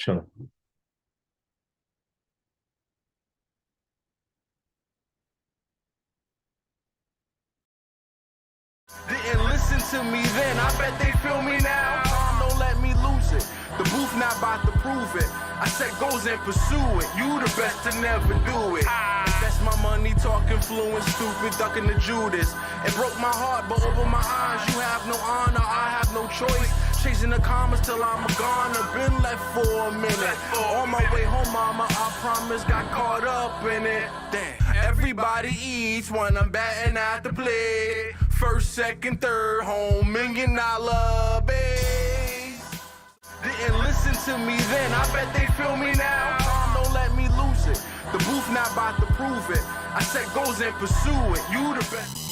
Sure. Didn't listen to me then, I bet they feel me now. Time don't let me lose it. The booth not about to prove it. I set goals and pursue it. You the best to never do it. Invest my money, talking fluent, stupid, ducking the Judas. It broke my heart, but over my eyes, you have no honor, I have no choice. Chasing the commas till I'm a goner. Been left for a minute. On my way home, mama, I promise, got caught up in it. Damn. Everybody eats when I'm batting at the plate. First, second, third, home, $1 million base. Didn't listen to me then, I bet they feel me now. Time don't let me lose it. The booth not about to prove it. I set goals and pursue it. You the best.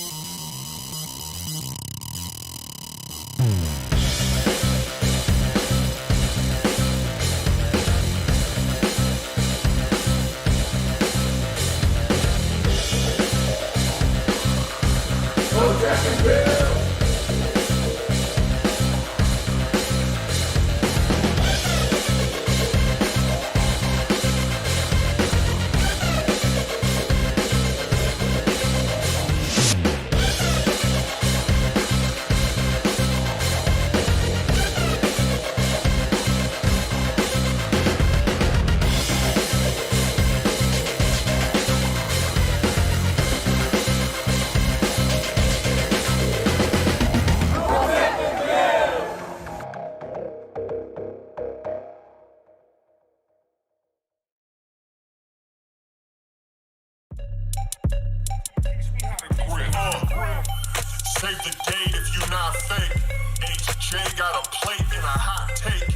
Save the date if you not fake. HJ got a plate and a hot take.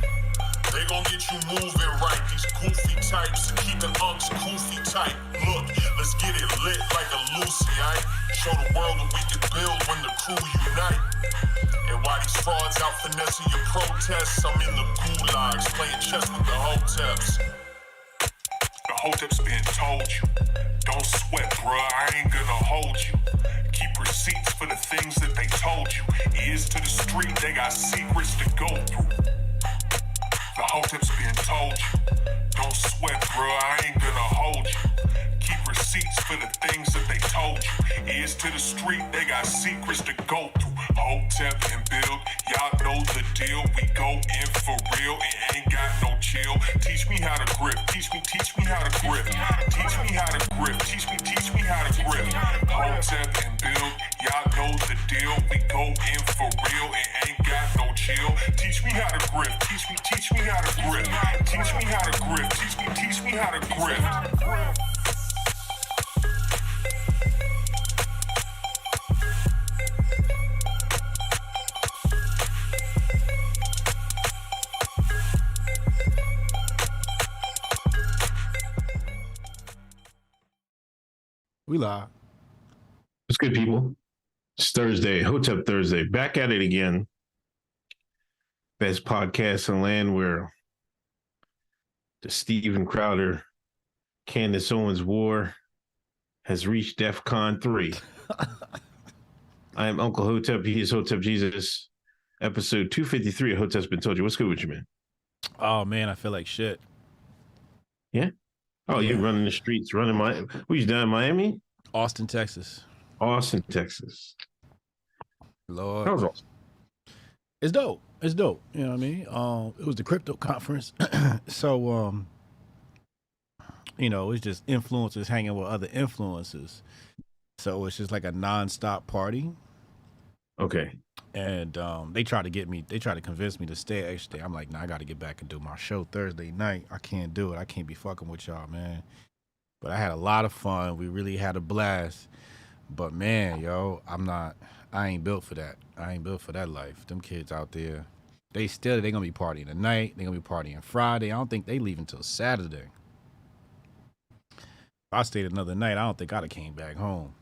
They gon' get you moving right. These goofy types keeping unks goofy tight. Look, let's get it lit like a Lucy, aight? Show the world what we can build when the crew unite. And while these frauds out finessing your protests, I'm in the gulags playing chess with the Hoteps. The Hoteps been told you. Don't sweat, bruh, I ain't gonna hold you. Keep receipts for the things that they told you. Ears to the street, they got secrets to go through. The Hoteps been told you. Don't sweat, bruh, I ain't gonna hold you. Keep receipts for the things that they told you. Ears to the street, they got secrets to go through. Hotep and build, y'all know the deal. We go in for real and ain't got no chill. Teach me how to grip, teach me how to grip. Teach me how to grip, teach me how to grip. Hotep and build, y'all know the deal. We go in for real and ain't got no chill. Teach me how to grip, teach me how to grip. Teach me how to grip, teach me how to grip. We live. It's good, people. It's Thursday, Hotep Thursday. Back at it again. Best podcast in the land where the Steven Crowder, Candace Owens war has reached DEF CON 3. I am Uncle Hotep. He is Hotep Jesus. Episode 253 of Hotep's Been Told You. What's good with you, man? Oh, man, I feel like shit. Yeah? Oh, Yeah. you're running the streets, running my... What, you down in Miami? Austin, Texas. Austin, Texas. Lord. That was awesome. It's dope. It's dope. You know what I mean? It was the crypto conference. So, you know, it's just influencers hanging with other influencers. So it's just like a nonstop party. Okay. And they tried to convince me to stay extra day. I'm like, nah, I got to get back and do my show Thursday night. I can't do it. I can't be fucking with y'all, man. But I had a lot of fun. We really had a blast. But man, yo, I ain't built for that. I ain't built for that life. Them kids out there, they gonna be partying tonight. They gonna be partying Friday. I don't think they leave until Saturday. If I stayed another night, I don't think I'd have came back home.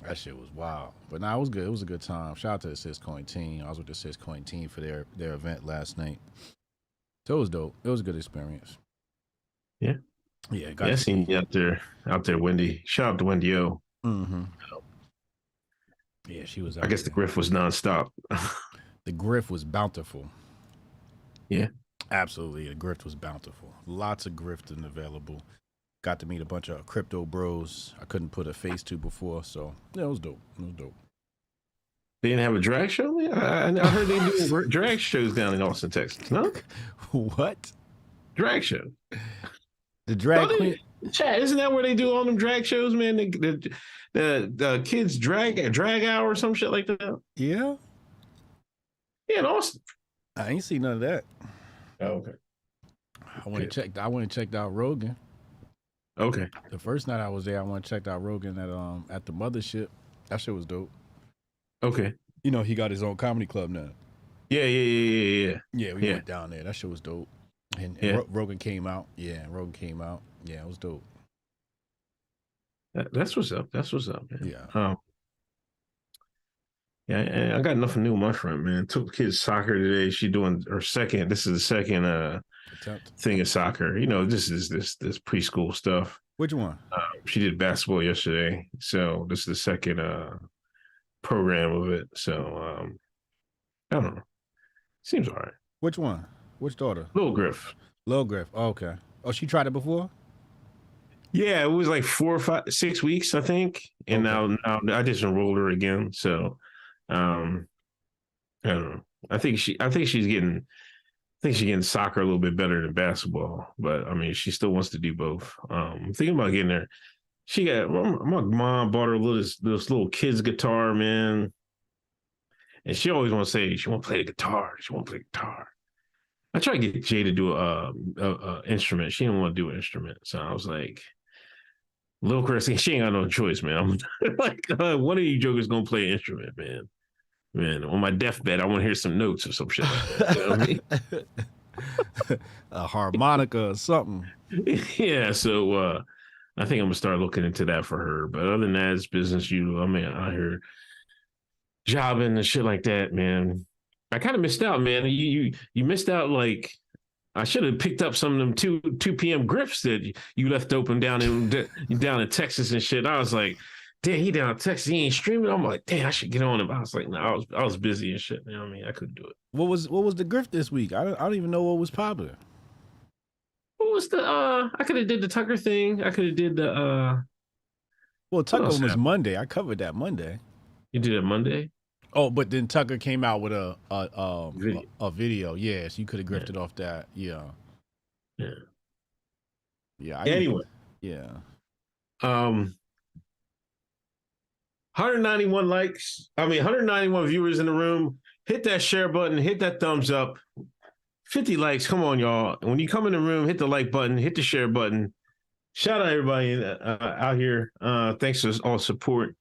That shit was wild. But nah, it was good. It was a good time. Shout out to the Syscoin team. I was with the Syscoin team for their event last night. So it was dope. It was a good experience. Yeah. Yeah. I seen you out there, Wendy. Shout out to Wendy O. Mm-hmm. Yeah, she was out I guess there. the grift was nonstop. The grift was bountiful. Yeah. Absolutely. The grift was bountiful. Lots of grifting available. Got to meet a bunch of crypto bros I couldn't put a face to before. So, yeah, it was dope. It was dope. They didn't have a drag show? I heard they do drag shows down in Austin, Texas. No? What? Drag show. The drag queen? Chad, isn't that where they do all them drag shows, man? The kids drag hour or some shit like that? Yeah. Yeah, in Austin. I ain't seen none of that. Oh, okay. I went and checked out Rogan. Okay. The first night I was there, I went and checked out Rogan at the mothership. That shit was dope. Okay. You know, he got his own comedy club now. Yeah. Yeah, we went down there. That shit was dope. And Rogan came out. Yeah, Rogan came out. Yeah, it was dope. That's what's up. That's what's up, man. Yeah. Yeah, I got nothing new on my front, man. Took the kids soccer today. She doing her second. This is the second thing of soccer. You know, this is this preschool stuff. Which one? She did basketball yesterday, so this is the second program of it. So I don't know. Seems all right. Which one? Which daughter? Little Griff. Little Griff. Oh, okay. Oh, she tried it before? Yeah, it was like 4 or 5, 6 weeks, I think. And now I just enrolled her again. So I don't know. I think she's getting soccer a little bit better than basketball, but I mean, she still wants to do both. I'm thinking about getting her. My mom bought her this little kid's guitar, man. And she always want to say she want to play the guitar. She want to play guitar. I tried to get Jay to do a instrument. She didn't want to do an instrument. So I was like, little Chris, she ain't got no choice, man. I'm like, one of you jokers going to play an instrument, man. Man, on my deathbed, I want to hear some notes or some shit like that. You know what I mean? A harmonica or something. Yeah, so I think I'm going to start looking into that for her. But other than that, it's business usual. I mean, I heard jobbing and shit like that, man. I kind of missed out, man. You missed out. Like, I should have picked up some of them 2 p.m. grifts that you left open down in Texas and shit. I was like, damn, he down in Texas, he ain't streaming. I'm like, damn, I should get on him. I was like, no, I was busy and shit. You know what I mean? I couldn't do it. What was the grift this week? I don't even know what was popular. What was the I could have did the Tucker thing. I could have did the Well, Tucker was Monday. I covered that Monday. You did it Monday? Oh, but then Tucker came out with a video. Yes, you could have grifted off that. Yeah. Anyway. Yeah. 191 likes. 191 viewers in the room. Hit that share button. Hit that thumbs up. 50 likes. Come on, y'all. When you come in the room, hit the like button. Hit the share button. Shout out everybody out here. Thanks for all support.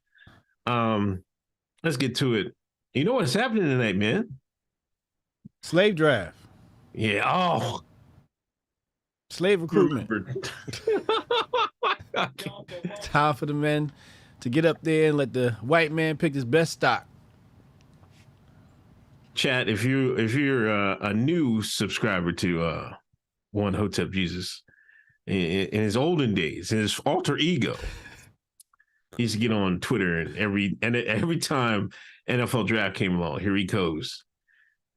Let's get to it. You know what's happening tonight, man? Slave draft. Yeah. Oh. Slave recruitment. Time for the men to get up there and let the white man pick his best stock. Chat, if you're a new subscriber to One Hotep Jesus, in his olden days, in his alter ego, he used to get on Twitter and every time NFL draft came along, here he goes.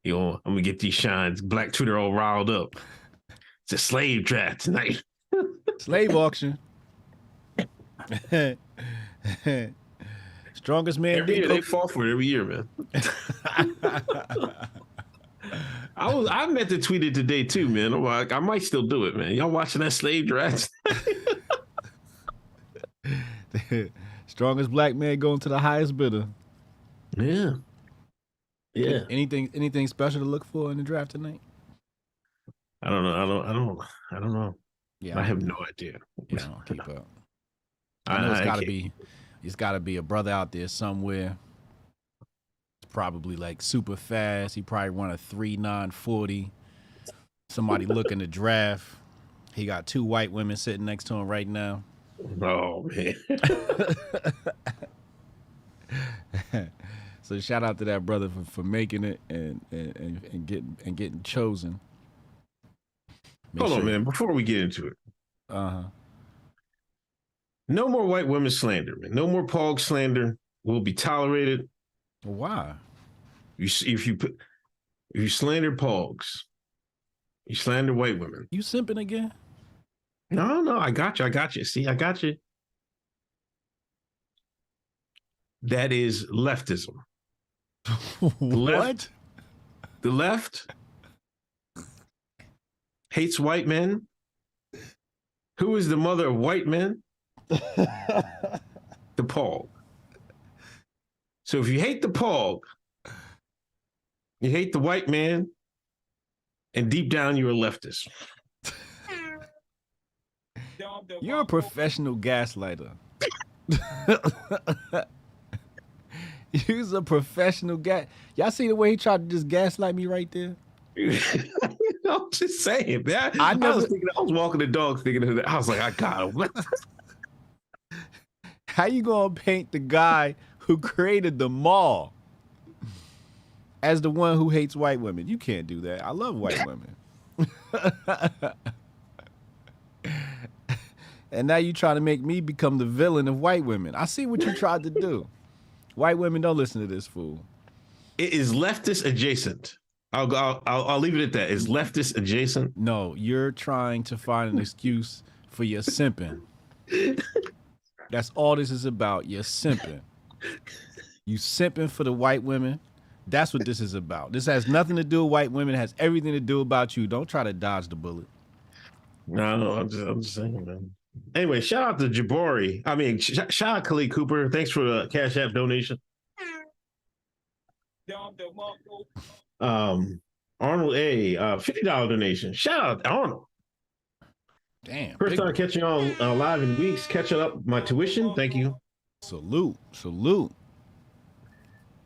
You know, I'm gonna get these shines. Black Twitter all riled up. It's a slave draft tonight. Slave auction. Strongest man. Every year, they fall for it every year, man. I meant to tweet it today too, man. I'm like, I might still do it, man. Y'all watching that slave draft? Strongest black man going to the highest bidder. Yeah. Anything special to look for in the draft tonight? I don't know. I don't know. Yeah, I have no idea. Yeah, I don't keep up. I know it's gotta be a brother out there somewhere. It's probably like super fast. He probably run a 3.940. Somebody looking to draft. He got 2 white women sitting next to him right now. Oh man. So shout out to that brother for making it and getting chosen. Hold on, man. Before we get into it. No more white women slander, man. No more pog slander will be tolerated. Why? If you slander pogs, You slander white women. You simping again? No, I got you. See, I got you. That is leftism. What? The left hates white men. Who is the mother of white men? The Pog. So if you hate the Pog, you hate the white man, and deep down you're a leftist. You're a professional gaslighter. You's a professional gas. Y'all see the way he tried to just gaslight me right there? I'm just saying, man. I was walking the dog thinking of that. I was like, I got him. How you gonna paint the guy who created the mall as the one who hates white women? You can't do that. I love white women. And now you trying to make me become the villain of white women. I see what you tried to do. White women, don't listen to this fool. It is leftist adjacent. I'll leave it at that. It's leftist adjacent. No, you're trying to find an excuse for your simping. That's all this is about. You're simping. You simping for the white women. That's what this is about. This has nothing to do with white women. It has everything to do about you. Don't try to dodge the bullet. No, I'm just saying, man. Anyway, shout out to Jabari. I mean, shout out Khalid Cooper. Thanks for the Cash App donation. Arnold A, $50 donation. Shout out to Arnold. Damn. First time catching on live in weeks, catching up my tuition. Thank you. Salute.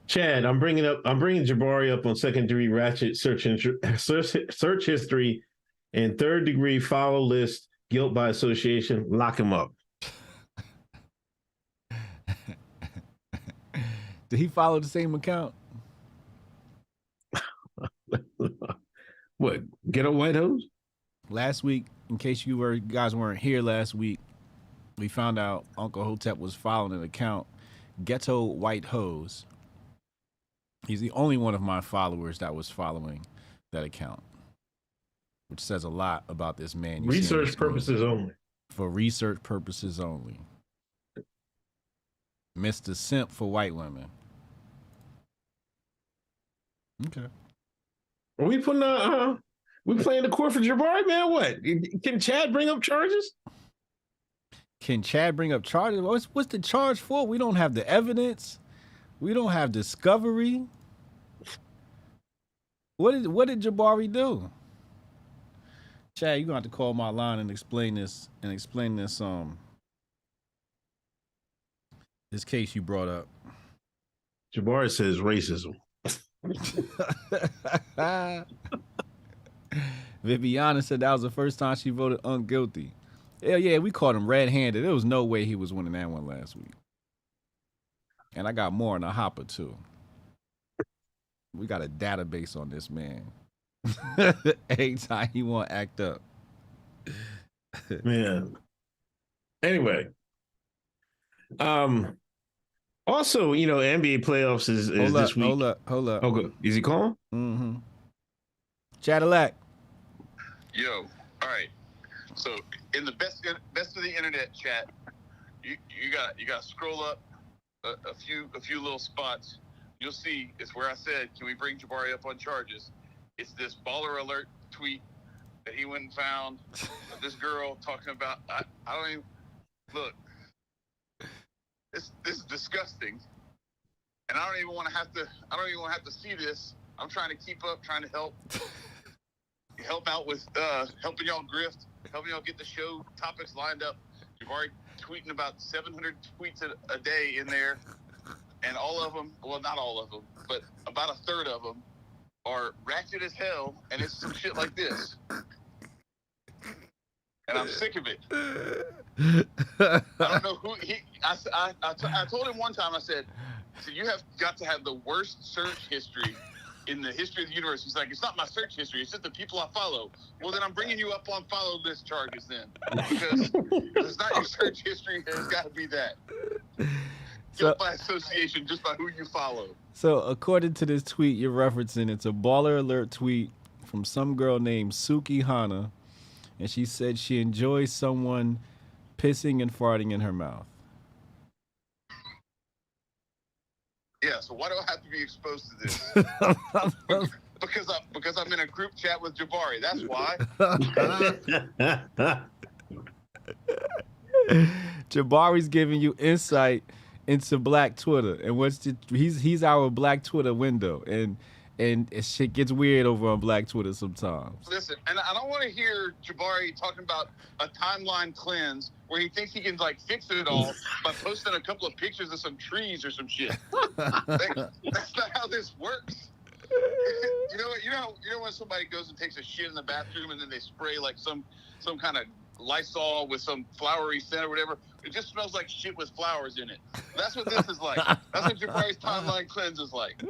Chad, I'm bringing Jabari up on second-degree ratchet search history and third-degree follow list, guilt by association. Lock him up. Did he follow the same account? What? Ghetto white hoes? Last week, in case you guys weren't here last week, we found out Uncle Hotep was following an account, Ghetto White Hoes. He's the only one of my followers that was following that account, which says a lot about this man. Research purposes only. For research purposes only. Mr. Simp for white women. Okay. Are we putting we playing the court for Jabari, man? What? Can Chad bring up charges? Can Chad bring up charges? What's the charge for? We don't have the evidence. We don't have discovery. What did Jabari do? Chad, you're gonna have to call my line and explain this this case you brought up. Jabari says racism. Viviana said that was the first time she voted unguilty. Hell yeah, we caught him red-handed. There was no way he was winning that one last week. And I got more in a hopper too. We got a database on this man. Anytime he want to act up. Man. Anyway. Also, NBA playoffs is this week. Hold up. Oh, good. Is he calling? Mm-hmm. Cadillac. Yo, all right. So in the best of the internet chat, you got to scroll up a few little spots. You'll see it's where I said, can we bring Jabari up on charges? It's this baller alert tweet that he went and found of this girl talking about. I don't even look. This is disgusting, and I don't even want to have to see this. I'm trying to keep up, trying to help out with helping y'all grift, helping y'all get the show topics lined up. Jabari tweeting about 700 tweets a day in there, and all of them, well, not all of them, but about a third of them are ratchet as hell, and it's some shit like this. And I'm sick of it. I don't know who I told him one time, I said, you have got to have the worst search history in the history of the universe. He's like, it's not my search history, it's just the people I follow. Well, then I'm bringing you up on follow list charges then. Because it's not your search history, it's got to be that. Guilt by association, just by who you follow. So according to this tweet you're referencing, it's a baller alert tweet from some girl named Suki Hana, and she said she enjoys someone pissing and farting in her mouth. Yeah, so why do I have to be exposed to this? because I'm in a group chat with Jabari. That's why. Jabari's giving you insight into Black Twitter, and he's our Black Twitter window, and shit gets weird over on Black Twitter sometimes. Listen, and I don't want to hear Jabari talking about a timeline cleanse where he thinks he can like fix it all by posting a couple of pictures of some trees or some shit. That's not how this works. You know when somebody goes and takes a shit in the bathroom and then they spray like some kind of Lysol with some flowery scent or whatever. It just smells like shit with flowers in it. That's what this is like. That's what Jabari's timeline cleanse is like.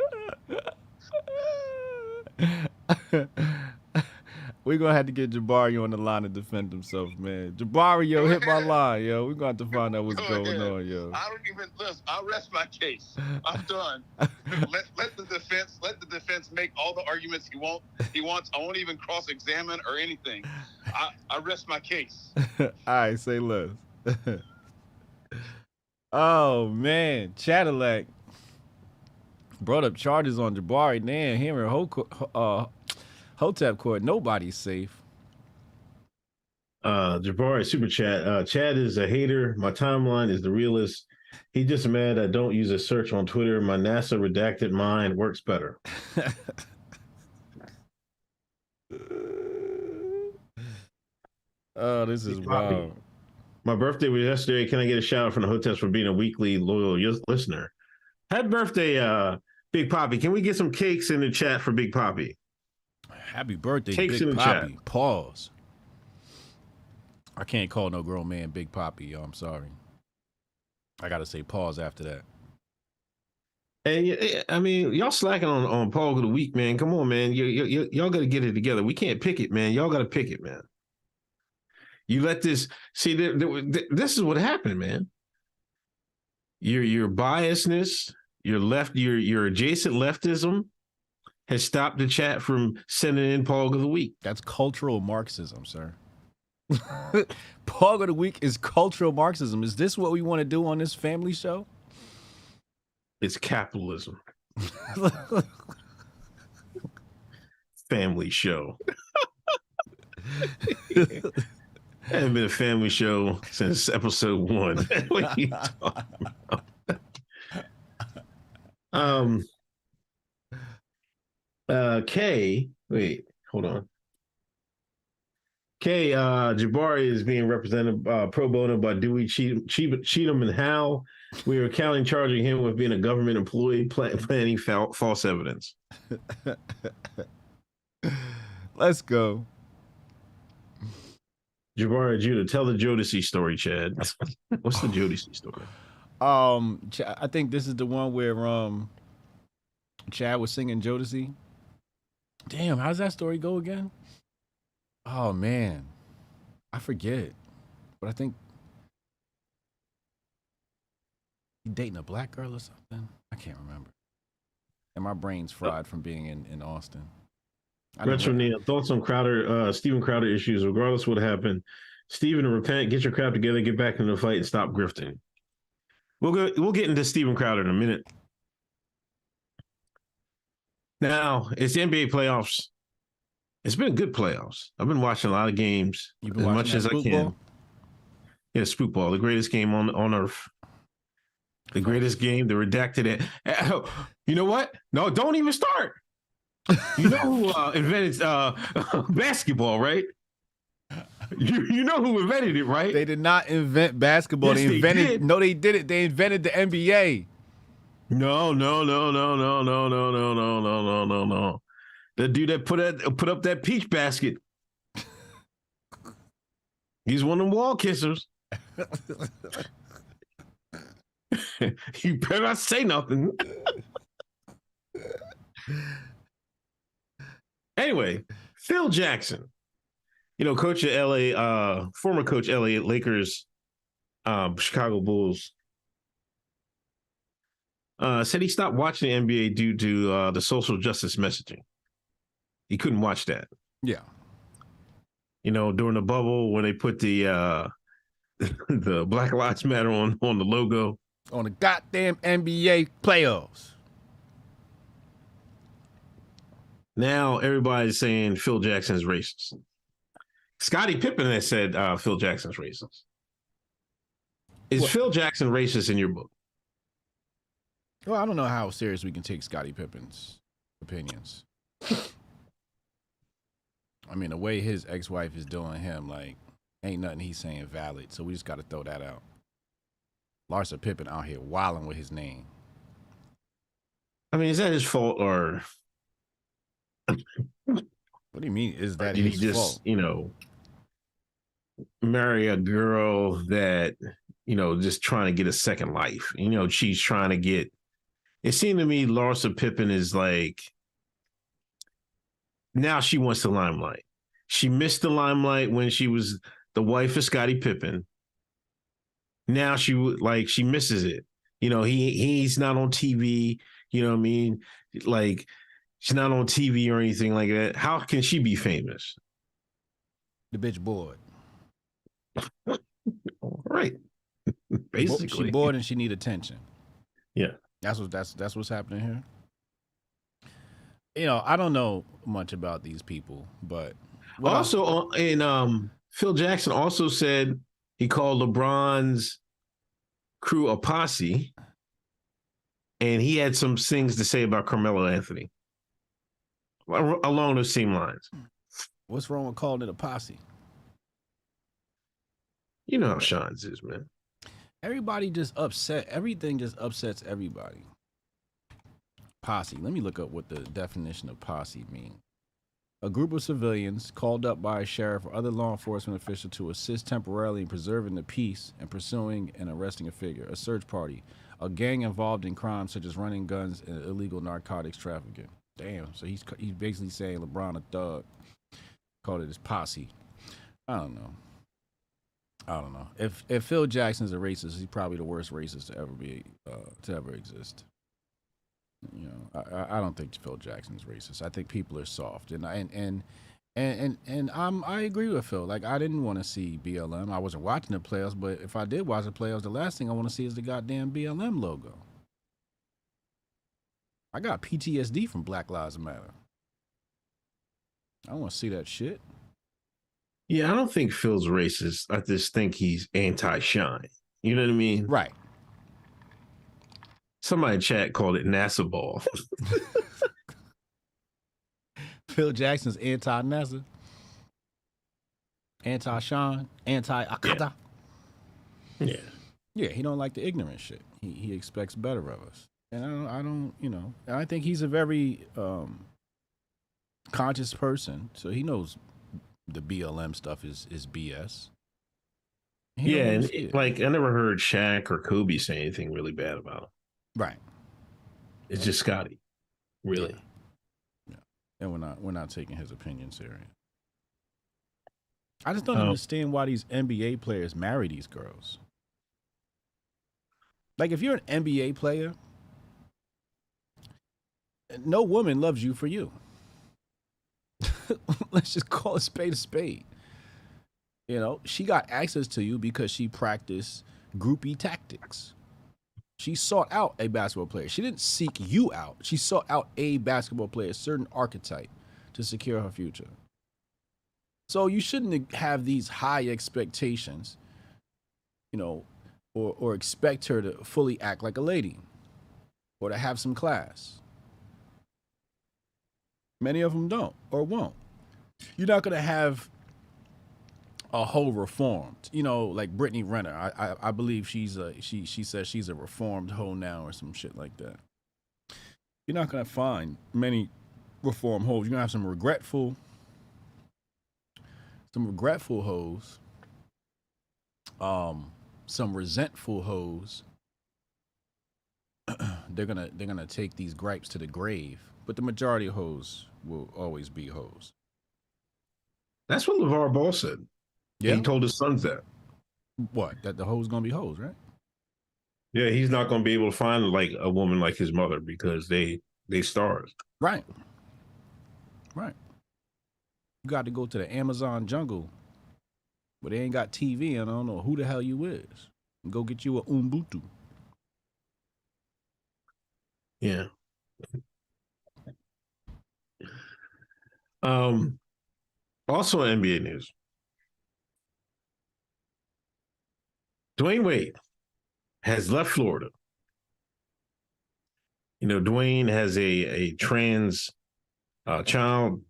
We're gonna have to get Jabari on the line to defend himself, man. Jabari, yo, hit my line, yo. We're gonna have to find out what's going on, yo. I don't even listen. I'll rest my case. I'm done. let the defense make all the arguments he wants. I won't even cross-examine or anything. I rest my case. All right, say less. Oh man, Cadillac brought up charges on Jabari. Man, him in Hotep court, nobody's safe. Jabari super chat. Chad is a hater. My timeline is the realest. He just mad I don't use a search on Twitter. My NASA redacted mind works better. Oh, this is wild. My birthday was yesterday. Can I get a shout out from the Hoteps for being a weekly loyal listener? Happy birthday, Big Poppy. Can we get some cakes in the chat for Big Poppy? Happy birthday, Cakes Big in the Poppy. chat. Pause. I can't call no grown man Big Poppy, yo. I'm sorry. I gotta say pause after that. And I mean, y'all slacking on Paul of the Week, man. Come on, man. Y'all got to get it together. We can't pick it, man. Y'all got to pick it, man. You let this see. This is what happened, man. Your biasness, your adjacent leftism has stopped the chat from sending in Paul of the Week. That's cultural Marxism, sir. Paul of the Week is cultural Marxism. Is this what we want to do on this family show? It's capitalism. Family show. Hasn't been a family show since episode 1. What are you talking about? Kay, wait, hold on. Kay, Jabari is being represented pro bono by Dewey, Cheatham, and Howe. We are counting charging him with being a government employee planning false evidence. Let's go. Jabari Judah, tell the Jodeci story, Chad. What's the Jodeci story? I think this is the one where Chad was singing Jodeci. Damn, how's that story go again? Oh man, I forget. But I think he dating a black girl or something. I can't remember. And my brain's fried from being in Austin. Retro Neil, thoughts on Steven Crowder issues, regardless of what happened. Steven, repent, get your crap together, get back in the fight, and stop grifting. We'll get into Steven Crowder in a minute. Now, it's the NBA playoffs. It's been good playoffs. I've been watching a lot of games as much as I can. Yeah, Spookball, the greatest game on earth. The greatest game, the redacted. You know what? No, don't even start. You know who invented basketball, right? You know who invented it, right? They did not invent basketball. Yes, they invented. they did. No, they did it. They invented the NBA. No. The dude that put up that peach basket. He's one of them wall kissers. You better not say nothing. Anyway, Phil Jackson, coach of LA, former coach LA Lakers, Chicago Bulls, said he stopped watching the NBA due to the social justice messaging. He couldn't watch that. Yeah. You know, during the bubble when they put the the Black Lives Matter on the logo. On the goddamn NBA playoffs. Now everybody's saying Phil Jackson's racist. Scottie Pippen has said Phil Jackson's racist. Is What? Phil Jackson racist in your book? Well, I don't know how serious we can take Scottie Pippen's opinions. I mean, the way his ex-wife is doing him, like, ain't nothing he's saying valid. So we just got to throw that out. Larsa Pippen out here wilding with his name. I mean, is that his fault or? What do you mean? Is that did he his just, fault? you know, marry a girl that, you know, just trying to get a second life? You know, she's trying to get. It seemed to me Larsa Pippen is like, now she wants the limelight. She missed the limelight when she was the wife of Scottie Pippen. Now she misses it. You know, he's not on TV. You know what I mean? Like, she's not on TV or anything like that. How can she be famous? The bitch bored. All right. Basically. She bored and she need attention. Yeah. That's what's happening here. You know, I don't know much about these people, but also, Phil Jackson also said he called LeBron's crew a posse, and he had some things to say about Carmelo Anthony along those same lines. What's wrong with calling it a posse? You know how Sean's is, man. Everybody just upset. Everything just upsets everybody. Posse. Let me look up what the definition of posse means. A group of civilians called up by a sheriff or other law enforcement official to assist temporarily in preserving the peace and pursuing and arresting a figure. A search party. A gang involved in crimes such as running guns and illegal narcotics trafficking. Damn. So he's basically saying LeBron a thug. Called it his posse. I don't know. If Phil Jackson's a racist, he's probably the worst racist to ever exist. You know, I don't think Phil Jackson's racist. I think people are soft, and I agree with Phil. Like, I didn't want to see BLM. I wasn't watching the playoffs, but if I did watch the playoffs, the last thing I want to see is the goddamn BLM logo. I got PTSD from Black Lives Matter. I don't want to see that shit. Yeah, I don't think Phil's racist. I just think he's anti-shine. You know what I mean? Right. Somebody in chat called it NASA ball. Phil Jackson's anti-NASA, anti-Sean, anti-Akata. Yeah. Yeah, he don't like the ignorant shit. He expects better of us. And I don't, you know, I think he's a very conscious person, so he knows the BLM stuff is BS. Yeah, and like I never heard Shaq or Kobe say anything really bad about him. Right. It's just Scotty, really. Yeah. And we're not taking his opinion serious. I just don't understand why these NBA players marry these girls. Like, if you're an NBA player, no woman loves you for you. Let's just call a spade a spade. You know, she got access to you because she practiced groupie tactics. She sought out a basketball player. She didn't seek you out. She sought out a basketball player, a certain archetype, to secure her future. So you shouldn't have these high expectations, you know, or expect her to fully act like a lady or to have some class. Many of them don't or won't. You're not going to have a whole reformed, you know, like Brittany Renner. I believe she says she's a reformed hoe now or some shit like that. You're not going to find many reformed hoes. You're going to have some regretful hoes, some resentful hoes. They're gonna take these gripes to the grave, but the majority of hoes will always be hoes. That's what LeVar Ball said. Yeah, he told his sons that. What? That the hoes gonna be hoes, right? Yeah, he's not gonna be able to find like a woman like his mother because they stars. Right. Right. You got to go to the Amazon jungle, but they ain't got TV, and I don't know who the hell you is. Go get you a Ubuntu. Yeah. Also in NBA news. Dwayne Wade has left Florida. You know, Dwayne has a trans child.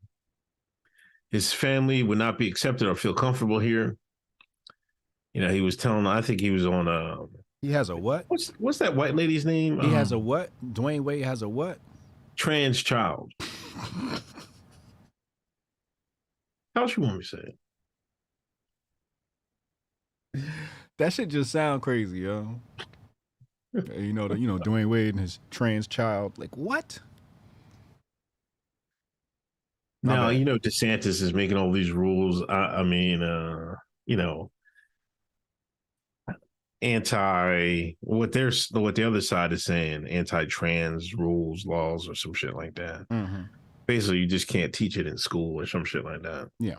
His family would not be accepted or feel comfortable here. You know, he was telling, I think he was on He has a what? What's that white lady's name? He has a what? Dwayne Wade has a what? Trans child. How else you want me to say it? That shit just sound crazy, yo. You know, Dwayne Wade and his trans child. Like, what? Now, you know, DeSantis is making all these rules. I mean, you know, what the other side is saying, anti-trans rules, laws, or some shit like that. Mm-hmm. Basically, you just can't teach it in school or some shit like that. Yeah.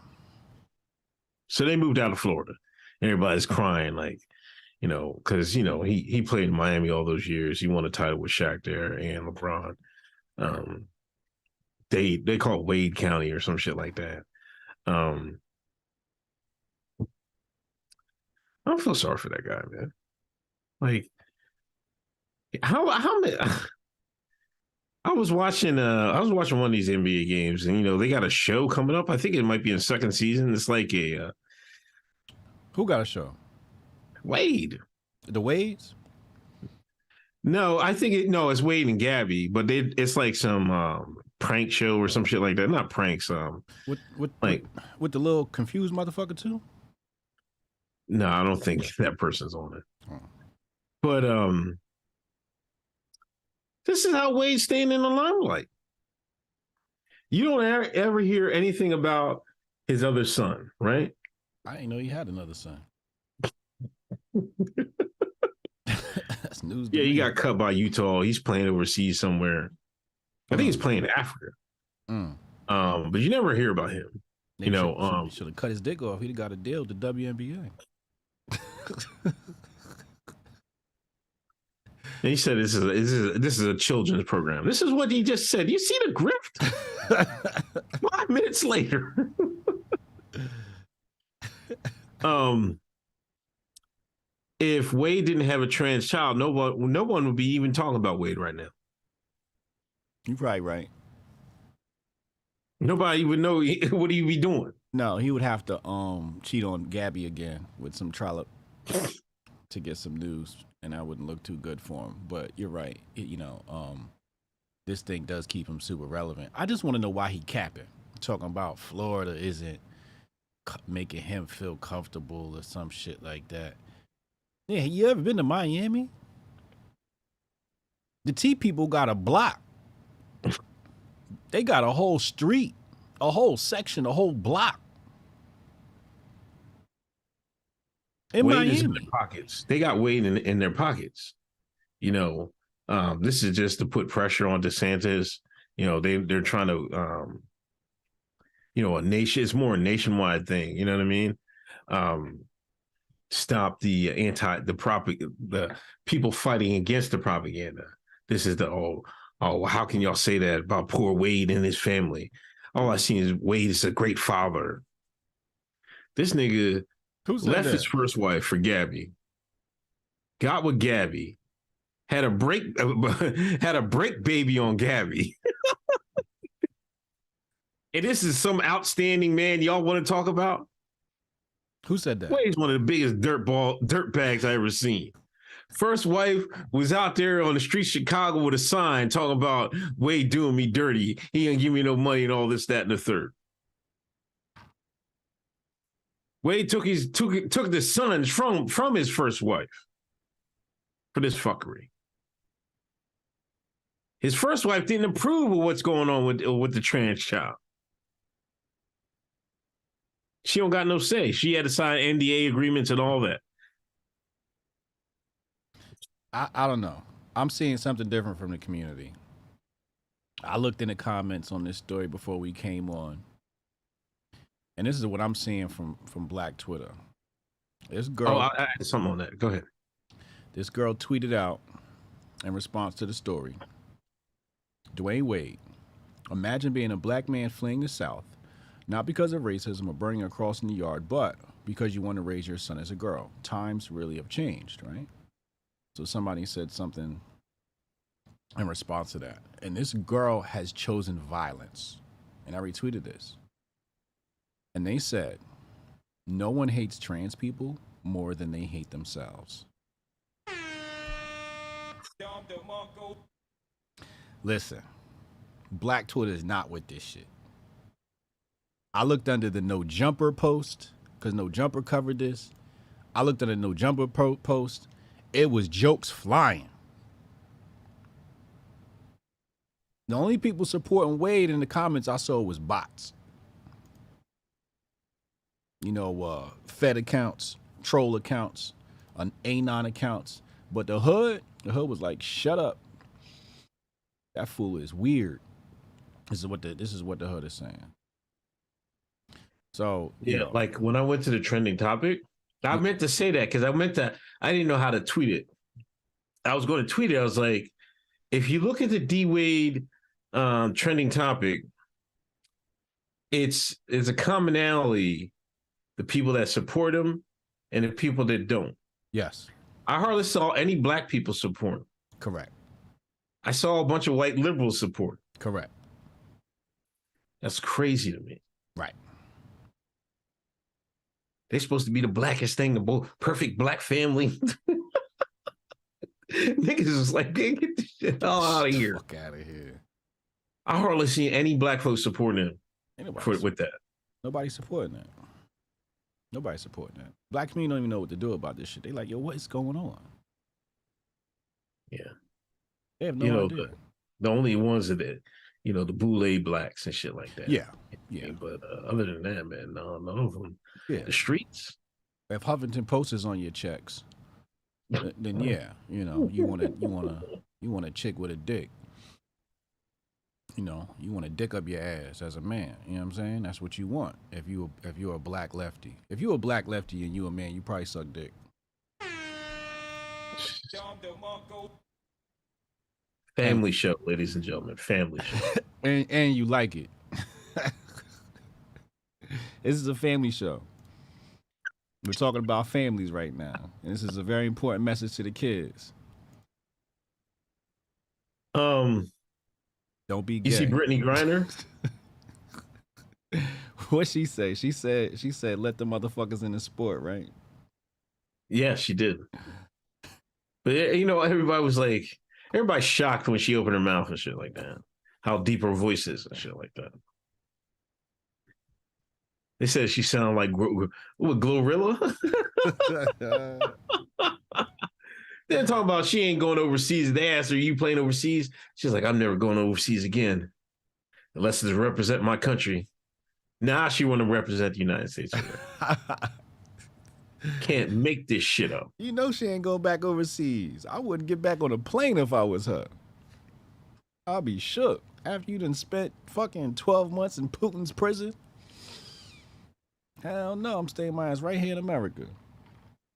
So they moved out of Florida. Everybody's crying, like, you know, because, you know, he played in Miami all those years. He won a title with Shaq there and LeBron. They call it Wade County or some shit like that. I don't feel sorry for that guy, man. Like, how many? I was watching one of these NBA games, and you know they got a show coming up. I think it might be in second season. It's like a who got a show? Wade. The Wades? No, I think it's Wade and Gabby, but it's like some prank show or some shit like that. Not pranks. With the little confused motherfucker too? No, I don't think that person's on it. Oh. But this is how Wade's staying in the limelight. You don't ever hear anything about his other son, right? I didn't know he had another son. That's news. Yeah, he got cut by Utah. He's playing overseas somewhere. I think he's playing in Africa. But you never hear about him. Maybe should have cut his dick off. He'd have got a deal with the WNBA. And he said, "This is a children's program." This is what he just said. You see the grift? 5 minutes later. If Wade didn't have a trans child, no one would be even talking about Wade right now. You're probably right. Nobody would know what he'd be doing. No, he would have to cheat on Gabby again with some trollop to get some news, and that wouldn't look too good for him. But you're right. This thing does keep him super relevant. I just want to know why he capping. Talking about Florida isn't making him feel comfortable or some shit like that. Yeah, you ever been to Miami? The T people got a block. They got a whole street, a whole section, a whole block. In Wade Miami. is in their pockets. They got Wade in their pockets. You know, this is just to put pressure on DeSantis. You know, they're trying to, it's more a nationwide thing. You know what I mean? Stop the people fighting against the propaganda. This is how can y'all say that about poor Wade and his family? All I see is Wade is a great father. This nigga left his first wife for Gabby, got with Gabby, had a break baby on Gabby. And this is some outstanding man y'all want to talk about? Who said that? Wade's one of the biggest dirt bags I ever seen. First wife was out there on the streets of Chicago with a sign talking about Wade doing me dirty. He ain't give me no money and all this, that, and the third. Wade took the sons from his first wife for this fuckery. His first wife didn't approve of what's going on with the trans child. She don't got no say. She had to sign NDA agreements and all that. I don't know. I'm seeing something different from the community. I looked in the comments on this story before we came on. and this is what I'm seeing from Black Twitter. This Oh, girl, I had something on that. Go ahead. this girl tweeted out in response to the story. Dwayne Wade, imagine being a black man fleeing the South, not because of racism or burning a cross in the yard, but because you want to raise your son as a girl. Times really have changed, right? So somebody said something in response to that. And this girl has chosen violence. And I retweeted this. And they said, no one hates trans people more than they hate themselves. Listen, Black Twitter is not with this shit. I looked under the No Jumper post, because No Jumper covered this. I looked under the No Jumper post. It was jokes flying. The only people supporting Wade in the comments I saw was bots. You know, Fed accounts, troll accounts, Anon accounts. But the hood was like, shut up. That fool is weird. This is what the hood is saying. So Yeah, know, like when I went to the trending topic, I meant to say that because I didn't know how to tweet it. I was going to tweet it. I was like, if you look at the D Wade trending topic, it's a commonality, the people that support him and the people that don't. yes, I hardly saw any black people support him. correct, I saw a bunch of white liberals support. correct, That's crazy to me. right. They're supposed to be the blackest thing, the perfect black family. Niggas is like, get this shit all out of here. Fuck out of here. I hardly see any black folks supporting him with that. Nobody's supporting that. Nobody's supporting that. Black community don't even know what to do about this shit. They like, yo, what is going on? Yeah. They have no idea. The only ones that, the Boule blacks and shit like that. Yeah. But other than that, man, no, none of them. Yeah. The streets. If Huffington Post is on your checks, then yeah, you want a chick with a dick. You want to dick up your ass as a man. You know what I'm saying? That's what you want. If you're a black lefty. If you're a black lefty and you a man, you probably suck dick. Family show, ladies and gentlemen. Family show. and you like it. This is a family show. We're talking about families right now. And this is a very important message to the kids. Don't be gay. You see Brittany Griner? What'd she say? She said, let the motherfuckers in the sport, right? Yeah, she did. But everybody's shocked when she opened her mouth and shit like that. How deep her voice is and shit like that. They said she sounded like Glorilla. They're talking about she ain't going overseas. They asked her, "You playing overseas?" She's like, "I'm never going overseas again, unless it's to represent my country." Now she want to represent the United States. Can't make this shit up. You know she ain't going back overseas. I wouldn't get back on a plane if I was her. I'll be shook after you done spent fucking 12 months in Putin's prison. Hell no, I'm staying my ass right here in America.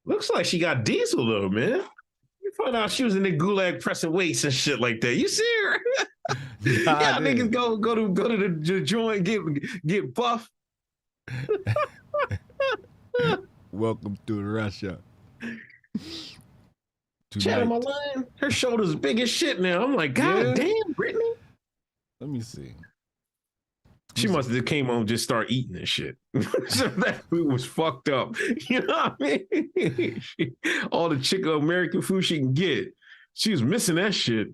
Looks like she got diesel though, man. You found out she was in the gulag pressing weights and shit like that. You see her? Yeah, niggas go to the joint, get buff. Welcome to Russia. Chat on my line. Her shoulder's big as shit now. I'm like, God damn, Brittany. Let me see. She must have came home and just start eating this shit. So that food was fucked up. You know what I mean? All the chicken American food she can get. She was missing that shit.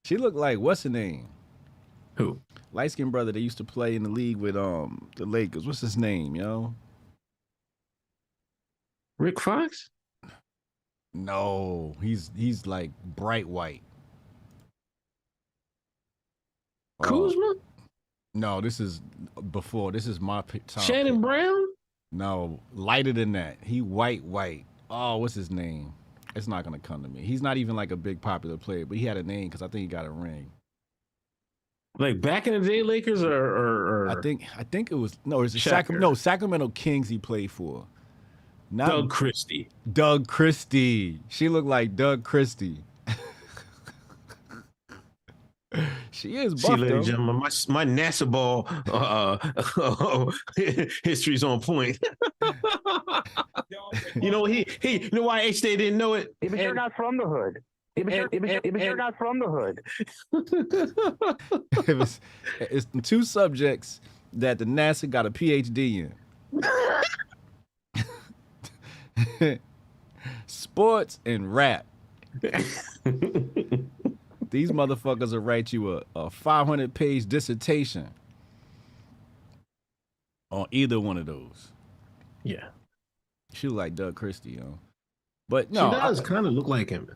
She looked like, what's her name? Who? Light-skinned brother that used to play in the league with the Lakers. What's his name, yo? Rick Fox? No, he's like bright white. Kuzma? No, this is before. This is my time. Shannon Brown? No, lighter than that. He white. Oh, what's his name? It's not gonna come to me. He's not even like a big popular player, but he had a name because I think he got a ring. Like back in the day, Lakers or I think it was no, it's Shacker. Sacramento Kings he played for. Not Doug Christie. Doug Christie. She looked like Doug Christie. She is See, buff ladies and though. gentlemen, my NASA ball history's on point. You know, you know why H-Day didn't know it? Even you're not from the hood. Even you're not from the hood. It's the two subjects that the NASA got a PhD in. Sports and rap. These motherfuckers will write you a 500-page dissertation on either one of those. Yeah. She look like Doug Christie, yo. But no, she does kind of look like him.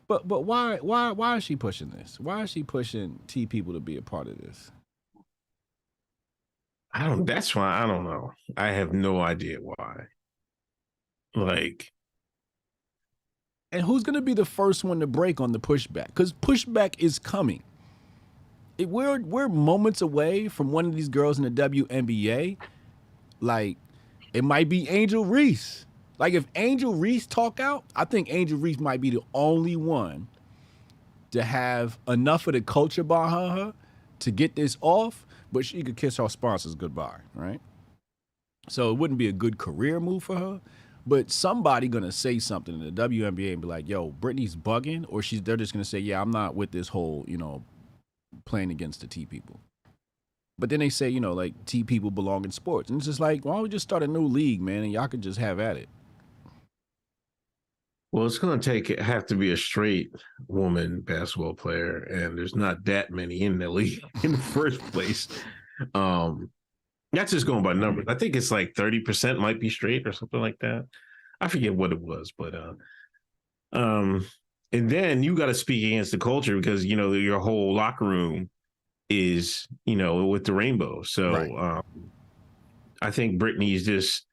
But why is she pushing this? Why is she pushing T people to be a part of this? That's why I don't know. I have no idea why. Like, and who's gonna be the first one to break on the pushback? Because pushback is coming. We're moments away from one of these girls in the WNBA. Like, it might be Angel Reese. Like, if Angel Reese talk out, I think Angel Reese might be the only one to have enough of the culture behind her to get this off, but she could kiss her sponsors goodbye, right? So it wouldn't be a good career move for her, but somebody gonna say something in the WNBA and be like, yo, Britney's bugging, or they're just gonna say, yeah, I'm not with this whole, playing against the T people. But then they say, like, T people belong in sports. And it's just like, why don't we just start a new league, man, and y'all could just have at it. Well, it's going to have to be a straight woman basketball player, and there's not that many in the league in the first place. That's just going by numbers. I think it's like 30% might be straight or something like that. I forget what it was, but and then you got to speak against the culture because your whole locker room is with the rainbow. So right. I think Britney's just.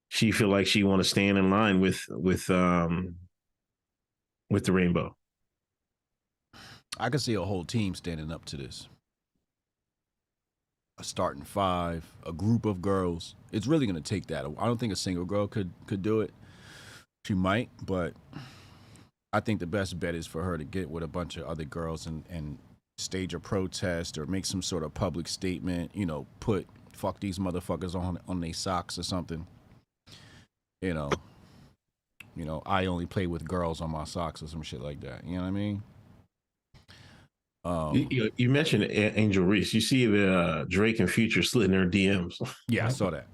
She feel like she want to stand in line with the rainbow. I could see a whole team standing up to this. A starting five, a group of girls. It's really going to take that. I don't think a single girl could do it. She might, but I think the best bet is for her to get with a bunch of other girls and stage a protest or make some sort of public statement. Put "fuck these motherfuckers" on their socks or something. I only play with girls on my socks or some shit like that. You know what I mean? You mentioned Angel Reese. You see the Drake and Future slitting their DMs. Yeah, I saw that.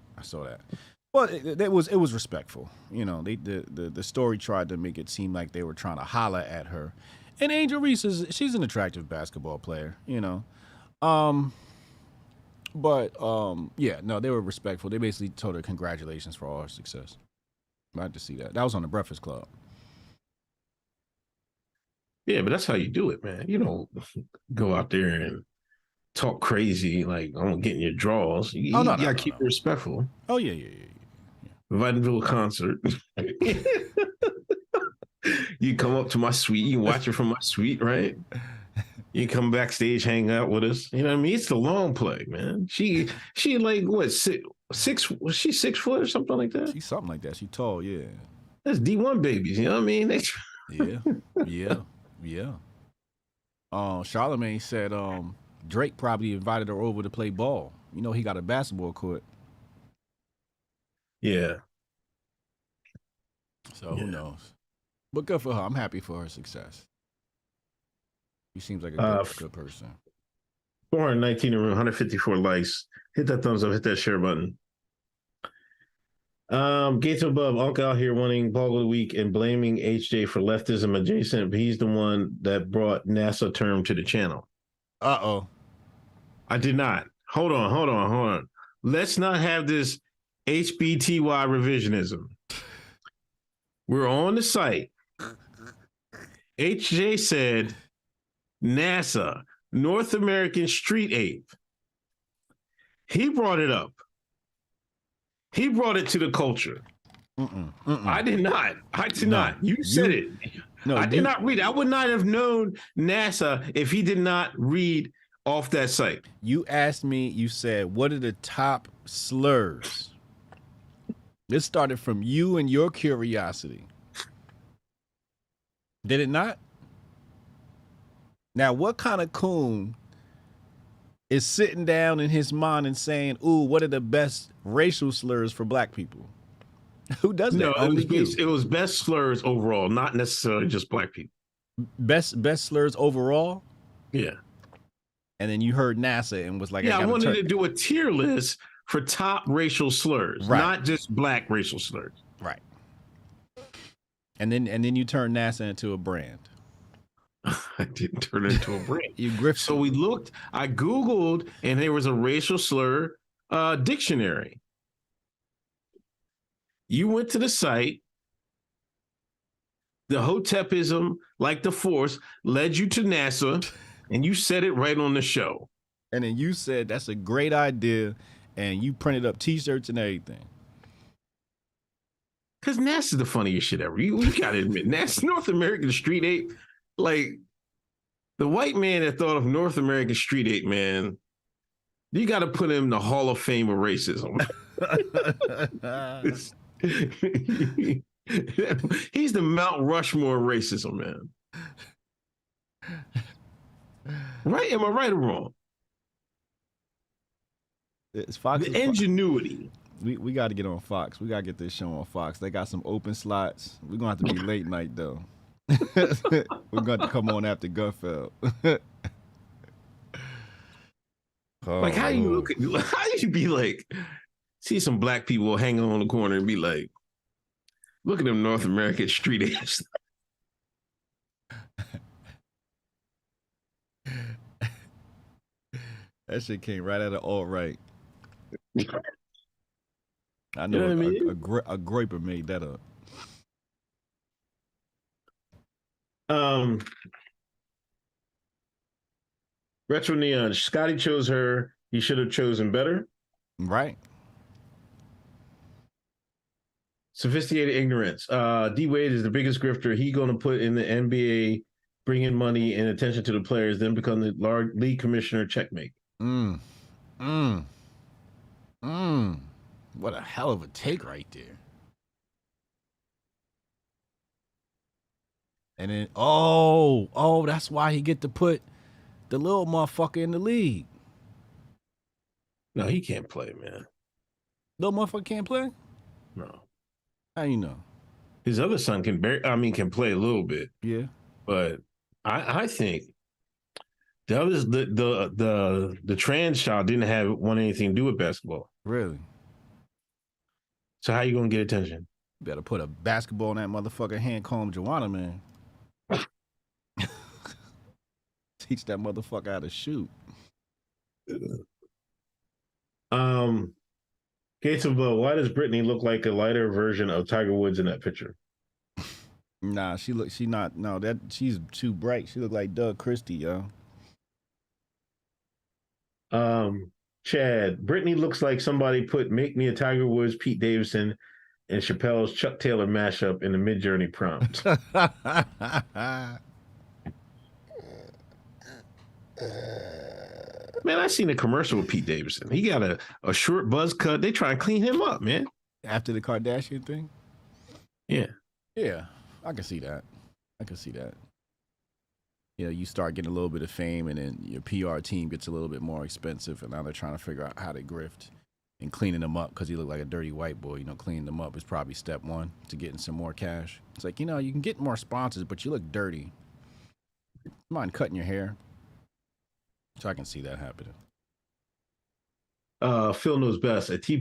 Well, it was respectful. The story tried to make it seem like they were trying to holler at her. And Angel Reese she's an attractive basketball player. But yeah, no, they were respectful. They basically told her congratulations for all her success. I had to see that. That was on the Breakfast Club. Yeah, but that's how you do it, man. You don't go out there and talk crazy like I'm getting your draws. You gotta keep it respectful. Oh yeah. Invite them to a concert. You come up to my suite. You watch it from my suite, right? You come backstage, hang out with us. You know what I mean? It's the long play, man. She like what six? Was she 6 foot or something like that? She's something like that. She tall, yeah. That's D1 babies. You know what I mean? Yeah. Charlemagne said Drake probably invited her over to play ball. He got a basketball court. Yeah. So who knows? But good for her. I'm happy for her success. He seems like a good person. 419 in the room, 154 likes. Hit that thumbs up, hit that share button. Gates above, Unc out here wanting Ball of the Week and blaming HJ for leftism adjacent, but he's the one that brought NASA term to the channel. Uh-oh. I did not. Hold on. Let's not have this HBTY revisionism. We're on the site. HJ said NASA, North American street ape. He brought it up. He brought it to the culture. I did not. You said it. No, I did not read it. I would not have known NASA if he did not read off that site. You asked me, you said, what are the top slurs? This started from you and your curiosity. Did it not? Now, what kind of coon is sitting down in his mind and saying, ooh, what are the best racial slurs for black people? Who does that? No, Only it was best slurs overall, not necessarily just black people. Best slurs overall? Yeah. And then you heard NASA and was like, yeah, I wanted to do a tier list for top racial slurs, right. Not just black racial slurs. Right. And then you turned NASA into a brand. I didn't turn it into a brand. You grift. So we looked, I Googled, and there was a racial slur dictionary. You went to the site. The Hotepism, like the Force, led you to NASA, and you said it right on the show. And then you said that's a great idea, and you printed up T-shirts and everything. Because NASA's the funniest shit ever. You got to admit, NASA, North American Street Ape, like the white man that thought of North American Street Ape, man, you got to put him in the Hall of Fame of racism. He's the Mount Rushmore of racism, man. Right? Am I right or wrong? It's Fox. The ingenuity. We got to get on Fox. We got to get this show on Fox. They got some open slots. We're going to have to be late night, though. We're going to come on after Gutfeld. Like, how you look at, how you be like, see some black people hanging on the corner and be like, look at them North American street apes. That shit came right out of alt-right. I know, You know what I mean? a groiper made that up. Retro Neon, Scotty chose her. He should have chosen better. Right. Sophisticated ignorance. D Wade is the biggest grifter. He going to put in the NBA, bring in money and attention to the players, then become the league commissioner. Checkmate. What a hell of a take right there. And then, that's why he get to put the little motherfucker in the league. No, he can't play, man. Little motherfucker can't play? No. How you know? His other son can play a little bit. Yeah. But I think the others, the trans child didn't want anything to do with basketball. Really? So how you gonna get attention? You better put a basketball in that motherfucker hand comb Joanna, man. Teach that motherfucker how to shoot. Gates of Blow, why does Brittany look like a lighter version of Tiger Woods in that picture? Nah, she's too bright. She look like Doug Christie, yo. Chad, Brittany looks like somebody put Make Me a Tiger Woods, Pete Davidson, and Chappelle's Chuck Taylor mashup in the Mid-Journey prompt. Man, I seen a commercial with Pete Davidson. He got a short buzz cut. They try and clean him up, man. After the Kardashian thing? Yeah. Yeah, I can see that. You know, you start getting a little bit of fame and then your PR team gets a little bit more expensive and now they're trying to figure out how to grift and cleaning them up because he looked like a dirty white boy. You know, cleaning them up is probably step one to getting some more cash. It's like, you know, you can get more sponsors, but you look dirty. Mind cutting your hair? So I can see that happening. Phil knows best. A T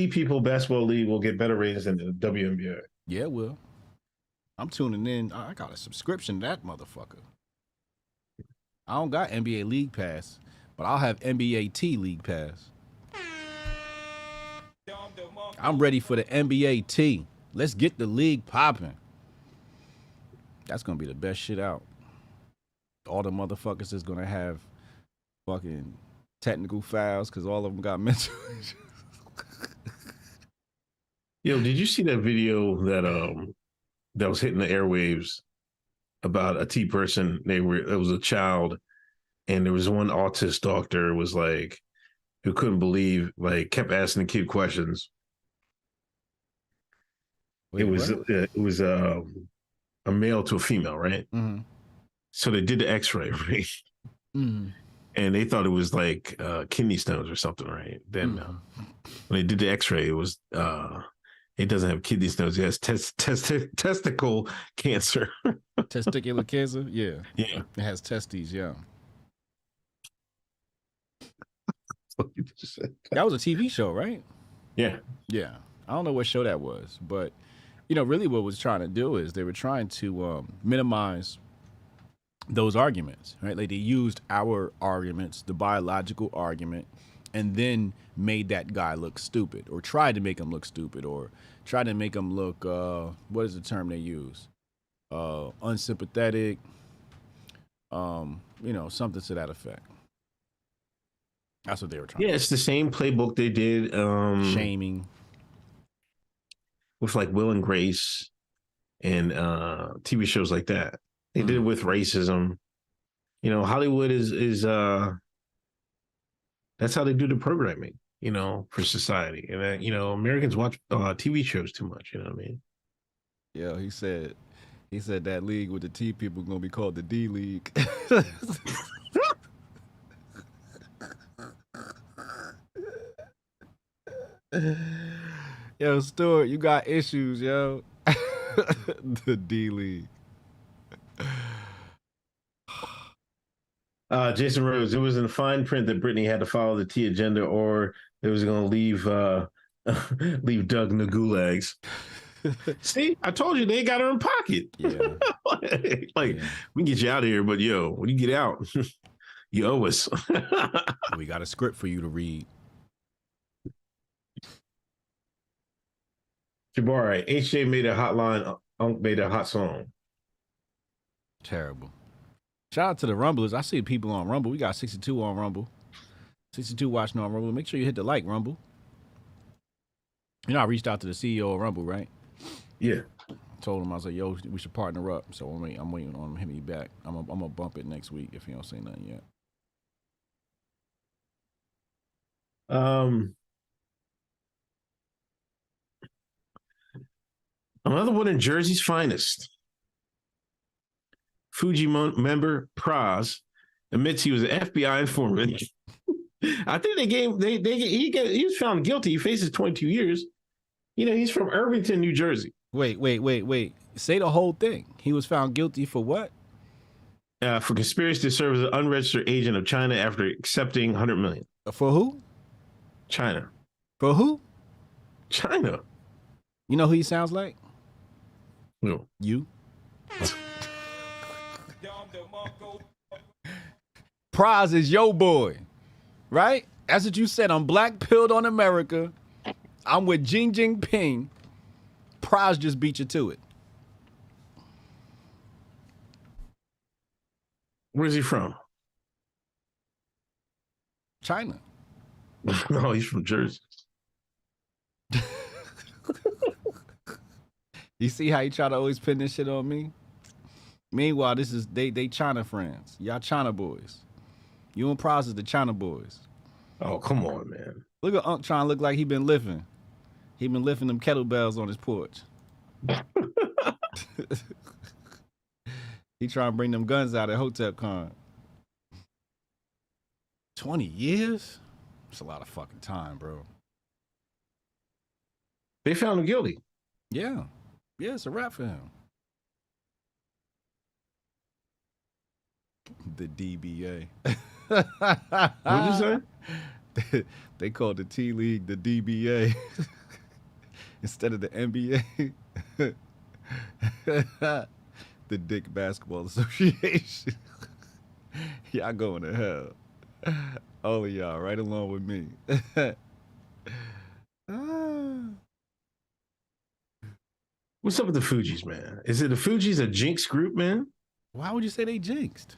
People Basketball League will get better ratings than the WNBA. Yeah, it will. I'm tuning in. I got a subscription to that motherfucker. I don't got NBA League Pass, but I'll have NBA T League Pass. I'm ready for the NBA T. Let's get the league popping. That's going to be the best shit out. All the motherfuckers is going to have fucking technical fouls because all of them got mental issues. Yo, did you see that video that was hitting the airwaves about a T person? It was a child, and there was one autist doctor was like, who couldn't believe, like, kept asking the kid questions. Wait, it was a male to a female, right? Mm-hmm. So they did the X-ray, right? Mm-hmm. And they thought it was like kidney stones or something, right? Then when they did the X-ray, it was it doesn't have kidney stones. It has testicle cancer. Testicular cancer? Yeah. Yeah. It has testes, yeah. That was a TV show, right? Yeah. Yeah. I don't know what show that was, but you know, really what it was trying to do is they were trying to minimize those arguments, right? Like they used our arguments, the biological argument, and then made that guy look stupid, or tried to make him look stupid, or tried to make him look, what is the term they use? Unsympathetic, you know, something to that effect. That's what they were trying. Yeah, it's the same playbook they did. Shaming. With like Will and Grace and TV shows like that. They did it with racism. You know, Hollywood is that's how they do the programming, you know, for society. And you know, Americans watch TV shows too much, you know what I mean? Yeah, he said that league with the T people gonna be called the D League. Yo, Stuart, you got issues, yo. The D League. Jason Rose, it was in fine print that Brittany had to follow the T agenda, or it was going to leave leave Doug in the gulags. See, I told you they got her in pocket. Yeah. Like, we can get you out of here, but yo, when you get out, you owe us. We got a script for you to read. Jabari, HJ made a hotline, Unc made a hot song. Terrible. Shout out to the Rumblers. I see people on Rumble. We got 62 on Rumble. 62 watching on Rumble. Make sure you hit the like, Rumble. You know, I reached out to the CEO of Rumble, right? Yeah. Told him, I was like, yo, we should partner up. So I'm waiting on him to hit me back. I'm gonna bump it next week if he don't say nothing yet. Another one in Jersey's finest. Fuji member Praz admits he was an FBI informant. I think he was found guilty. He faces 22 years. You know, he's from Irvington, New Jersey. Wait. Say the whole thing. He was found guilty for what? For conspiracy to serve as an unregistered agent of China after accepting $100 million. For who? China. For who? China. You know who he sounds like? No. You. Praz is yo boy, right? That's what you said. I'm black pilled on America. I'm with Xi Jinping. Praz just beat you to it. Where's he from? China. No, he's from Jersey. You see how you try to always pin this shit on me? Meanwhile, this is they China friends. Y'all China boys. You and Praz is the China boys. Oh, come on, man. Look at Unc trying to look like he been lifting. He been lifting them kettlebells on his porch. He trying to bring them guns out at Hotep Con. 20 years? That's a lot of fucking time, bro. They found him guilty. Yeah. Yeah, it's a wrap for him. The DBA. What'd you say? They called the T League the DBA instead of the NBA. The Dick Basketball Association. Y'all going to hell. All of y'all, right along with me. What's up with the Fugees, man? Is it the Fugees a jinx group, man? Why would you say they jinxed?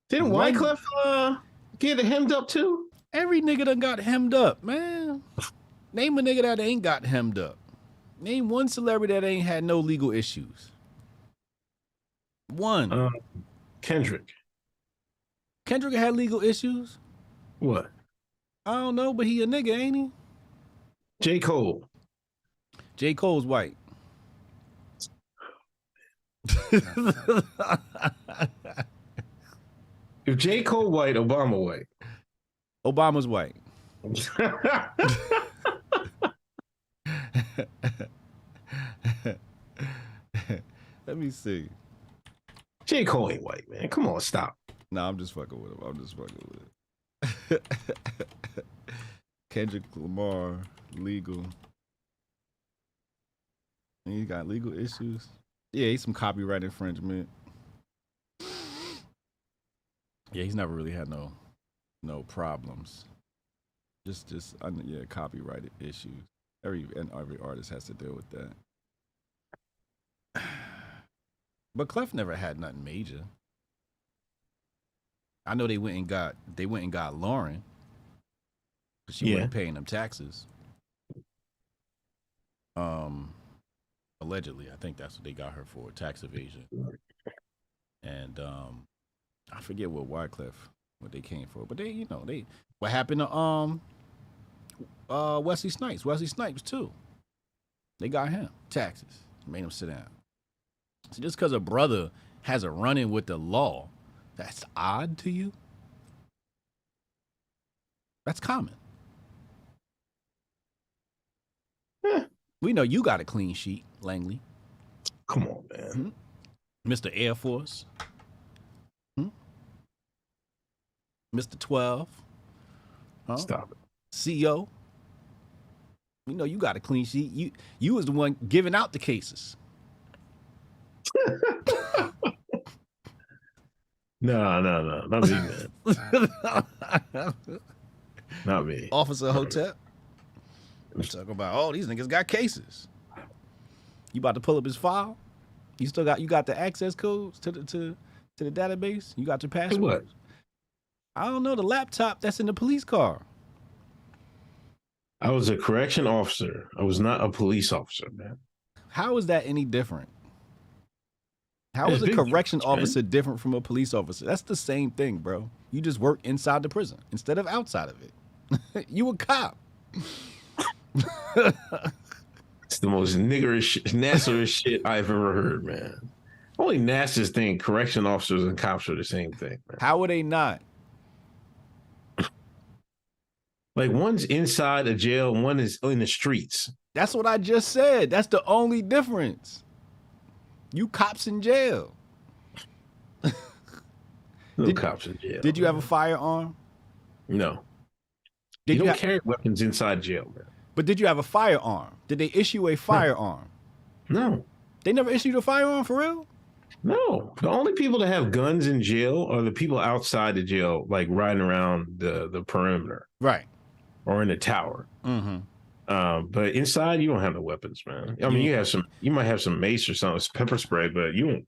Didn't Wyclef get hemmed up too? Every nigga done got hemmed up, man. Name a nigga that ain't got hemmed up. Name one celebrity that ain't had no legal issues. One. Kendrick. Kendrick had legal issues. What? I don't know, but he a nigga, ain't he? J. Cole. J. Cole's white. If J. Cole white, Obama white. Obama's white. Let me see. J. Cole ain't white, man. Come on, stop. Nah, I'm just fucking with him. Kendrick Lamar, legal. And he got legal issues. Yeah, he's some copyright infringement. Yeah, he's never really had no problems. Just copyrighted issues. Every artist has to deal with that. But Clef never had nothing major. I know they went and got Lauren. She wasn't paying them taxes. Allegedly, I think that's what they got her for, tax evasion. And I forget what they came for, but what happened to Wesley Snipes? Wesley Snipes too. They got him taxes, made him sit down. So just because a brother has a run-in with the law, that's odd to you? That's common. We know you got a clean sheet, Langley. Come on, man. Mr. Air Force. Mr. 12. Huh? Stop it. CEO. We know you got a clean sheet. You was the one giving out the cases. No. Not me, man. Not me. Officer Hotep. Talking about, these niggas got cases. You about to pull up his file? You got the access codes to the database? You got your password? What? I don't know, the laptop that's in the police car. I was a correction officer. I was not a police officer, man. How is that any different? How is a correction officer different from a police officer? That's the same thing, bro. You just work inside the prison instead of outside of it. You a cop. It's the most niggerish, nastiest shit I've ever heard, man. Only nastiest thing, correction officers and cops are the same thing, man. How are they not? Like, one's inside a jail, one is in the streets. That's what I just said. That's the only difference. You cops in jail. Cops in jail. Did you have a firearm? No. You don't carry weapons inside jail, man. But did you have a firearm? Did they issue a firearm? No. They never issued a firearm for real? No. The only people that have guns in jail are the people outside the jail, like riding around the perimeter. Right. Or in the tower. Mm-hmm. But inside, you don't have no weapons, man. I mean, you might have some mace or something, pepper spray, but you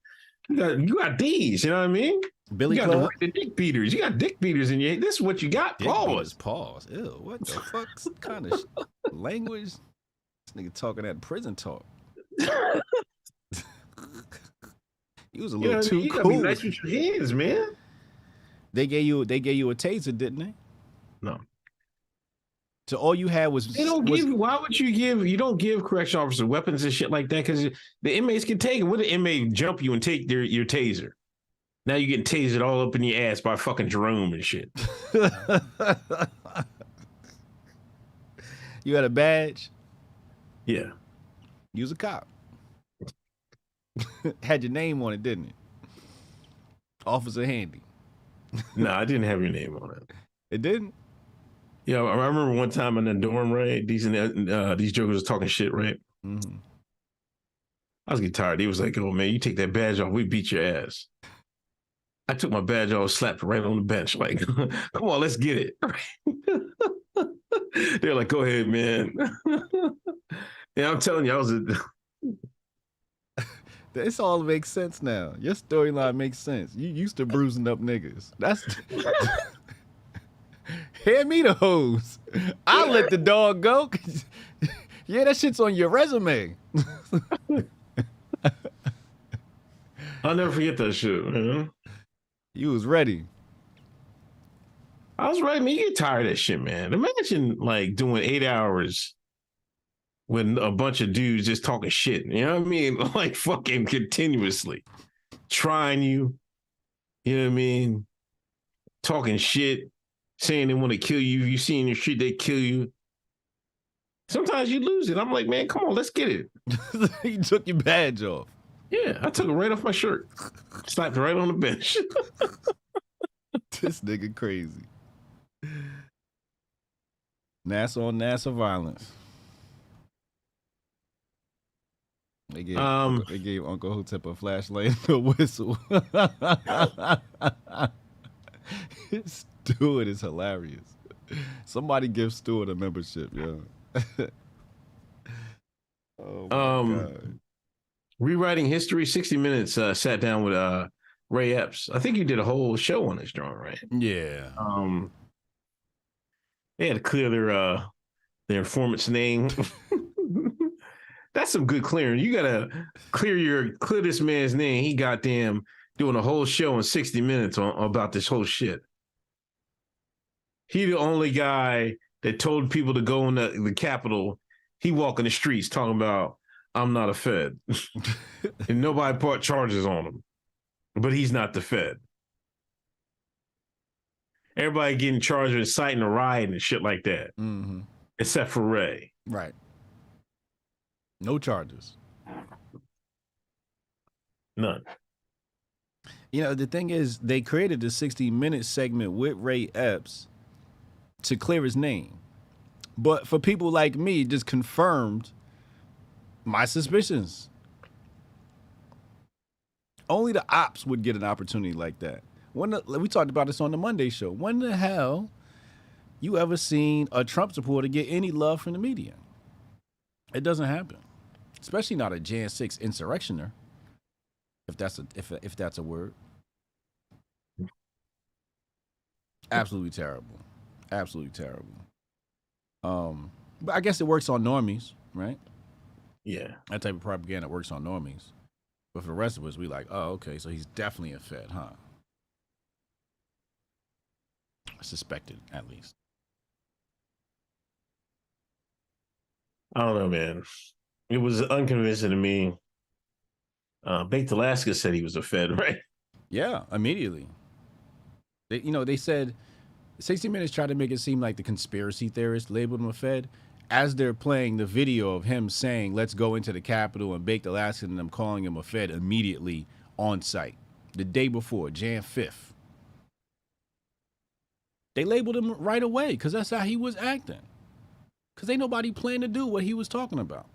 got these, you know what I mean? Billy you got the dick beaters. You got dick beaters in your. This is what you got. Pause. Pause. Ew. What the fuck kind of language? This nigga talking that prison talk. He was a little too you cool. Gotta be nice with your hands, man. They gave you a taser, didn't they? No. So all you had was they don't give. Why would you give? You don't give correction officers weapons and shit like that because the inmates can take it. What the inmate jump you and take your taser? Now you getting tasered all up in your ass by fucking Jerome and shit. You had a badge? Yeah. You was a cop. Had your name on it, didn't it? Officer Handy. No, I didn't have your name on it. It didn't? Yeah, I remember one time in the dorm, right? These jokers was talking shit, right? Mm-hmm. I was getting tired. He was like, "Oh man, you take that badge off, we beat your ass." I took my badge off, slapped it right on the bench, like, "Come on, let's get it." They're like, "Go ahead, man." Yeah, I'm telling you, I was This all makes sense now. Your storyline makes sense. You used to bruising up niggas. That's hand me the hose. I'll let the dog go. Yeah, that shit's on your resume. I'll never forget that shit, man. You was ready. I was right, man. You get tired of that shit, man. Imagine like doing 8 hours with a bunch of dudes just talking shit. You know what I mean? Like fucking continuously trying you. You know what I mean? Talking shit, saying they want to kill you. If you see in your shit, they kill you. Sometimes you lose it. I'm like, man, come on, let's get it. You took your badge off. Yeah, I took it right off my shirt. Slapped it right on the bench. This nigga crazy. NASA on NASA violence. They gave Uncle Hotep a flashlight and a whistle. Stewart is hilarious. Somebody give Stewart a membership, yo. Oh my God. Rewriting History, 60 Minutes sat down with Ray Epps. I think you did a whole show on this drawing, right? Yeah. They had to clear their informant's name. That's some good clearing. You gotta clear this man's name. He goddamn doing a whole show in 60 minutes about this whole shit. He the only guy that told people to go in the Capitol. He walking the streets talking about, I'm not a Fed. And nobody brought charges on him. But he's not the Fed. Everybody getting charged with inciting a riot and shit like that. Mm-hmm. Except for Ray. Right. No charges. None. You know, the thing is, they created the 60-minute segment with Ray Epps to clear his name. But for people like me, it just confirmed my suspicions. Only the ops would get an opportunity like that. We talked about this on the Monday show. When the hell you ever seen a Trump supporter get any love from the media? It doesn't happen, especially not a Jan 6 insurrectioner, if that's a word. Absolutely terrible. Absolutely terrible. But I guess it works on normies, right? Yeah. That type of propaganda works on normies. But for the rest of us, we like, oh, okay, so he's definitely a Fed, huh? Suspected, at least. I don't know, man. It was unconvincing to me. Baked Alaska said he was a Fed, right? Yeah, immediately. They said 60 Minutes tried to make it seem like the conspiracy theorists labeled him a Fed as they're playing the video of him saying, let's go into the Capitol, and Baked Alaska and them calling him a Fed immediately on site. The day before, Jan 5th. They labeled him right away because that's how he was acting. Because ain't nobody planned to do what he was talking about.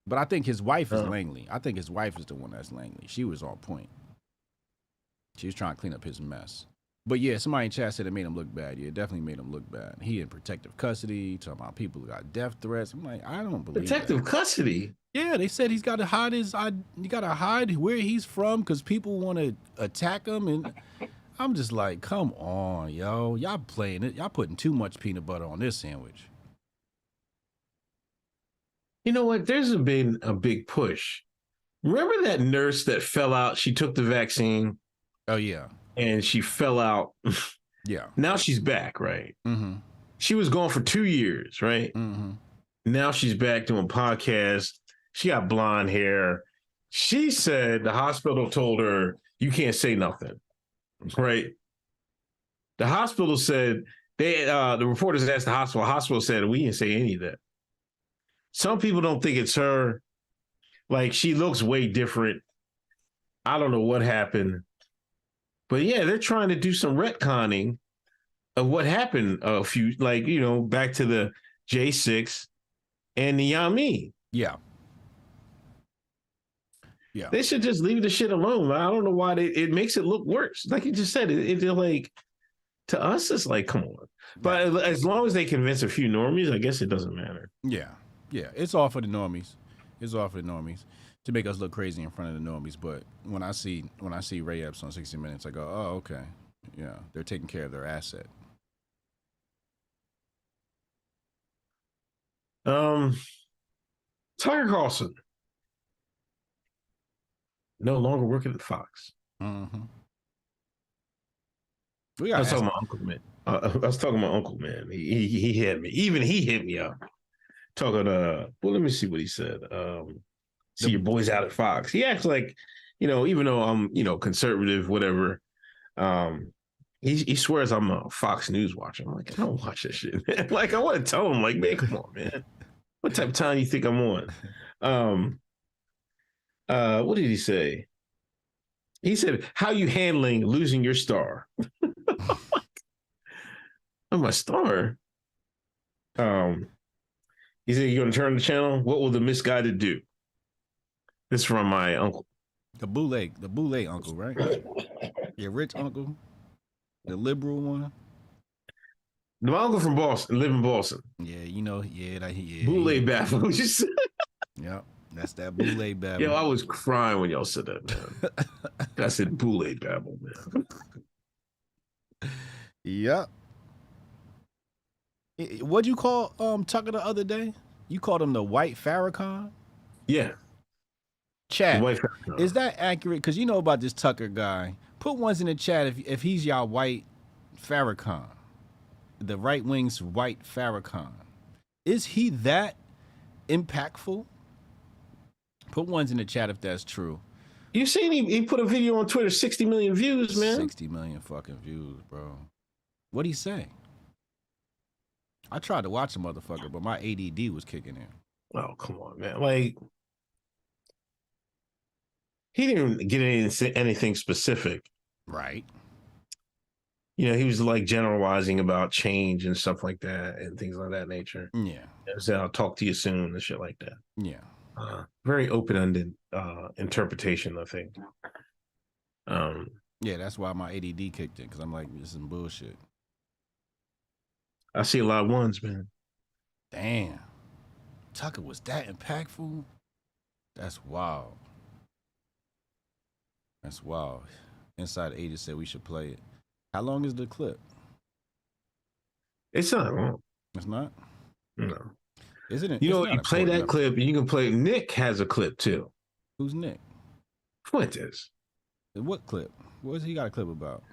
But I think his wife is Langley. I think his wife is the one that's Langley. She was on point. She was trying to clean up his mess. But yeah, somebody in chat said it made him look bad. Yeah, it definitely made him look bad. He in protective custody, talking about people who got death threats. I'm like, I don't believe Protective custody? Yeah, they said he's got to hide where he's from because people want to attack him. And I'm just like, come on, yo. Y'all playing it. Y'all putting too much peanut butter on this sandwich. You know what? There's been a big push. Remember that nurse that fell out? She took the vaccine. Oh, yeah. And she fell out. Yeah. Now she's back, right? Mm-hmm. She was gone for 2 years, right? Mm-hmm. Now she's back doing podcasts. She got blonde hair. She said the hospital told her, you can't say nothing, right? The hospital said, the reporters asked the hospital said, we didn't say any of that. Some people don't think it's her. Like, she looks way different. I don't know what happened. But yeah, they're trying to do some retconning of what happened back to the J6 and the Yami. Yeah. Yeah. They should just leave the shit alone. I don't know why it makes it look worse. Like you just said, it's like, to us, it's like, come on. But as long as they convince a few normies, I guess it doesn't matter. Yeah. Yeah. It's all for the normies. It's all for the normies to make us look crazy in front of the normies. But when I see Ray Epps on 60 Minutes, I go, oh, okay. Yeah. They're taking care of their asset. Tucker Carlson. No longer working at Fox. Mm-hmm. I was talking about Uncle Man. I was talking about Uncle Man. He hit me. Even he hit me up. Talking well, let me see what he said. See your boys out at Fox. He acts like, even though I'm, conservative, whatever. He swears I'm a Fox News watcher. I'm like, I don't watch that shit, man. Like, I want to tell him, like, man, come on, man. What type of time you think I'm on? What did he say? He said, how you handling losing your star? Oh, my star? He said, you're going to turn the channel? What will the misguided do? This is from my uncle. The bootleg uncle, right? Your rich uncle. The liberal one. My uncle from Boston, live in Boston. Yeah, yeah. Bootleg Babble. Yep, that's that bootleg Babble. Yo, I was crying when y'all said that, man. I said bootleg Babble, man. Yep. What'd you call Tucker the other day? You called him the White Farrakhan? Yeah. Chat. Is that accurate? Because you know about this Tucker guy. Put ones in the chat if he's y'all White Farrakhan. The right wing's White Farrakhan. Is he that impactful? Put ones in the chat if that's true. You seen he put a video on Twitter, 60 million views, man. 60 million fucking views, bro. What'd he say? I tried to watch the motherfucker, but my ADD was kicking in. Oh, come on, man. Like, he didn't get anything specific. Right. He was like generalizing about change and stuff like that and things like that nature. Yeah. Said, I'll talk to you soon and shit like that. Yeah. Very open-ended interpretation, I think. Yeah, that's why my ADD kicked in, because I'm like, this is some bullshit. I see a lot of ones, man. Damn. Tucker was that impactful? That's wild. That's wild. Inside Agent said we should play it. How long is the clip? It's not long. It's not? No. Isn't it? You play that clip, and you can play. Nick has a clip too. Who's Nick? Fuentes. What clip? What's he got a clip about?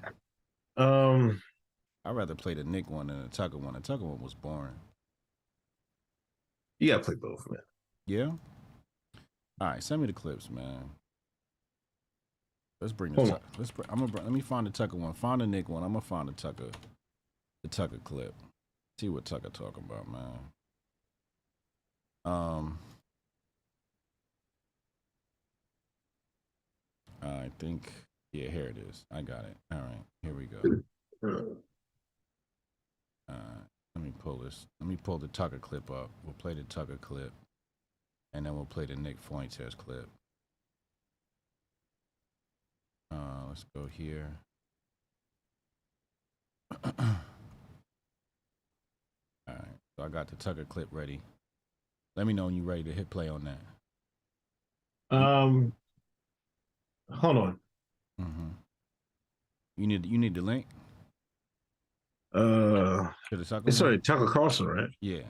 I'd rather play the Nick one than the Tucker one. The Tucker one was boring. You gotta play both, man. Yeah? All right, send me the clips, man. Let's bring this up. Let me find the Tucker one. Find the Nick one. I'm gonna find the Tucker clip. See what Tucker talking about, man. I think, yeah, here it is. I got it. All right, here we go. Let me pull this. Let me pull the Tucker clip up. We'll play the Tucker clip, and then we'll play the Nick Fuentes clip. Let's go here. All right, so I got the Tucker clip ready. Let me know when you're ready to hit play on that. Hold on. Mm-hmm. You need the link. It's already Tucker Carlson, right? Yeah.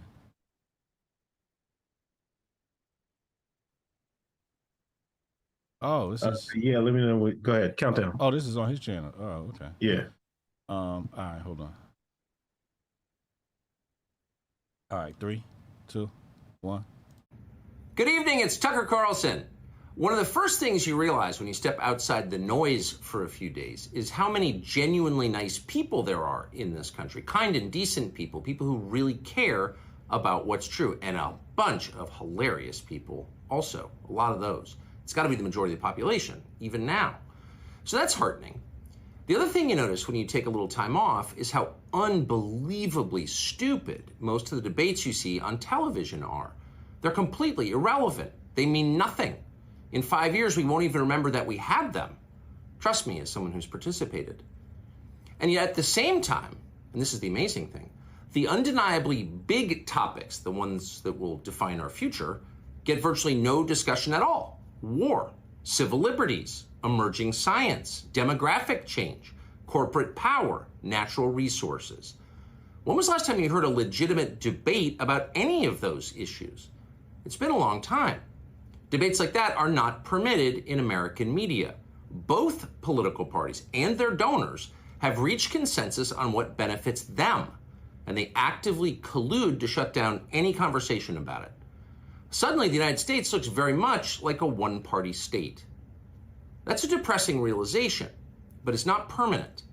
Oh, this is. Yeah, let me know. Go ahead, countdown. Oh, this is on his channel. Oh, okay. Yeah. All right, hold on. All right, 3, 2, 1. Good evening, it's Tucker Carlson. One of the first things you realize when you step outside the noise for a few days is how many genuinely nice people there are in this country. Kind and decent people, people who really care about what's true, and a bunch of hilarious people also, a lot of those. It's got to be the majority of the population, even now. So that's heartening. The other thing you notice when you take a little time off is how unbelievably stupid most of the debates you see on television are. They're completely irrelevant. They mean nothing. In 5 years, we won't even remember that we had them. Trust me, as someone who's participated. And yet at the same time, and this is the amazing thing, the undeniably big topics, the ones that will define our future, get virtually no discussion at all. War, civil liberties, emerging science, demographic change, corporate power, natural resources. When was the last time you heard a legitimate debate about any of those issues? It's been a long time. Debates like that are not permitted in American media. Both political parties and their donors have reached consensus on what benefits them, and they actively collude to shut down any conversation about it. Suddenly, the United States looks very much like a one-party state. That's a depressing realization, but it's not permanent.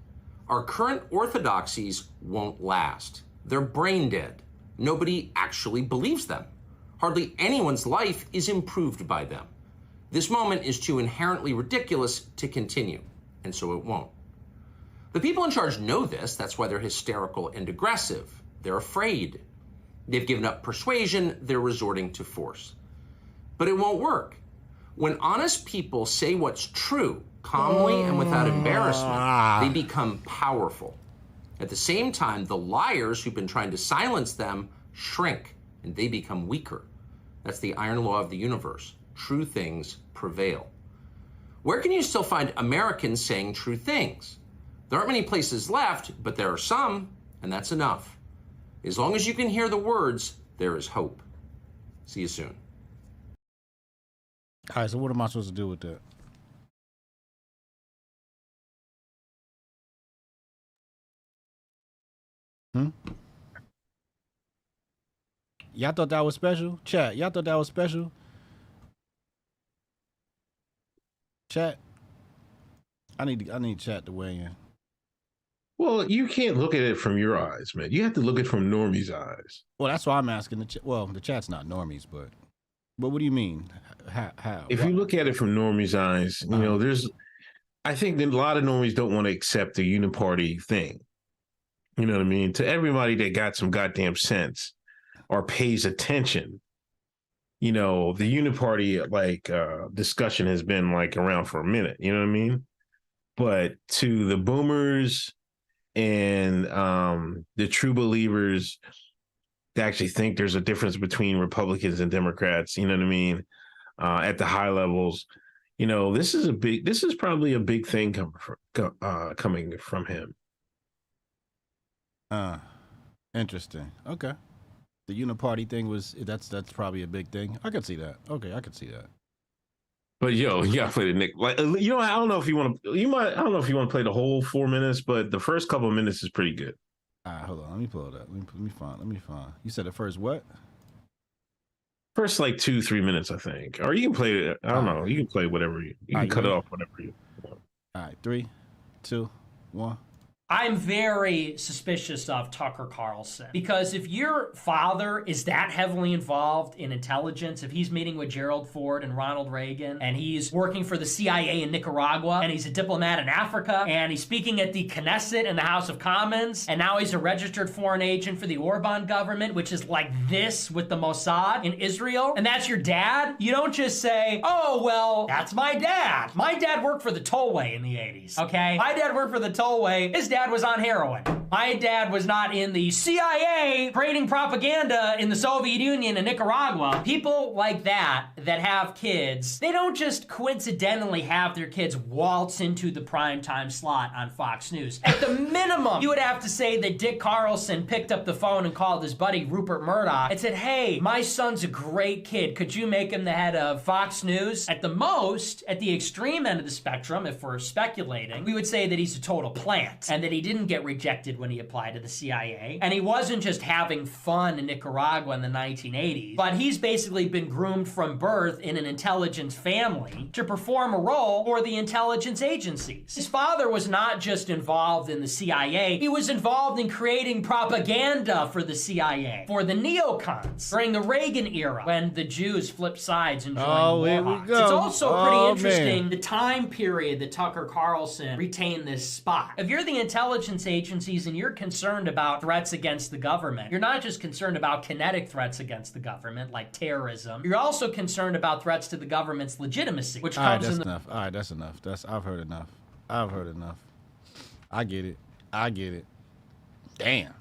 Our current orthodoxies won't last. They're brain dead. Nobody actually believes them. Hardly anyone's life is improved by them. This moment is too inherently ridiculous to continue, and so it won't. The people in charge know this. That's why they're hysterical and aggressive. They're afraid. They've given up persuasion. They're resorting to force. But it won't work. When honest people say what's true, calmly and without embarrassment, they become powerful. At the same time, the liars who've been trying to silence them shrink, and they become weaker. That's the iron law of the universe. True things prevail. Where can you still find Americans saying true things? There aren't many places left, but there are some, and that's enough. As long as you can hear the words, there is hope. See you soon. All right, so what am I supposed to do with that? Y'all thought that was special? Chat, y'all thought that was special? Chat. I need chat to weigh in. Well, you can't look at it from your eyes, man. You have to look at it from Normie's eyes. Well, that's why I'm asking the chat. Well, the chat's not Normies, but what do you mean? How? If you look at it from Normie's eyes, you know, I think that a lot of Normies don't want to accept the uniparty thing. You know what I mean? To everybody that got some goddamn sense or pays attention, you know, the uniparty discussion has been around for a minute. You know what I mean? But to the boomers and the true believers that actually think there's a difference between Republicans and Democrats, you know what I mean? At the high levels, you know, this is probably a big thing coming from him. Interesting. Okay. The uniparty thing that's probably a big thing. I could see that. Okay, I could see that. But you gotta play the Nick. I don't know if you want to. I don't know if you want to play the whole 4 minutes, but the first couple of minutes is pretty good. All right, hold on. Let me pull it up. Let me find. You said the first what? First 2-3 minutes, I think. Or you can play it. I don't know. You can play whatever you can cut it off whatever you want. All right, 3, 2, 1. I'm very suspicious of Tucker Carlson, because if your father is that heavily involved in intelligence, if he's meeting with Gerald Ford and Ronald Reagan, and he's working for the CIA in Nicaragua, and he's a diplomat in Africa, and he's speaking at the Knesset and the House of Commons, and now he's a registered foreign agent for the Orban government, which is like this with the Mossad in Israel, and that's your dad, you don't just say, oh, well, that's my dad. My dad worked for the tollway in the 80s, okay? My dad worked for the tollway. His dad was on heroin. My dad was not in the CIA creating propaganda in the Soviet Union and Nicaragua. People like that have kids, they don't just coincidentally have their kids waltz into the primetime slot on Fox News. At the minimum, you would have to say that Dick Carlson picked up the phone and called his buddy Rupert Murdoch and said, hey, my son's a great kid. Could you make him the head of Fox News? At the most, at the extreme end of the spectrum, if we're speculating, we would say that he's a total plant and that he didn't get rejected when he applied to the CIA. And he wasn't just having fun in Nicaragua in the 1980s, but he's basically been groomed from birth in an intelligence family to perform a role for the intelligence agencies. His father was not just involved in the CIA, he was involved in creating propaganda for the CIA, for the neocons, during the Reagan era, when the Jews flipped sides and joined here we go. It's also pretty interesting, the time period that Tucker Carlson retained this spot. If you're the intelligence agencies and you're concerned about threats against the government, you're not just concerned about kinetic threats against the government, like terrorism, you're also concerned about threats to the government's legitimacy, which comes in the... All right, that's enough. I've heard enough. I get it. Damn.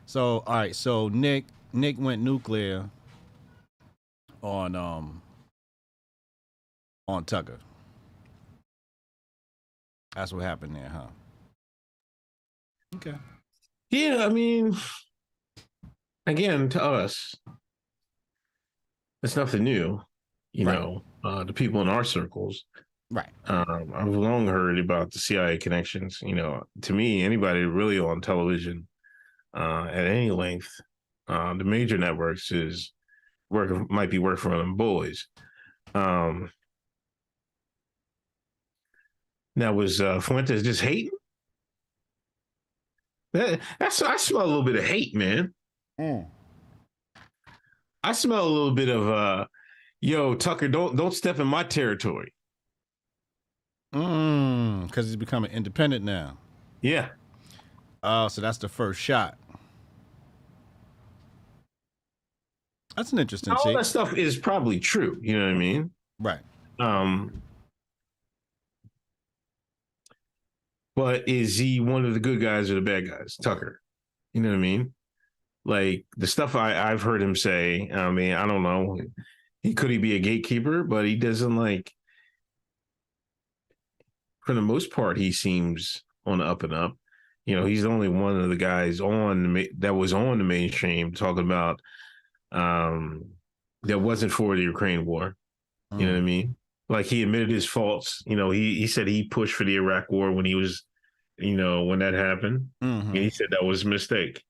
So, all right, so Nick went nuclear on Tucker. That's what happened there, huh? Okay. Yeah, I mean, again, to us, it's nothing new. You know, the people in our circles, Right. I've long heard about the CIA connections. You know, to me, anybody really on television at any length, the major networks is might be working for them boys. Now was Fuentes just hating? That's I smell a little bit of hate, man. I smell a little bit of yo, Tucker, don't step in my territory. Because he's becoming independent now. Yeah. Oh, so that's the first shot. That's an interesting All take. that stuff is probably true. You know what I mean? Right. But is he one of the good guys or the bad guys? Tucker. You know what I mean? Like the stuff I've heard him say, I mean, I don't know. He be a gatekeeper, but he doesn't like, for the most part, he seems on the up and up. You know, he's only one of the guys that was on the mainstream talking about that wasn't for the Ukraine war. You know what I mean? Like he admitted his faults. You know, he said he pushed for the Iraq war when he was, you know, when that happened. And he said that was a mistake.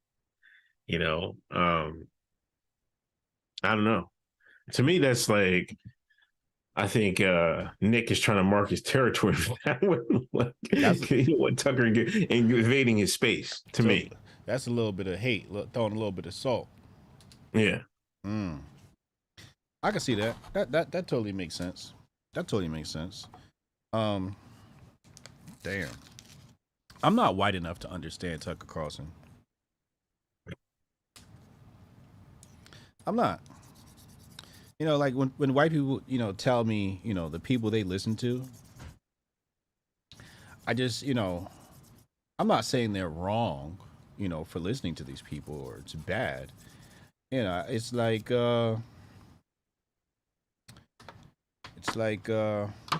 You know, I don't know. To me, that's like, I think Nick is trying to mark his territory for that one. Like, you know what, Tucker invading his space. To me, that's a little bit of hate, throwing a little bit of salt. Yeah. I can see that. That totally makes sense. That totally makes sense. Damn. I'm not white enough to understand Tucker Carlson. I'm not. You know, like when white people, you know, tell me, you know, the people they listen to, I just, you know, I'm not saying they're wrong, you know, for listening to these people or it's bad. You know, it's like what's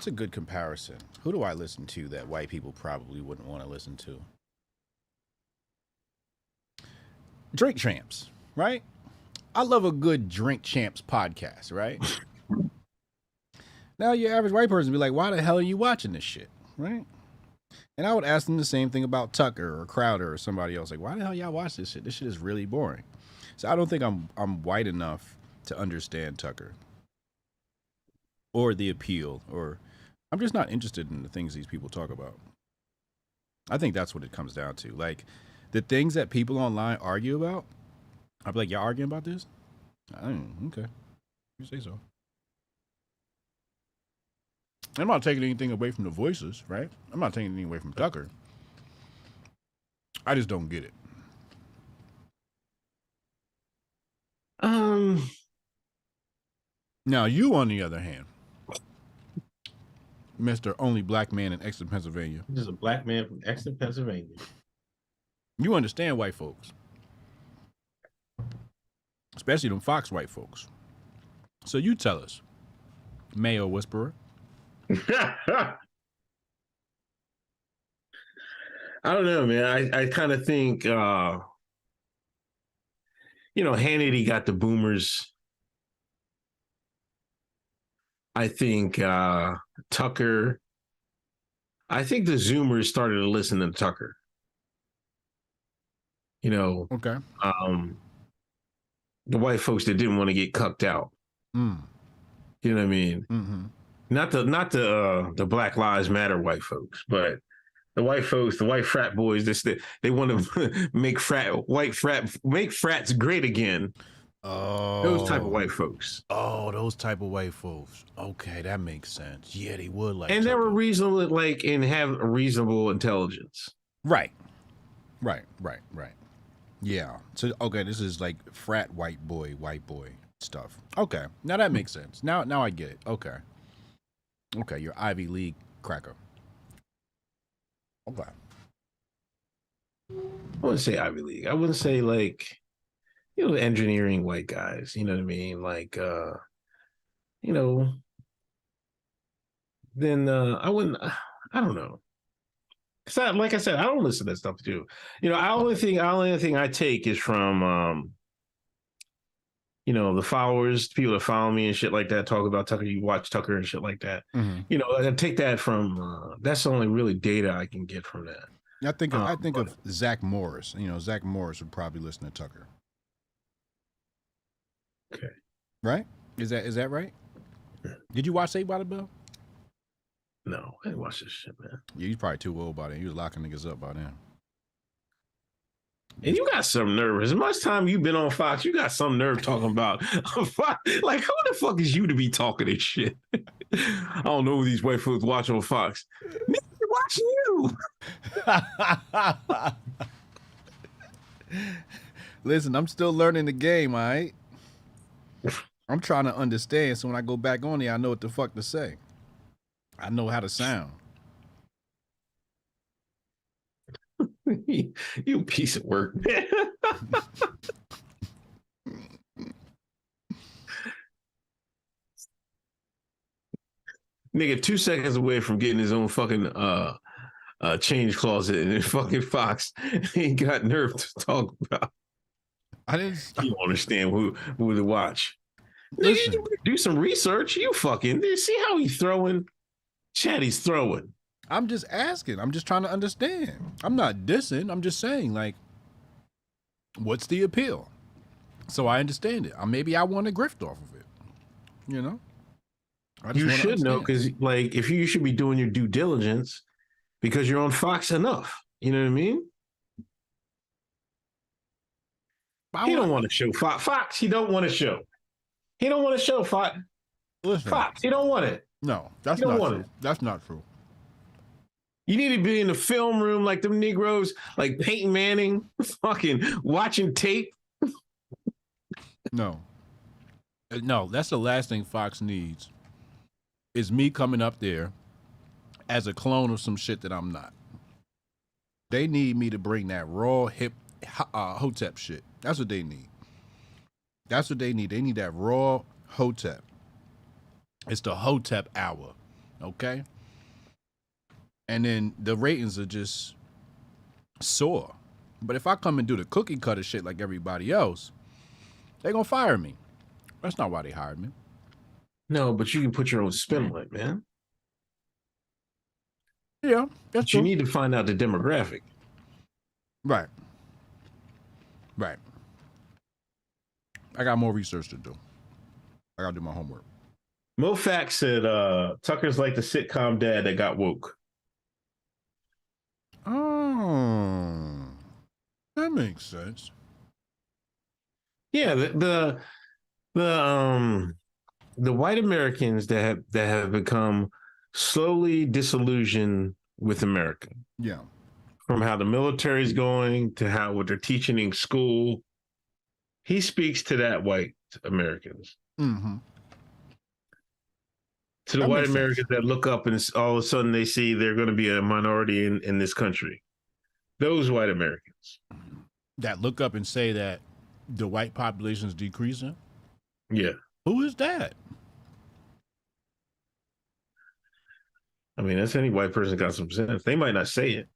a good comparison? Who do I listen to that white people probably wouldn't want to listen to? Drink Champs, right? I love a good Drink Champs podcast, right? Now your average white person would be like, why the hell are you watching this shit, right? And I would ask them the same thing about Tucker or Crowder or somebody else. Like, why the hell y'all watch this shit? This shit is really boring. So I don't think I'm white enough to understand Tucker or the appeal, or I'm just not interested in the things these people talk about. I think that's what it comes down to. Like the things that people online argue about, I'd be like, y'all arguing about this? Okay. You say so. I'm not taking anything away from the voices, right? I'm not taking anything away from Tucker. I just don't get it. Now, you, on the other hand, Mr. Only Black Man in Exeter, Pennsylvania. This is a black man from Exeter, Pennsylvania. You understand white folks. Especially them Fox white folks. So you tell us, Mayo Whisperer. I don't know, man. I kind of think, you know, Hannity got the boomers. I think Tucker. I think the Zoomers started to listen to Tucker. You know, okay. The white folks that didn't want to get cucked out. You know what I mean? Mm-hmm. Not the Black Lives Matter white folks, but the white folks, the white frat boys. They want to make frats great again. Oh, those type of white folks. Oh, those type of white folks. Okay, that makes sense. Yeah, they would like. And they were reasonable, like, and have a reasonable intelligence. Right. Yeah. So okay, this is like frat white boy stuff. Okay, now that makes sense. Now I get it. Okay, you're Ivy League cracker. Okay. I wouldn't say Ivy League. I wouldn't say like, you know, engineering white guys. You know what I mean? Like, you know. Then I wouldn't. I don't know. Cause like I said, I don't listen to that stuff too. You know, the only thing I take is from you know, the followers, people that follow me and shit like that, talk about Tucker. You watch Tucker and shit like that. You know, I take that from. That's the only really data I can get from that. I think of Zach Morris. You know, Zach Morris would probably listen to Tucker. Okay. Right? Is that right? Did you watch Saved by the Bell? No, I didn't watch this shit, man. Yeah, he's probably too old by then. He was locking niggas up by then. And you got some nerve. As much time you've been on Fox, you got some nerve talking about Fox. Like, who the fuck is you to be talking this shit? I don't know who these white folks watch on Fox. Nigga, watching you. Listen, I'm still learning the game, all right? I'm trying to understand, so when I go back on there, I know what the fuck to say. I know how to sound. You piece of work, man. Nigga, 2 seconds away from getting his own fucking change closet in fucking Fox. He ain't got nerve to talk about. I didn't. You don't understand who to watch. Listen. Nigga, you do some research. You fucking see how he's throwing. Chad, he's throwing. I'm just asking. I'm just trying to understand. I'm not dissing. I'm just saying, like, what's the appeal? So I understand it. Maybe I want to grift off of it. You know? You should know, because, like, if you should be doing your due diligence because you're on Fox enough. You know what I mean? He don't want to show Fox. He don't want to show. He don't want to show Fox. Listen, Fox. He don't want it. No, that's not true. That's not true. You need to be in the film room like them Negroes, like Peyton Manning, fucking watching tape. No, that's the last thing Fox needs is me coming up there as a clone of some shit that I'm not. They need me to bring that raw, hip, Hotep shit. That's what they need. That's what they need. They need that raw Hotep. It's the Hotep hour, okay? And then the ratings are just soar. But if I come and do the cookie cutter shit like everybody else, they're going to fire me. That's not why they hired me. No, but you can put your own spin on it, man. Yeah, that's true. You need to find out the demographic. Right. I got more research to do. I got to do my homework. MoFax said Tucker's like the sitcom dad that got woke. Oh, that makes sense. Yeah, the white Americans that have become slowly disillusioned with America. Yeah. From how the military's going to what they're teaching in school. He speaks to that white Americans. Mm-hmm. To the white Americans that look up and all of a sudden they see they're going to be a minority in this country. Those white Americans. That look up and say that the white population is decreasing? Yeah. Who is that? I mean, that's any white person got some sense. They might not say it.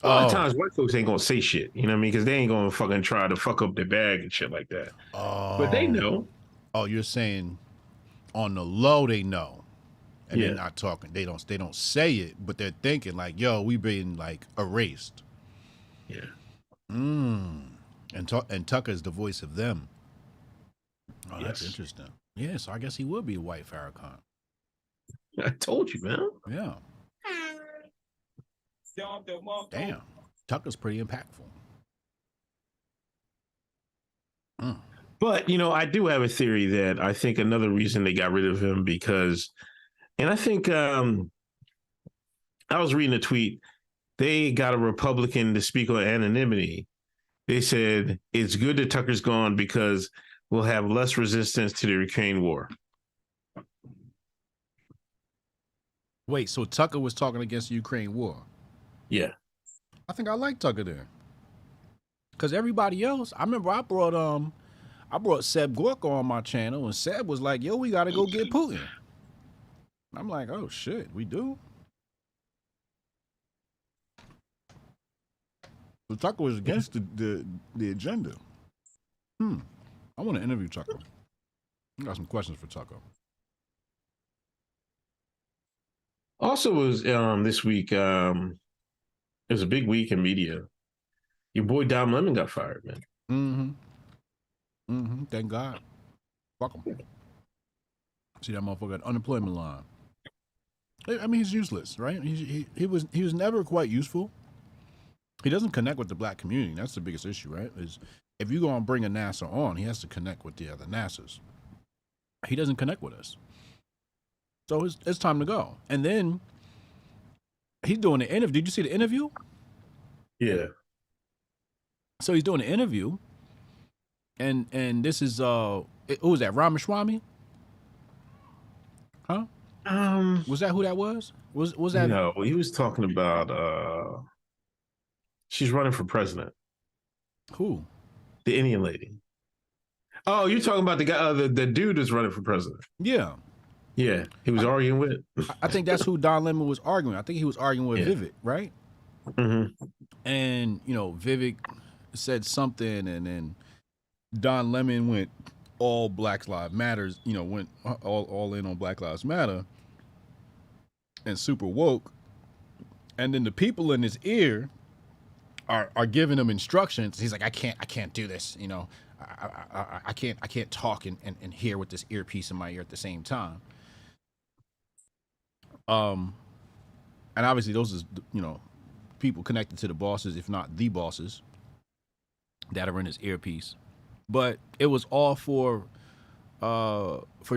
A lot of times, white folks ain't going to say shit. You know what I mean? Because they ain't going to fucking try to fuck up their bag and shit like that. But they know. Oh, you're saying on the low they know. And Yeah. they're not talking. They don't say it, but they're thinking like, yo, we've been like erased. Yeah. And Tucker's the voice of them. Oh, Yes. That's interesting. Yeah, so I guess he would be a white Farrakhan. I told you, man. Yeah. Damn. Tucker's pretty impactful. But, you know, I do have a theory that I think another reason they got rid of him because, and I think I was reading a tweet. They got a Republican to speak on anonymity. They said it's good that Tucker's gone because we'll have less resistance to the Ukraine war. Wait, so Tucker was talking against the Ukraine war? Yeah. I think I like Tucker there. Cause everybody else, I remember I brought Seb Gorka on my channel and Seb was like, yo, we gotta go get Putin. I'm like, oh shit, we do? So Tucker was against the agenda. I want to interview Tucker. I got some questions for Tucker. Also, was this week. It was a big week in media. Your boy Dom Lemon got fired, man. Thank God. Fuck him. See that motherfucker at unemployment line. I mean, he's useless, right? He was never quite useful. He doesn't connect with the black community. That's the biggest issue, right? Is if you're gonna bring a NASA on, he has to connect with the other NASAs. He doesn't connect with us. So it's time to go. And then he's doing the interview. Did you see the interview? Yeah. So he's doing an interview, and this is who was that? Ramaswamy? Huh? Was that who that was? Was that? No, he was talking about she's running for president. Who? The Indian lady. Oh, you're talking about the guy, the dude that's running for president. Yeah. Yeah, he was arguing with. I think that's who Don Lemon was arguing. I think he was arguing with Vivek, right? Mm-hmm. And Vivek said something, and then Don Lemon went all Black Lives Matters, went all in on Black Lives Matter and super woke. And then the people in his ear are giving him instructions. He's like, I can't do this, I can't talk and hear with this earpiece in my ear at the same time. And obviously those is people connected to the bosses, if not the bosses, that are in his earpiece. But it was all for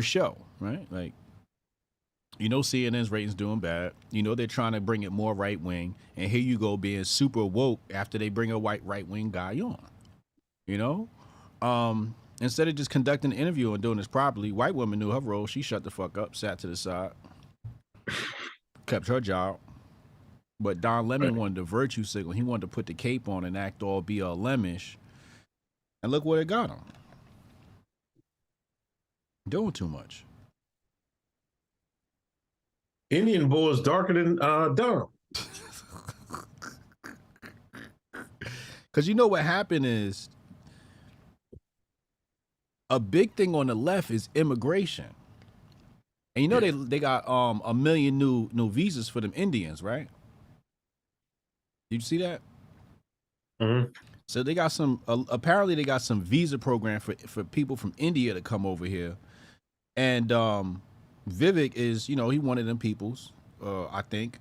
show, right? Like, CNN's ratings doing bad. They're trying to bring it more right wing, and here you go being super woke after they bring a white right wing guy on. Instead of just conducting an interview and doing this properly, white woman knew her role. She shut the fuck up, sat to the side, kept her job. But Don Lemon wanted the virtue signal. He wanted to put the cape on and act all BLM-ish. And look what it got him. Doing too much. Indian boy is darker than Dom. Because what happened is, a big thing on the left is immigration. And they got 1 million new visas for them Indians, right? Did you see that? Mm-hmm. So they got some, apparently they got some visa program for people from India to come over here. And Vivek is, he one of them peoples, I think.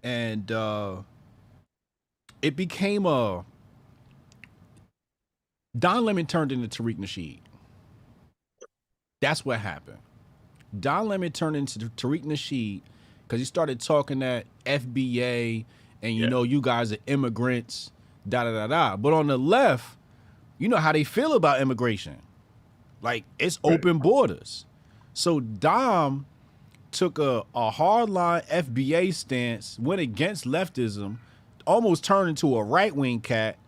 And it became Don Lemon turned into Tariq Nasheed. That's what happened. Don Lemon turned into Tariq Nasheed because he started talking that FBA and you guys are immigrants, da-da-da-da. But on the left, you know how they feel about immigration. Like, it's open borders. So Dom took a hardline FBA stance, went against leftism, almost turned into a right-wing cat,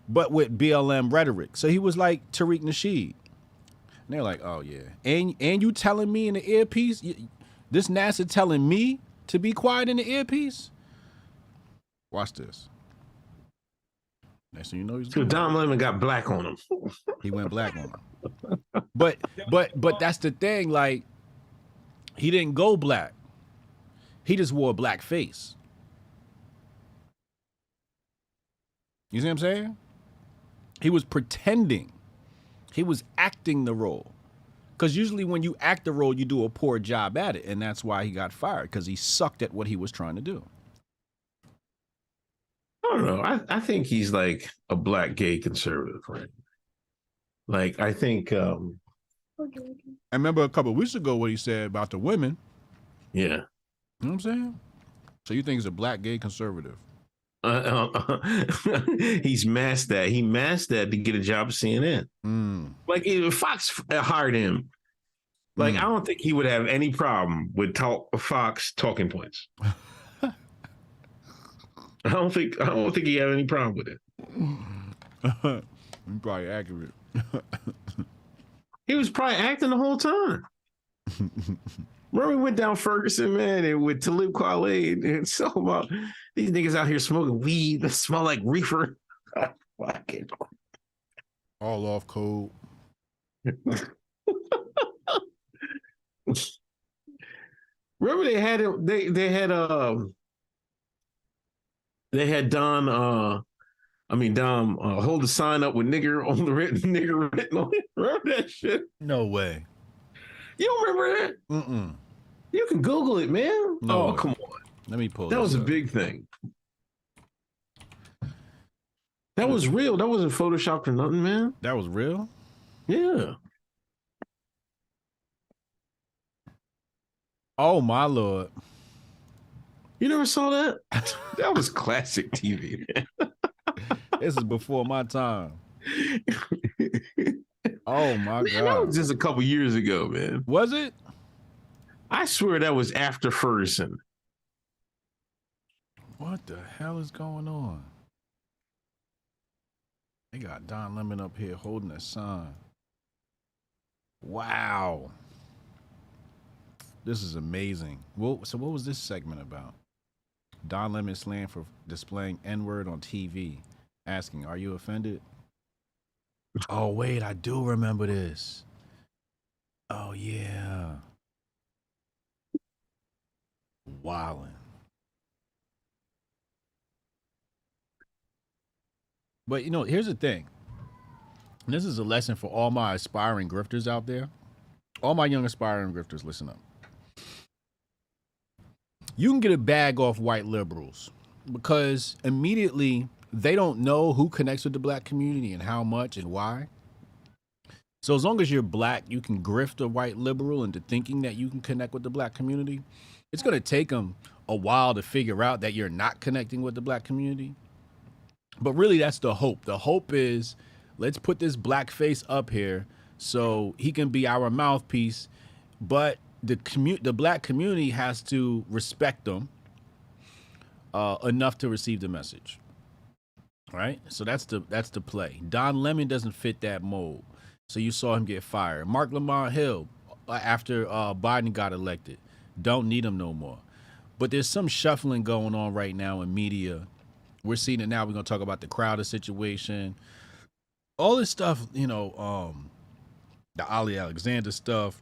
but with BLM rhetoric. So he was like Tariq Nasheed. And they're like, oh, yeah. And you telling me in the earpiece, this NASA telling me to be quiet in the earpiece? Watch this. Next thing you know, he's so Don Lemon got black on him. He went black on him. But that's the thing. Like, he didn't go black. He just wore a black face. You see what I'm saying? He was pretending. He was acting the role. Because usually when you act the role, you do a poor job at it. And that's why he got fired, because he sucked at what he was trying to do. I don't know. I think he's like a black gay conservative, right? Like, I think... I remember a couple of weeks ago what he said about the women. Yeah. You know what I'm saying? So you think he's a black gay conservative? He's masked that. He masked that to get a job at CNN. Like, if Fox hired him, like, I don't think he would have any problem with Fox talking points. I don't think he had any problem with it. You're probably accurate. He was probably acting the whole time. Remember we went down Ferguson, man, and with Talib Kweli, and so about these niggas out here smoking weed that smell like reefer. All off code. Remember they had it. They had Don. Dom hold the sign up with nigger on the nigger written on it. Remember that shit? No way. You don't remember that? Mm-mm. You can Google it, man. No way. Come on. Let me pull. That was a up. big thing. That was real. That wasn't photoshopped or nothing, man. That was real? Yeah. Oh my Lord. You never saw that? That was classic TV, man. This is before my time. Oh my God. That was just a couple years ago, man. Was it? I swear that was after Ferguson. What the hell is going on? They got Don Lemon up here holding a sign. Wow. This is amazing. Well, so what was this segment about? Don Lemon slammed for displaying N-word on TV. Asking, are you offended? Oh, wait, I do remember this. Oh, yeah. Wildin'. But, you know, here's the thing. And this is a lesson for all my aspiring grifters out there. All my young aspiring grifters, listen up. You can get a bag off white liberals because immediately they don't know who connects with the black community and how much and why. So as long as you're black, you can grift a white liberal into thinking that you can connect with the black community. It's going to take them a while to figure out that you're not connecting with the black community. But really, that's the hope. The hope is, let's put this black face up here so he can be our mouthpiece. But the black community has to respect them enough to receive the message. Right? So that's the play. Don Lemon doesn't fit that mold. So you saw him get fired. Mark Lamont Hill, after Biden got elected, don't need him no more. But there's some shuffling going on right now in media. We're seeing it now. We're going to talk about the Crowder situation. All this stuff, you know, the Ali Alexander stuff.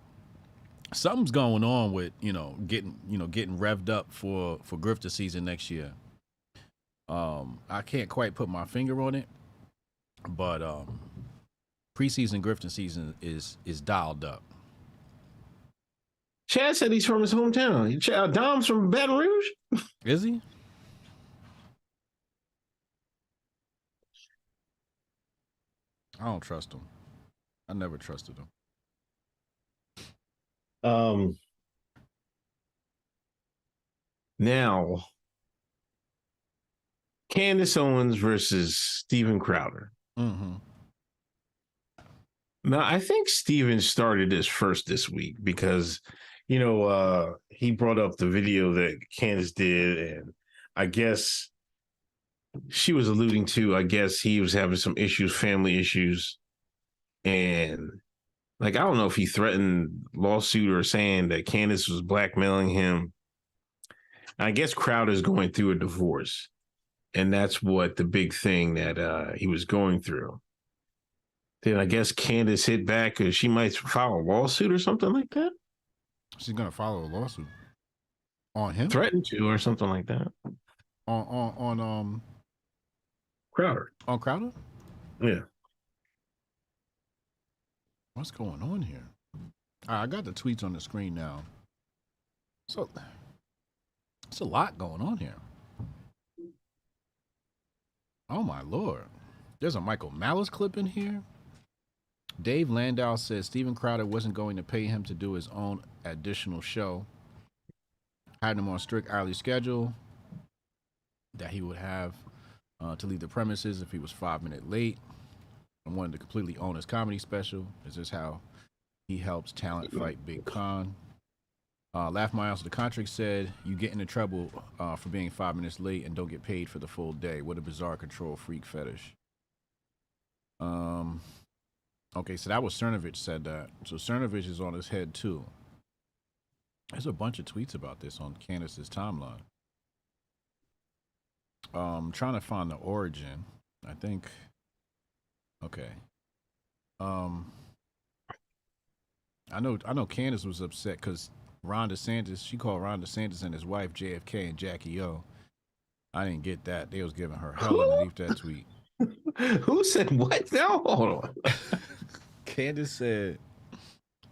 Something's going on with, getting revved up for grifter season next year. I can't quite put my finger on it, but preseason grifting season is dialed up. Chad said he's from his hometown. Dom's from Baton Rouge. Is he? I don't trust him. I never trusted him. Now, Candace Owens versus Steven Crowder. Mm-hmm. Now, I think Steven started this first this week because, he brought up the video that Candace did, and I guess she was alluding to, he was having some issues, family issues, and I don't know if he threatened lawsuit or saying that Candace was blackmailing him. I guess Crowder's going through a divorce, and that's what the big thing that he was going through. Then I guess Candace hit back because she might file a lawsuit or something like that. She's gonna file a lawsuit on him, threatened to, or something like that. On Crowder. On Crowder? Yeah. What's going on here? All right, I got the tweets on the screen now. So it's a lot going on here. Oh my Lord. There's a Michael Malice clip in here. Dave Landau says Steven Crowder wasn't going to pay him to do his own additional show. Had him on strict hourly schedule that he would have to leave the premises if he was 5 minutes late. And wanted to completely own his comedy special. Is this how he helps talent fight Big Con? Laugh My Ass to the Contract said, you get into trouble for being 5 minutes late and don't get paid for the full day. What a bizarre control freak fetish. Okay, so that was Cernovich said that. So Cernovich is on his head too. There's a bunch of tweets about this on Candace's timeline. Trying to find the origin. I think. Okay. I know Candace was upset because Ron DeSantis, she called Ron DeSantis and his wife JFK and Jackie O. I didn't get that. They was giving her hell underneath that tweet. Who said what? No, hold on. Candace said,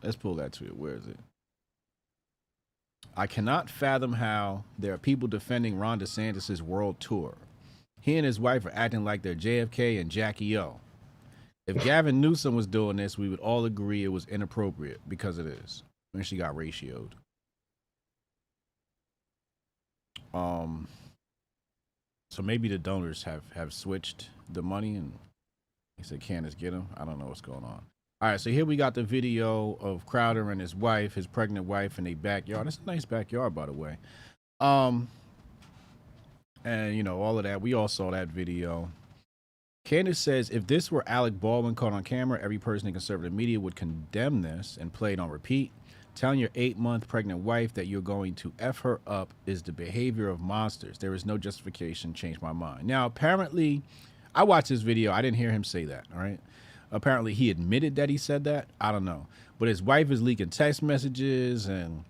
let's pull that tweet. Where is it? I cannot fathom how there are people defending Ron DeSantis' world tour. He and his wife are acting like they're JFK and Jackie O. If Gavin Newsom was doing this, we would all agree it was inappropriate because it is. When she got ratioed. So maybe the donors have switched the money and he said, Candace, get him. I don't know what's going on. All right, so here we got the video of Crowder and his wife, his pregnant wife, in a backyard. It's a nice backyard, by the way. And, you know, all of that. We all saw that video. Candace says, if this were Alec Baldwin caught on camera, every person in conservative media would condemn this and play it on repeat. Telling your 8-month pregnant wife that you're going to F her up is the behavior of monsters. There is no justification. Change my mind. Now, apparently, I watched this video. I didn't hear him say that, all right? Apparently, he admitted that he said that. I don't know. But his wife is leaking text messages, and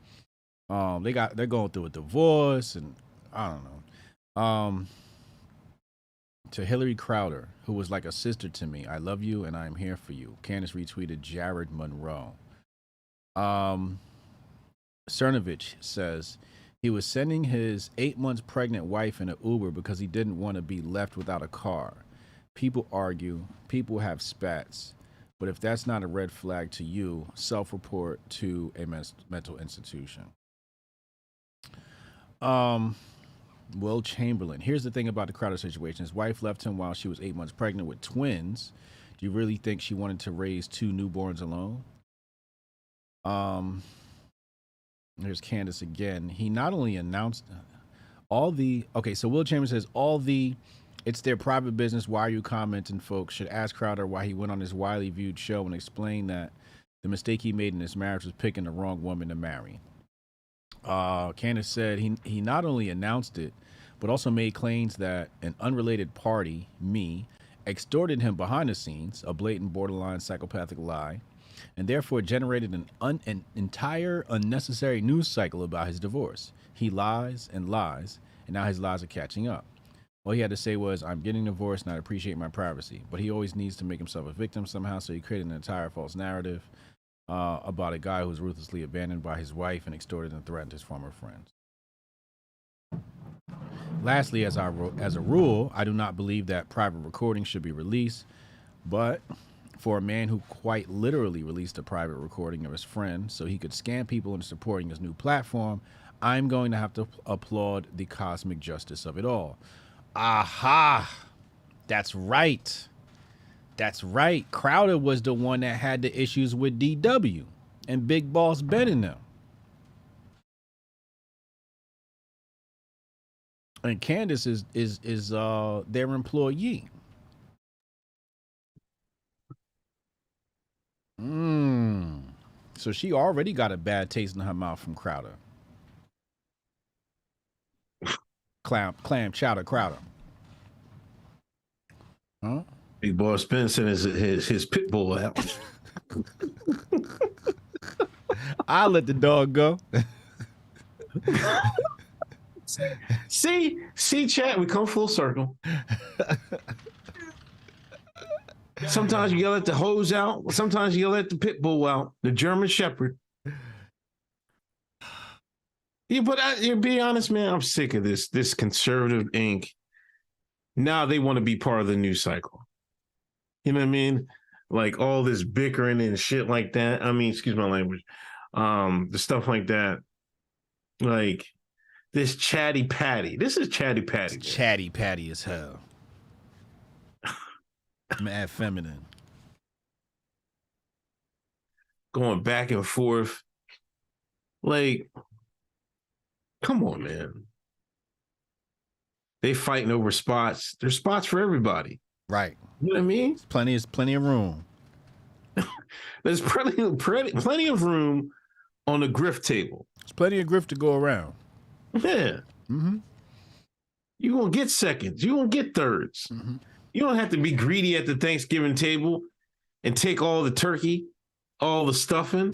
they're going through a divorce, and I don't know. To Hillary Crowder, who was like a sister to me. I love you, and I am here for you. Candace retweeted Jared Monroe. Cernovich says he was sending his 8 months pregnant wife in an Uber because he didn't want to be left without a car. People argue, people have spats, but if that's not a red flag to you, self-report to a mental institution. Will Chamberlain. Here's the thing about the Crowder situation. His wife left him while she was 8 months pregnant with twins. Do you really think she wanted to raise 2 newborns alone? Here's Candace again. He not only announced so Will Chambers says it's their private business. Why are you commenting? Folks should ask Crowder why he went on his widely viewed show and explain that the mistake he made in his marriage was picking the wrong woman to marry. Candace said he not only announced it, but also made claims that an unrelated party, me, extorted him behind the scenes, a blatant borderline psychopathic lie, and therefore generated an entire unnecessary news cycle about his divorce. He lies, and now his lies are catching up. All he had to say was, I'm getting divorced and I appreciate my privacy. But he always needs to make himself a victim somehow, so he created an entire false narrative about a guy who was ruthlessly abandoned by his wife and extorted and threatened his former friends. Lastly, as a rule, I do not believe that private recordings should be released, but for a man who quite literally released a private recording of his friend so he could scam people into supporting his new platform, I'm going to have to applaud the cosmic justice of it all. Aha! That's right. That's right. Crowder was the one that had the issues with DW and Big Boss Ben and them. And Candace is their employee. So she already got a bad taste in her mouth from Crowder. Clam chowder Crowder. Huh? Big Boss Ben sent his pit bull out. I'll let the dog go. See, chat, we come full circle. Sometimes you gotta let the hose out. Sometimes you gotta let the pit bull out. The German Shepherd. Yeah, but be honest, man, I'm sick of this conservative ink. Now they want to be part of the news cycle. You know what I mean? Like all this bickering and shit like that. I mean, excuse my language. The stuff like that. Like this chatty patty. This is chatty patty. Chatty patty as hell. Mad feminine. Going back and forth. Like, come on, man. They fighting over spots. There's spots for everybody. Right. You know what I mean? There's plenty of room. There's plenty of room on the grift table. There's plenty of grift to go around. Yeah. Mm-hmm. You're going to get seconds. You're going to get thirds. Mm-hmm. You don't have to be greedy at the Thanksgiving table and take all the turkey, all the stuffing,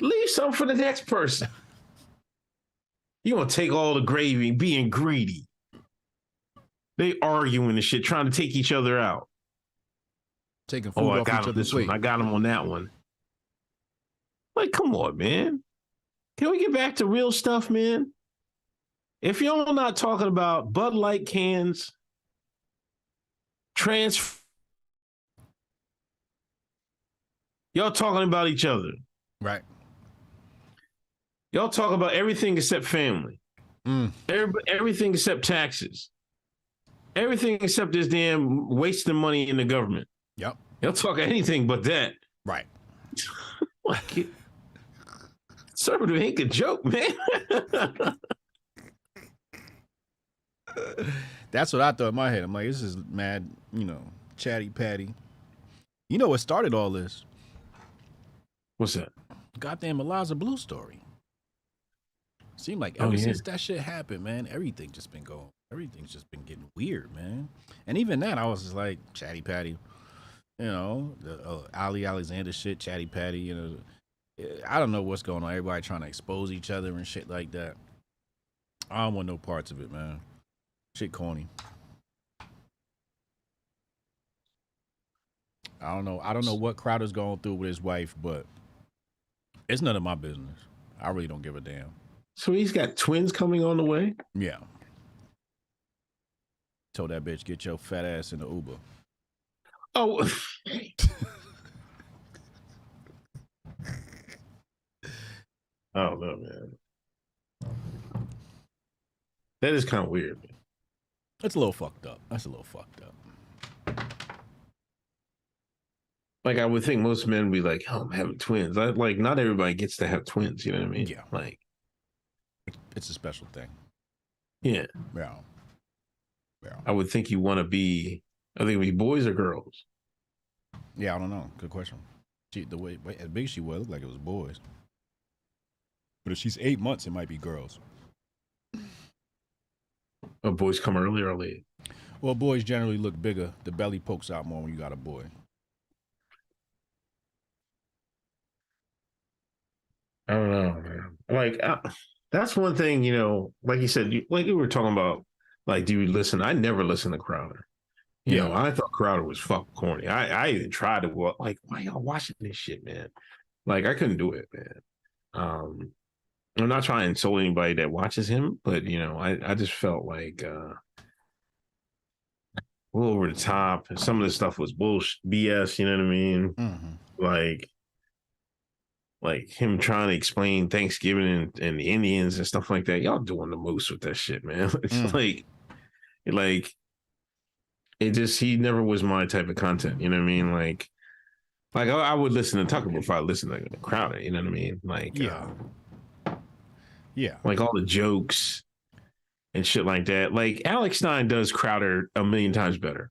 Leave some for the next person. You gonna take all the gravy, being greedy. They arguing and shit, trying to take each other out. Taking food off each other's plate. I got him on that one. Like, come on, man. Can we get back to real stuff, man? If y'all not talking about Bud Light cans, y'all talking about each other. Right. Y'all talk about everything except family. Everything except taxes. Everything except this damn wasting money in the government. Yep. Y'all talk anything but that. Right. Like, conservative ain't a joke, man. That's what I thought in my head. I'm like, this is mad, chatty patty. You know what started all this? What's that? Goddamn Eliza Blue story. Seemed like ever since that shit happened, man, everything's just been getting weird, man. And even that, I was just like, chatty patty. The Ali Alexander shit, chatty patty, I don't know what's going on. Everybody trying to expose each other and shit like that. I don't want no parts of it, man. Shit corny. I don't know what Crowder's going through with his wife, but it's none of my business. I really don't give a damn. So he's got twins coming on the way? Yeah. Told that bitch, get your fat ass in the Uber. Oh. I don't know, man. That is kind of weird, man. It's a little fucked up. That's a little fucked up. Like, I would think most men would be like, oh, I'm having twins. Not everybody gets to have twins, you know what I mean? Yeah. Like, it's a special thing. Yeah. Yeah. I would think you want to be, I think it'd be boys or girls. Yeah, I don't know. Good question. The way as big as she was, it looked like it was boys. But if she's 8 months, it might be girls. Oh, boys come early or late? Well, boys generally look bigger. The belly pokes out more when you got a boy. I don't know, man. Like, that's one thing, like you said, like you were talking about, like, do you listen? I never listened to Crowder. You know, I thought Crowder was fucking corny. I even tried to, like, why y'all watching this shit, man? Like, I couldn't do it, man. I'm not trying to insult anybody that watches him, but, I just felt like a little over the top. Some of the stuff was bullshit, BS, you know what I mean? Mm-hmm. Like him trying to explain Thanksgiving and the Indians and stuff like that. Y'all doing the most with that shit, man. It's like it just, he never was my type of content. You know what I mean? Like I would listen to Tucker before I listened to Crowder. You know what I mean? Like, yeah. Like all the jokes and shit like that. Like Alex Stein does Crowder a million times better.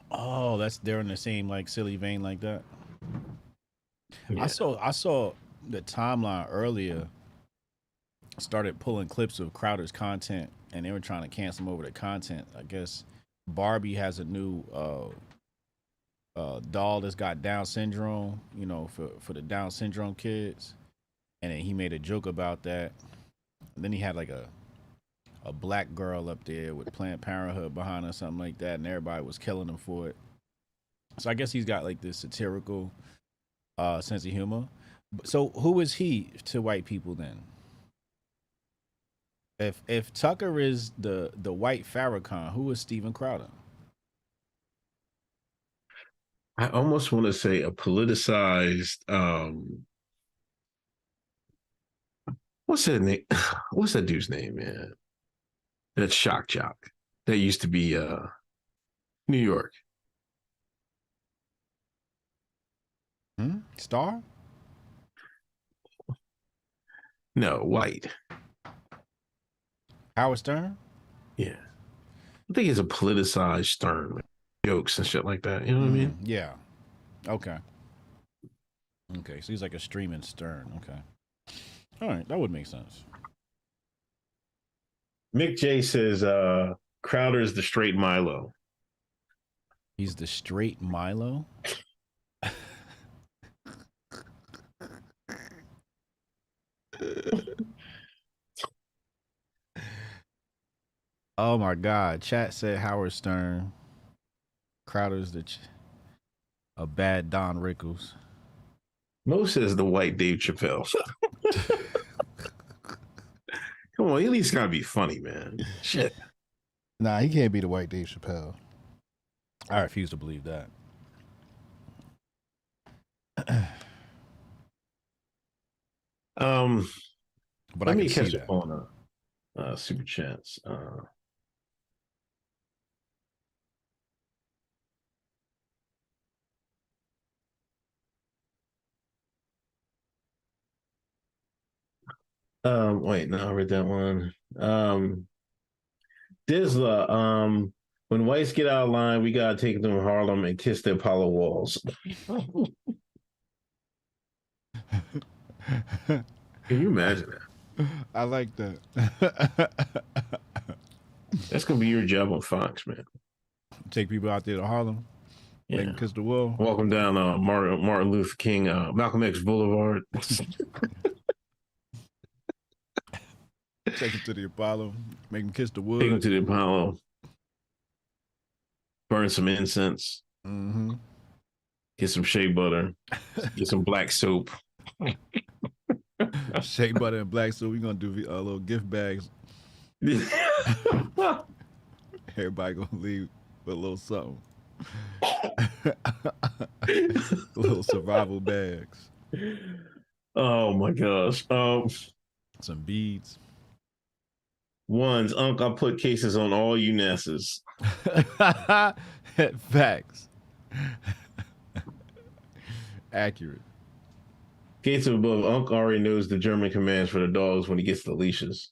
Oh, they're in the same like silly vein like that. Yeah. I saw the timeline earlier started pulling clips of Crowder's content, and they were trying to cancel him over the content. I guess Barbie has a new doll that's got Down syndrome, for the Down syndrome kids, and then he made a joke about that. And then he had like a black girl up there with Planned Parenthood behind her, something like that, and everybody was killing him for it. So I guess he's got like this satirical sense of humor. So who is he to white people then? If Tucker is the white Farrakhan, who is Steven Crowder? I almost want to say a politicized what's that name? What's that dude's name, man? That's Shock Jock. That used to be New York. Star? No, white. Howard Stern? Yeah. I think he's a politicized Stern. Jokes and shit like that. You know what I mean? Yeah. Okay. So he's like a streaming Stern. Okay. All right. That would make sense. Mick J says Crowder's the straight Milo. He's the straight Milo? my God. Chat said Howard Stern. Crowder's a bad Don Rickles. Mo says the white Dave Chappelle. Come on, at least gotta be funny, man. Shit. Nah, he can't be the white Dave Chappelle. I refuse to believe that. But let I me can catch see up that. on super chats. Wait, no, I read that one. Dizla, when whites get out of line, we gotta take them to Harlem and kiss the Apollo walls. Can you imagine that? I like that. That's gonna be your job on Fox, man. Take people out there to Harlem, make them kiss the wall. Welcome down Martin Luther King, Malcolm X Boulevard. Take them to the Apollo, make them kiss the wood. Take them to the Apollo. Burn some incense. Mm-hmm. Get some shea butter. Get some black soap. Shea butter and black soap. We're gonna do little gift bags. Everybody gonna leave with a little something. Little survival bags. Oh my gosh. Some beads. Ones, I put cases on all you NASAs. Facts. Accurate. Case of above, Unc already knows the German commands for the dogs when he gets the leashes.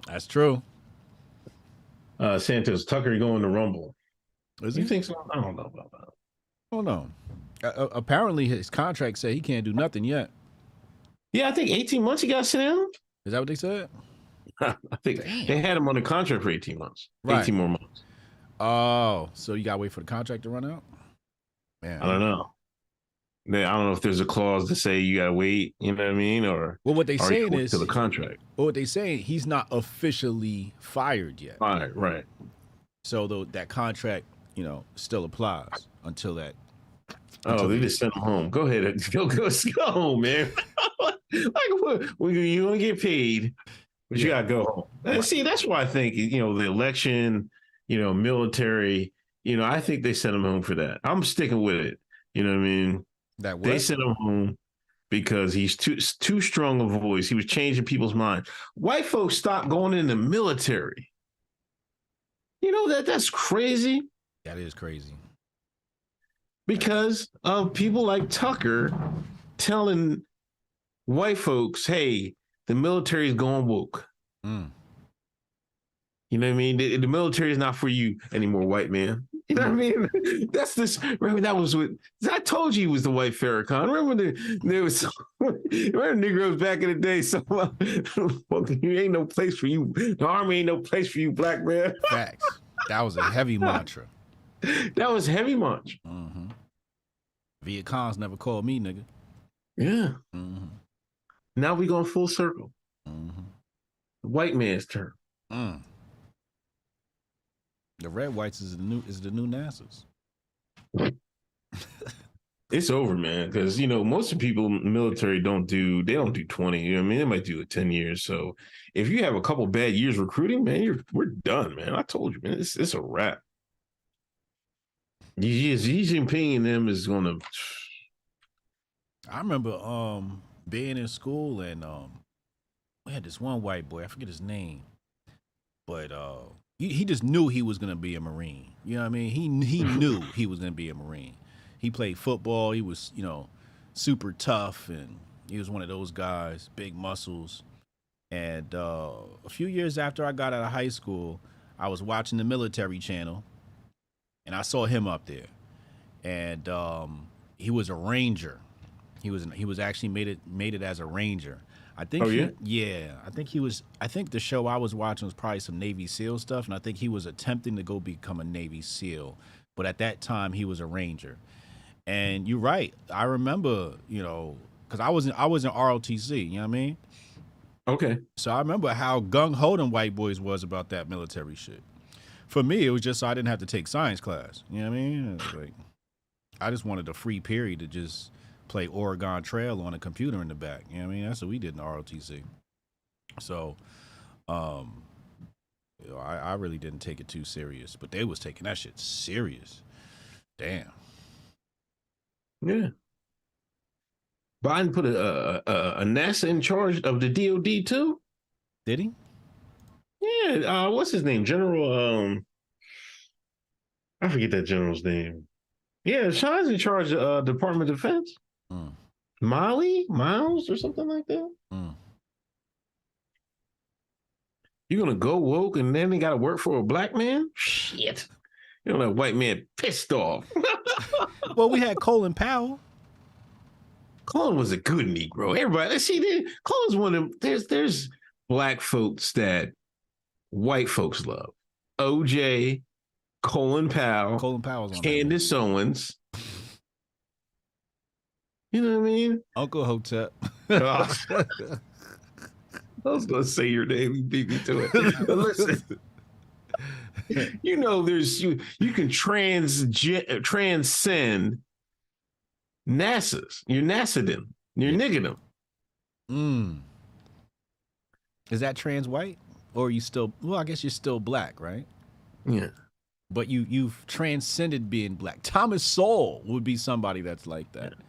That's true. Santos, Tucker going to Rumble. Is You he? think so? I don't know about that. Oh no. Apparently his contract said he can't do nothing yet. Yeah, I think 18 months he got to sit down. Is that what they said? I think they had him on the contract for 18 months. Right. 18 more months. Oh, so you gotta wait for the contract to run out? Man. I don't know. I don't know if there's a clause to say you gotta wait, you know what I mean? Or Well, what they saying is to the contract. Well, what they saying, he's not officially fired yet. Fired, right. So that contract, still applies until that. Oh, they just sent him home. Go ahead. Go home, man. You're gonna get paid, but you gotta go home. And see, that's why I think, the election, military, I think they sent him home for that. I'm sticking with it. You know what I mean? They sent him home because he's too strong a voice. He was changing people's mind. White folks stopped going in the military. That's crazy. That is crazy. Because of people like Tucker telling white folks, hey, the military is going woke. You know what I mean? The military is not for you anymore, white man. You know what I mean? Remember that was I told you he was the white Farrakhan. Remember remember Negroes back in the day? So ain't no place for you. The army ain't no place for you, black man. Facts. That was a heavy mantra. That was heavy mantra. Mm-hmm. Viet Cong's never called me, nigga. Yeah. Mm-hmm. Now we going full circle. Mm-hmm. The white man's turn. The red whites is the new NASA's. It's over, man. Because most of the people in the military don't do 20. You know what I mean? They might do it 10 years. So if you have a couple bad years recruiting, man, we're done, man. I told you, man. It's a wrap. Xi Jinping and them is gonna. I remember being in school and we had this one white boy. I forget his name, but he just knew he was gonna be a Marine. You know what I mean? He knew he was gonna be a Marine. He played football. He was super tough, and he was one of those guys, big muscles. And a few years after I got out of high school, I was watching the military channel, and I saw him up there. And he was a ranger. He was actually made it as a ranger. I think. I think the show I was watching was probably some Navy SEAL stuff, and I think he was attempting to go become a Navy SEAL, but at that time he was a ranger. And you're right. I remember, because I was in ROTC. You know what I mean? Okay. So I remember how gung ho them white boys was about that military shit. For me, it was just so I didn't have to take science class. You know what I mean? It was like, I just wanted a free period to just play Oregon Trail on a computer in the back. You know what I mean? That's what we did in ROTC. So, you know, I really didn't take it too serious, but they was taking that shit serious. Damn. Yeah. Biden put a NASA in charge of the DOD too. Did he? Yeah. What's his name? General. I forget that general's name. Yeah, Sean's in charge of Department of Defense. Miles or something like that. You're gonna go woke and then they gotta work for a black man? Shit. You know that white man pissed off. Well, we had Colin Powell. Colin was a good Negro. Everybody, see, Colin's one of them. There's black folks that white folks love. OJ, Colin Powell's on Candace Owens. You know what I mean? Uncle Hotep. I was gonna say your name. You beat me to it. But listen, you know, you can transcend NASA's. You're NASA them. You're nigging them. Is that trans white? Or are you still, well, I guess you're still black, right? Yeah. But you've transcended being black. Thomas Sowell would be somebody that's like that. Yeah.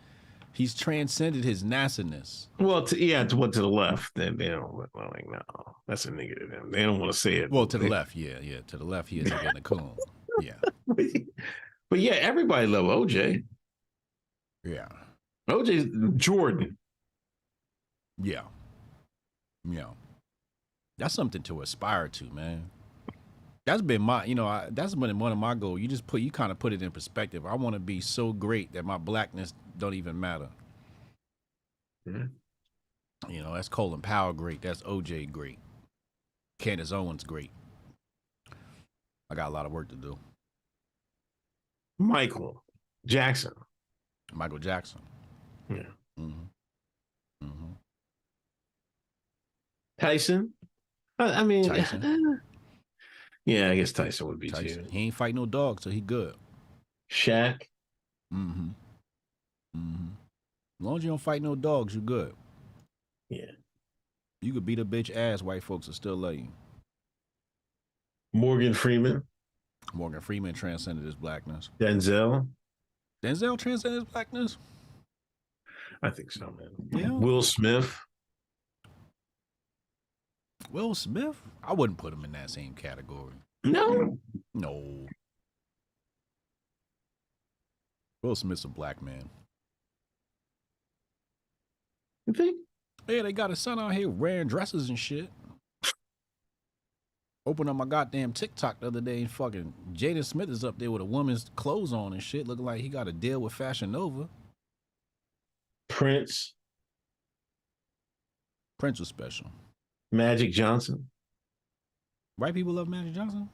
He's transcended his NASA-ness. Well, to the left, then they don't like, no, that's a nigga to them. They don't want to say it. Well, to the left, yeah. To the left, he is getting a coon. Yeah. But yeah, everybody love OJ. Yeah. OJ's Jordan. Yeah. Yeah. That's something to aspire to, man. That's been my, that's been one of my goals. You kind of put it in perspective. I want to be so great that my blackness don't even matter. Mm-hmm. That's Colin Powell great. That's OJ great. Candace Owens great. I got a lot of work to do. Michael Jackson. Yeah. Mm-hmm. Tyson. I mean, Tyson. Yeah, I guess Tyson would be Tyson. too. He ain't fight no dog, so he good. Shaq. As long as you don't fight no dogs, you good. Yeah. You could beat a bitch ass, white folks will still love you. Morgan Freeman transcended his blackness. Denzel transcended his blackness? I think so, man. Yeah. Will Smith? I wouldn't put him in that same category. No. Will Smith's a black man. You think? Yeah, they got a son out here wearing dresses and shit. Opened up my goddamn TikTok the other day and fucking Jaden Smith is up there with a woman's clothes on and shit, looking like he got a deal with Fashion Nova. Prince was special. Magic Johnson. White people love Magic Johnson?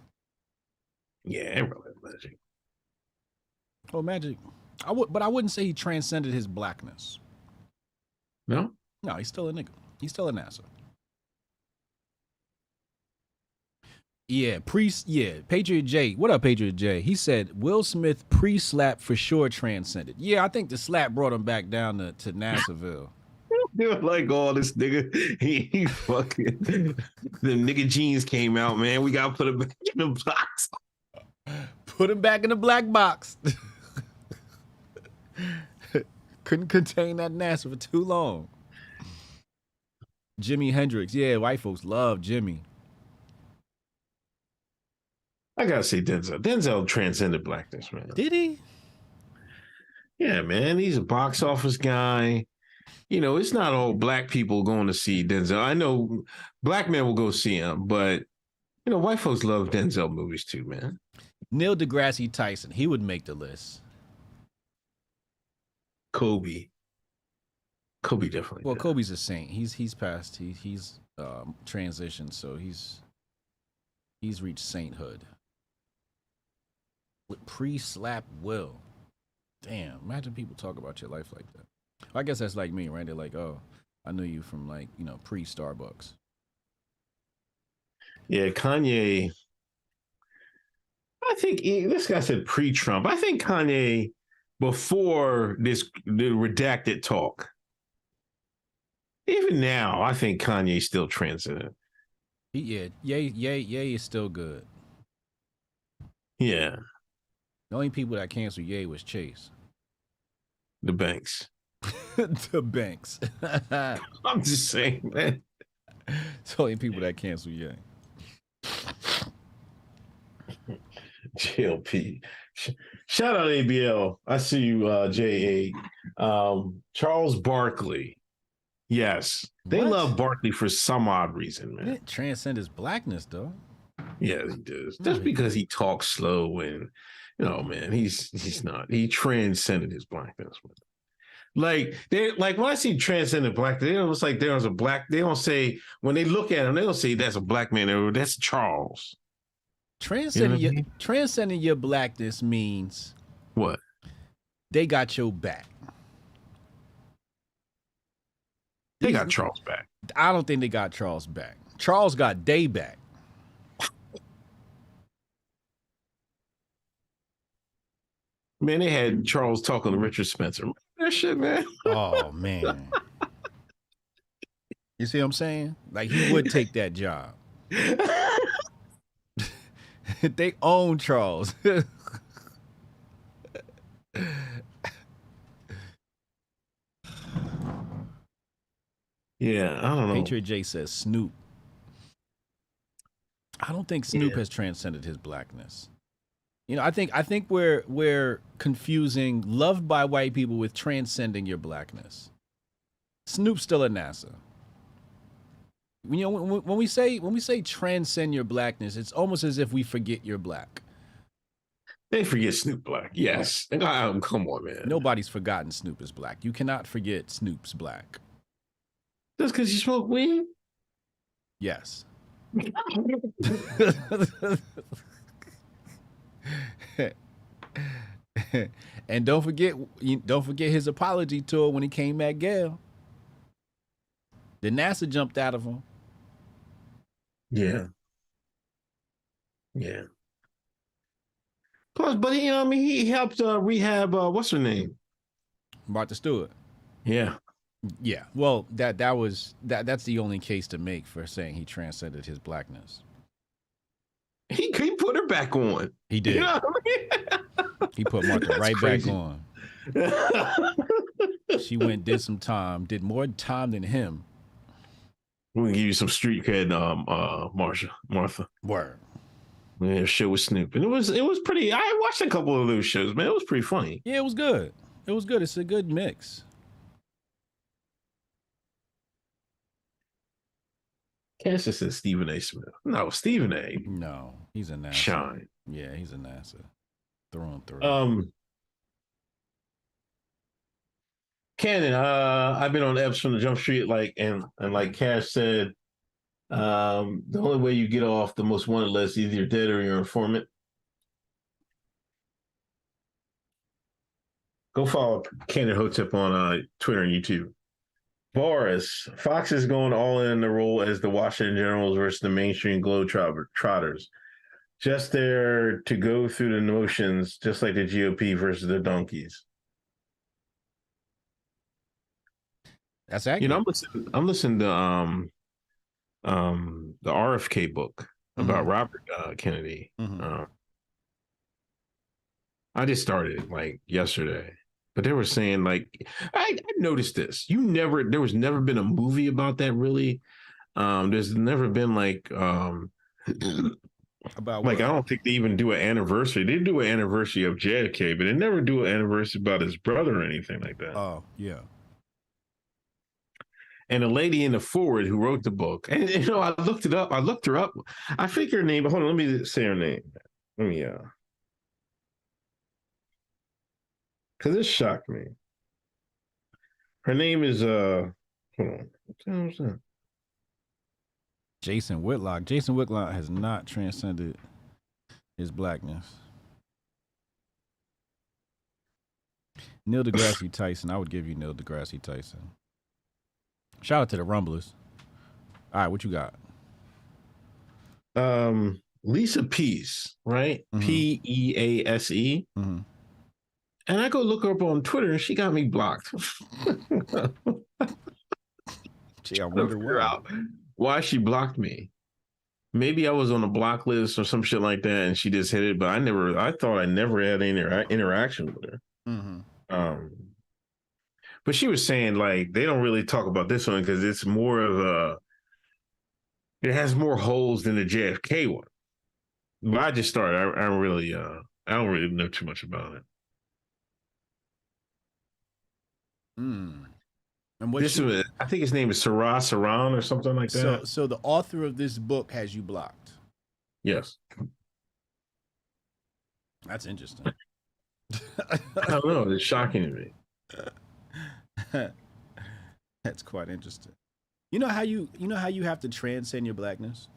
Yeah, everybody loves Magic. Oh, Magic. But I wouldn't say he transcended his blackness. No? No, he's still a nigga. He's still a NASA. Yeah, Patriot J. What up, Patriot J? He said Will Smith pre-slap for sure transcended. Yeah, I think the slap brought him back down to Nassaville. They were like, oh, this nigga, he fucking, the nigga jeans came out, man. We got to put him back in the box. Put him back in the black box. Couldn't contain that NASA for too long. Jimi Hendrix. Yeah, white folks love Jimmy. I got to say Denzel. Denzel transcended blackness, man. Did he? Yeah, man. He's a box office guy. It's not all black people going to see Denzel. I know black men will go see him, but, white folks love Denzel movies too, man. Neil deGrasse Tyson, he would make the list. Kobe definitely. Well, Kobe's a saint. He's passed. He's transitioned, so he's reached sainthood. With pre-slap Will. Damn, imagine people talk about your life like that. I guess that's like me, right? They're like, oh, I knew you from like, you know, pre-Starbucks. Yeah, Kanye. I think this guy said pre-Trump. I think Kanye before the redacted talk. Even now, I think Kanye's still transcendent. Yeah, Ye is still good. Yeah. The only people that canceled Ye was Chase. The banks. The banks. I'm just saying, man. It's the only people that canceled Ye. GLP. Shout out ABL. I see you, JA. Charles Barkley. Yes. They love Barkley for some odd reason, man. He didn't transcend his blackness, though. Yeah, he does. Just because he talks slow and, you know, man, he's not. He transcended his blackness. Like when I see transcendent black, they don't like there's a black. They don't say when they look at him, they don't say that's a black man. That's Charles. Transcending your blackness means what? They got your back. They got Charles back. I don't think they got Charles back. Charles got they back. Man, they had Charles talking to Richard Spencer. That shit, man. Oh, man. You see what I'm saying? Like, he would take that job. They own Charles. Yeah, I don't know. Patriot J says Snoop. I don't think Snoop has transcended his blackness. You know, I think we're confusing loved by white people with transcending your blackness. Snoop's still at NASA. You know, when we say transcend your blackness, it's almost as if we forget you're black. They forget Snoop black. Yes. Come on, man. Nobody's forgotten Snoop is black. You cannot forget Snoop's black. Just because you smoke weed? Yes. And don't forget his apology tour when he came at Gail. The NASA jumped out of him. Yeah. Yeah. Plus, but you know, I mean, he helped rehab. What's her name? Martha Stewart. Yeah. Yeah. Well, that's the only case to make for saying he transcended his blackness. He put her back on. He did. You know what I mean? He put Martha right crazy. back on. She went, did more time than him. We're gonna give you some street cred, Martha. Word. Yeah, show with Snoop. And it was pretty. I watched a couple of those shows, man. It was pretty funny. Yeah, it was good. It was good. It's a good mix. Candace said Stephen A. Smith. No, Stephen A. No, he's a NASA. Shine. Yeah, he's a NASA. Through and through. Cannon, I've been on Epps from the Jump Street, and like Cash said, the only way you get off the most wanted list is either you're dead or you're an informant. Go follow Cannon Hotep on Twitter and YouTube. Boris, Fox is going all in the role as the Washington Generals versus the mainstream Globetrotters. Just there to go through the motions, just like the GOP versus the donkeys. That's accurate. You know, I'm listening to the RFK book about Robert Kennedy. I just started like yesterday, but they were saying I noticed this. There was never been a movie about that really. There's never been about what? I don't think they even do an anniversary. They do an anniversary of JFK, but they never do an anniversary about his brother or anything like that. Oh yeah. And a lady in the forward who wrote the book, and you know, I looked her up. I think her name. Hold on, let me say her name. Let me because it shocked me. Her name is hold on. What the hell is that? Jason Whitlock. Jason Whitlock has not transcended his blackness. Neil deGrasse Tyson. I would give you Neil deGrasse Tyson. Shout out to the Rumblers. All right, what you got? Lisa Pease, right? Pease. Mm-hmm. And I go look her up on Twitter, and she got me blocked. Gee, I wonder why she blocked me. Maybe I was on a block list or some shit like that, and she just hit it. But I thought I never had any interaction with her. Mm-hmm. But she was saying like they don't really talk about this one because it's more of it has more holes than the JFK one. But I just started. I don't really know too much about it. And I think his name is Sarah Saran or something like that. So the author of this book has you blocked. Yes. That's interesting. I don't know. It's shocking to me. That's quite interesting. You know how you have to transcend your blackness?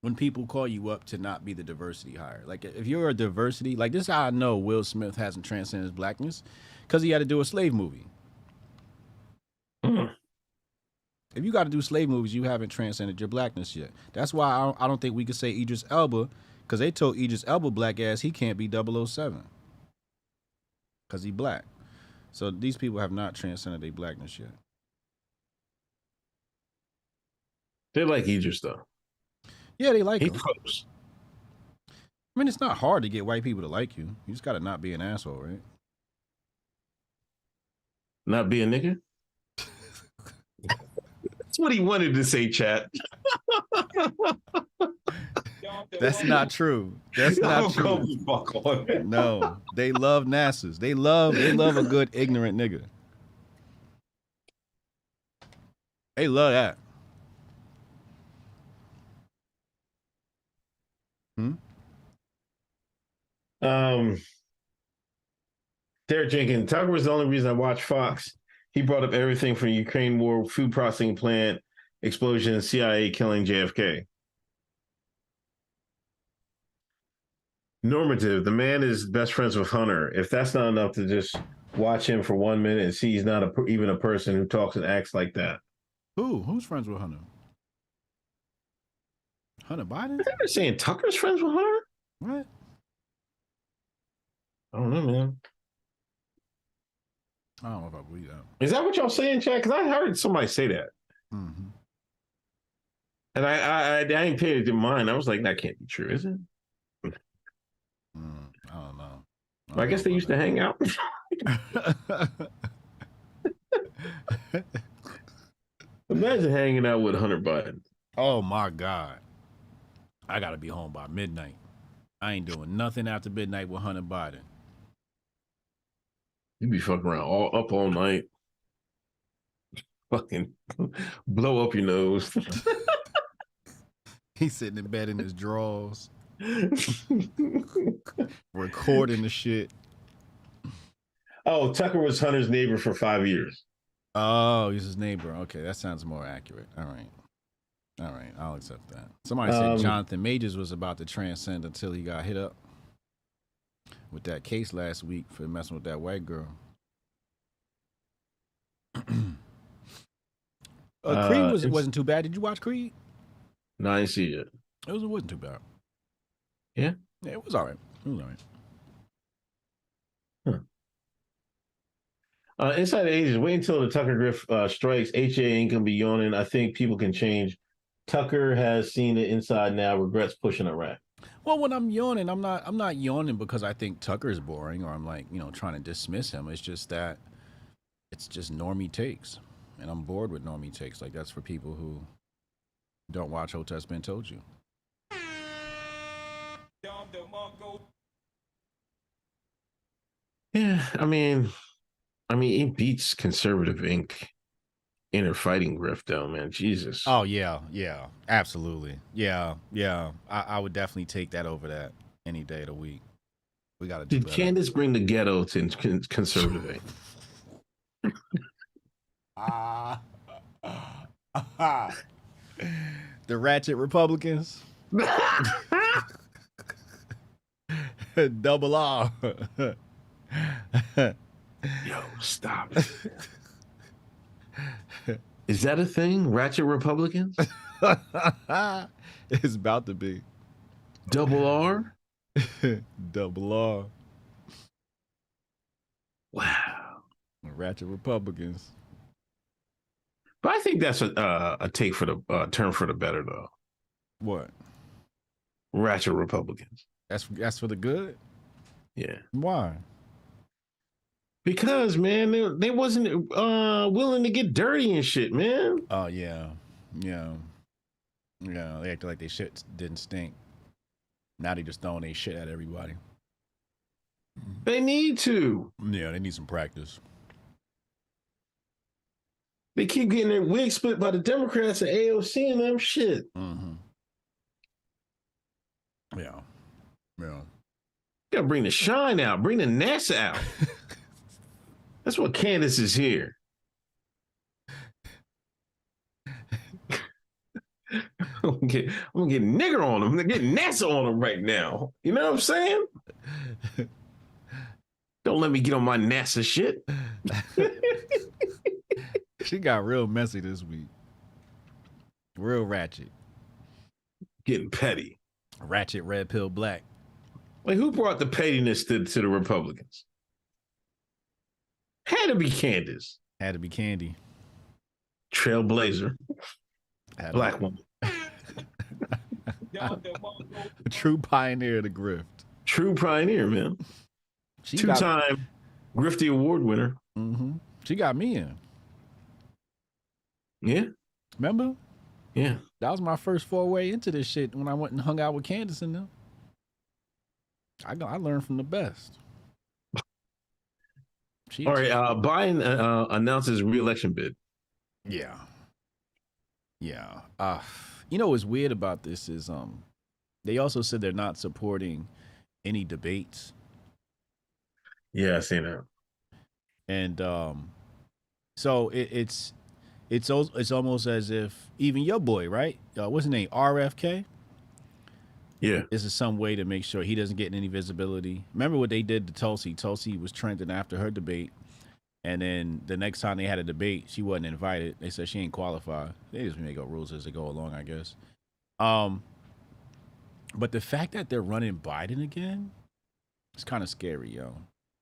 When people call you up to not be the diversity hire. Like if you're a diversity, like this is how I know Will Smith hasn't transcended his blackness, because he had to do a slave movie. If you got to do slave movies, you haven't transcended your blackness yet. That's why I don't think we could say Idris Elba, because they told Idris Elba black ass he can't be 007 because he black. So these people have not transcended their blackness yet. They like Idris though. Yeah, they like him. He's close. I mean, it's not hard to get white people to like you. You just got to not be an asshole, right? Not be a nigga? That's what he wanted to say, chat. That's not true. That's not true. No, they love NASA's. They love a good ignorant nigga. They love that. Derek Jenkins, Tucker was the only reason I watched Fox. He brought up everything from Ukraine war, food processing plant explosion, CIA killing JFK. Normative, the man is best friends with Hunter. If that's not enough to just watch him for 1 minute and see he's not even a person who talks and acts like that. Who's friends with Hunter? Hunter Biden? They're saying Tucker's friends with Hunter? What? I don't know, man. I don't know if I believe that. Is that what y'all saying, Chad? Because I heard somebody say that. Mm-hmm. And I didn't pay it to mind. I was like, that can't be true, is it? I don't know. I guess they used to hang out. Imagine hanging out with Hunter Biden. Oh my God. I gotta be home by midnight. I ain't doing nothing after midnight with Hunter Biden. You be fucking around all night. Fucking blow up your nose. He's sitting in bed in his drawers. Recording the shit. Oh, Tucker was Hunter's neighbor for 5 years. Oh, he's his neighbor. Okay, that sounds more accurate. All right, I'll accept that. Somebody said Jonathan Majors was about to transcend until he got hit up with that case last week for messing with that white girl. Creed wasn't too bad. Did you watch Creed? No, I didn't see it. It wasn't too bad. Yeah? Yeah, it was all right. Inside the Ages, wait until the Tucker Grift strikes. HA ain't gonna be yawning. I think people can change. Tucker has seen it inside now, regrets pushing Iraq. Well, when I'm yawning, I'm not yawning because I think Tucker is boring or I'm like, trying to dismiss him. It's just that it's just normie takes. And I'm bored with normie takes. Like that's for people who don't watch Hotep's Been Told You. Yeah, I mean, it beats Conservative Inc. Inner fighting grift, though, man. Jesus. Oh yeah, absolutely, yeah. I would definitely take that over that any day of the week. We got to do. Did Candace bring the ghetto to Conservative Inc? The ratchet Republicans. Double R. Yo, stop it. Is that a thing? Ratchet Republicans? It's about to be. Double R? Double R. Wow. Ratchet Republicans. But I think that's a take for the term for the better, though. What? Ratchet Republicans. That's for the good? Yeah. Why? Because, man, they wasn't willing to get dirty and shit, man. Oh, yeah. Yeah. Yeah, they acted like they shit didn't stink. Now they just throwing their shit at everybody. They need to. Yeah, they need some practice. They keep getting their wig split by the Democrats and AOC and them shit. Mm-hmm. Yeah. Yeah. You gotta bring the shine out. Bring the NASA out. That's what Candace is here. I'm gonna get nigger on them. I'm gonna get NASA on them right now. You know what I'm saying? Don't let me get on my NASA shit. She got real messy this week. Real ratchet. Getting petty. Ratchet, red pill, black. Like, who brought the pettiness to the Republicans? Had to be Candace. Had to be Candy. Trailblazer. Black woman. True pioneer of the grift. True pioneer, man. Two-time Grifty Award winner. Mm-hmm. She got me in. Yeah. Remember? Yeah. That was my first foray into this shit when I went and hung out with Candace and them. I learned from the best. All right, Biden announces re-election bid. Yeah. Yeah. You know what's weird about this is they also said they're not supporting any debates. Yeah, I seen that. And so it's almost as if even your boy, right? What's his name? RFK? Yeah. This is some way to make sure he doesn't get any visibility. Remember what they did to Tulsi? Tulsi was trending after her debate. And then the next time they had a debate, she wasn't invited. They said she ain't qualified. They just make up rules as they go along, I guess. But the fact that they're running Biden again, it's kind of scary, yo.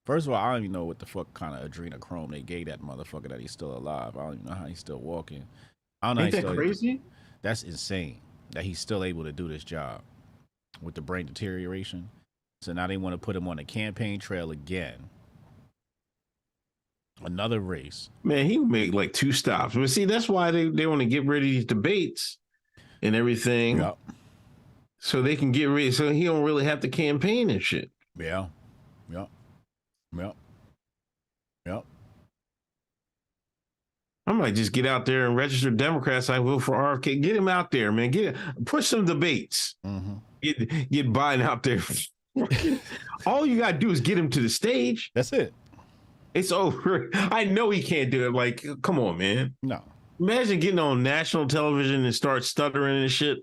First of all, I don't even know what the fuck kind of adrenochrome they gave that motherfucker that he's still alive. I don't even know how he's still walking. I don't know. Ain't that crazy? That's insane that he's still able to do this job with the brain deterioration. So now they want to put him on the campaign trail again. Another race. Man, he would make like 2 stops. But see, that's why they want to get rid of these debates and everything. Yep. So they can get rid, so he don't really have to campaign and shit. Yeah. Yep. Yep. Yep. I might just get out there and register Democrats. I will for RFK. Get him out there, man. Push some debates. Mm-hmm. Get Biden out there. All you gotta do is get him to the stage. That's it. It's over. I know he can't do it. Like, come on, man. No. Imagine getting on national television and start stuttering and shit.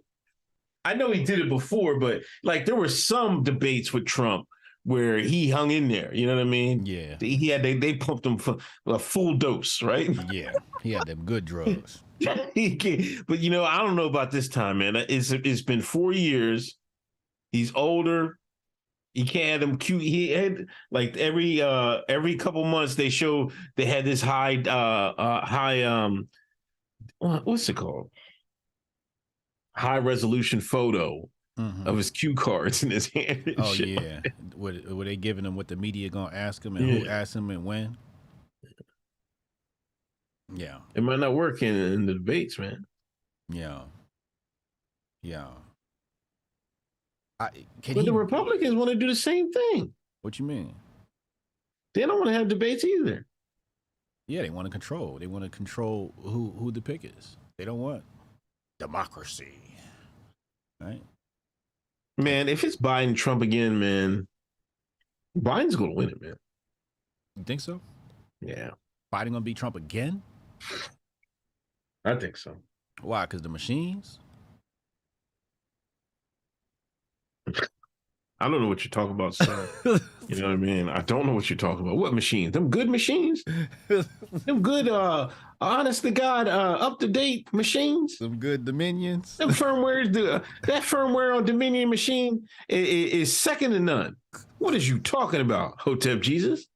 I know he did it before, but like there were some debates with Trump where he hung in there. You know what I mean? Yeah. They pumped him for a full dose, right? Yeah. He had them good drugs. But you know, I don't know about this time, man. It's been 4 years. He's older. He can't have them cute. He had like every couple months they had this high what's it called? High resolution photo of his cue cards in his hand. And oh shit. Yeah. Were they giving him what the media gonna ask him and who asked him and when? Yeah. It might not work in the debates, man. Yeah. Yeah. But the Republicans want to do the same thing. What you mean? They don't want to have debates either. Yeah, they want to control. They want to control who the pick is. They don't want democracy. Right? Man, if it's Biden, Trump again, man, Biden's going to win it, man. You think so? Yeah. Biden going to beat Trump again? I think so. Why? Because the machines? I don't know what you're talking about, son. You know what I mean? I don't know what you're talking about. What machines? Them good machines? Them good, honest to God, up to date machines? Some good Dominions. Them firmwares, that firmware on Dominion machine is second to none. What is you talking about, Hotep Jesus?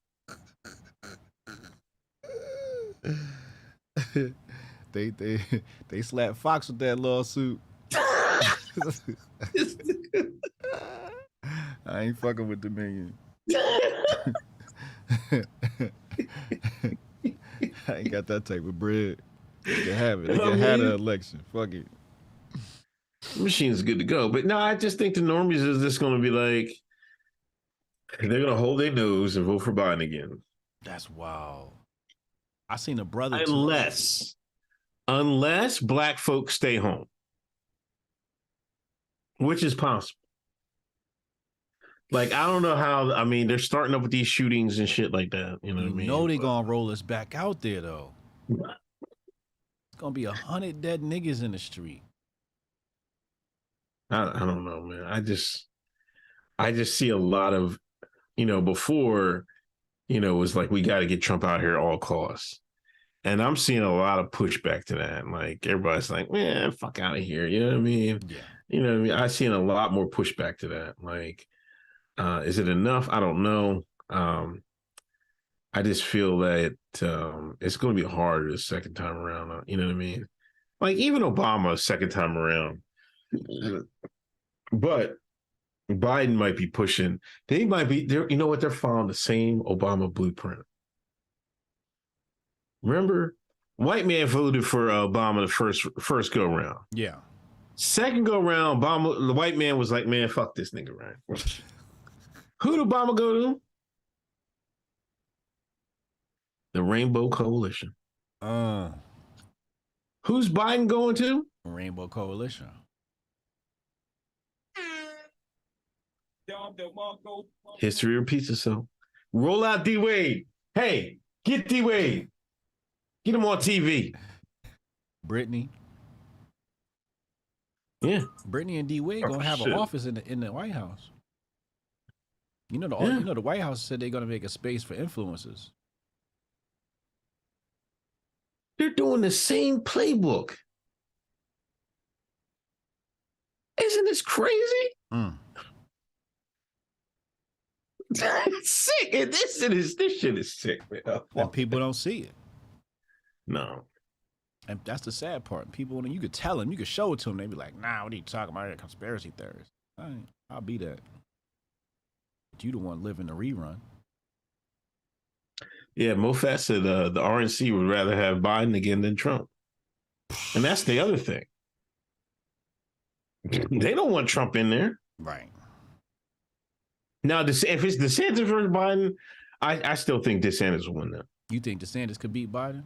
They slapped Fox with that lawsuit. I ain't fucking with Dominion. I ain't got that type of bread. They can have it. They can have the election. Fuck it. Machine's good to go. But no, I just think the normies is just going to be like, they're going to hold their nose and vote for Biden again. That's wild. I seen a brother. Unless black folks stay home, which is possible. Like, I don't know how, I mean, they're starting up with these shootings and shit like that. You know what I mean? They gonna roll us back out there, though. It's gonna be 100 dead niggas in the street. I don't know, man. I just see a lot of, before, it was like, we got to get Trump out here at all costs. And I'm seeing a lot of pushback to that. Like, everybody's like, man, fuck out of here. You know what I mean? Yeah. You know what I mean? I've seen a lot more pushback to that. Like, is it enough? I don't know. I just feel that it's going to be harder the second time around. You know what I mean? Like, even Obama, second time around. But Biden might be pushing. They might be there. You know what? They're following the same Obama blueprint. Remember, white man voted for Obama the first go round. Yeah. Second go round, Obama, the white man was like, man, fuck this nigga, right? Who did Obama go to? The Rainbow Coalition. Who's Biden going to? Rainbow Coalition. History repeats itself. Roll out D Wade. Hey, get D Wade. Get him on TV. Brittany. Yeah. Brittany and D Wade gonna have an office in the White House. You know the White House said they're gonna make a space for influencers. They're doing the same playbook. Isn't this crazy? It's sick. And this shit is sick, man. And people don't see it. No. And that's the sad part. People, you could tell them, you could show it to them. They'd be like, nah, what are you talking about? You're a conspiracy theorist. I'll be that. But you the one living the rerun. Yeah, Mofat said the RNC would rather have Biden again than Trump. And that's the other thing. They don't want Trump in there. Right. Now, if it's DeSantis versus Biden, I still think DeSantis will win that. You think DeSantis could beat Biden?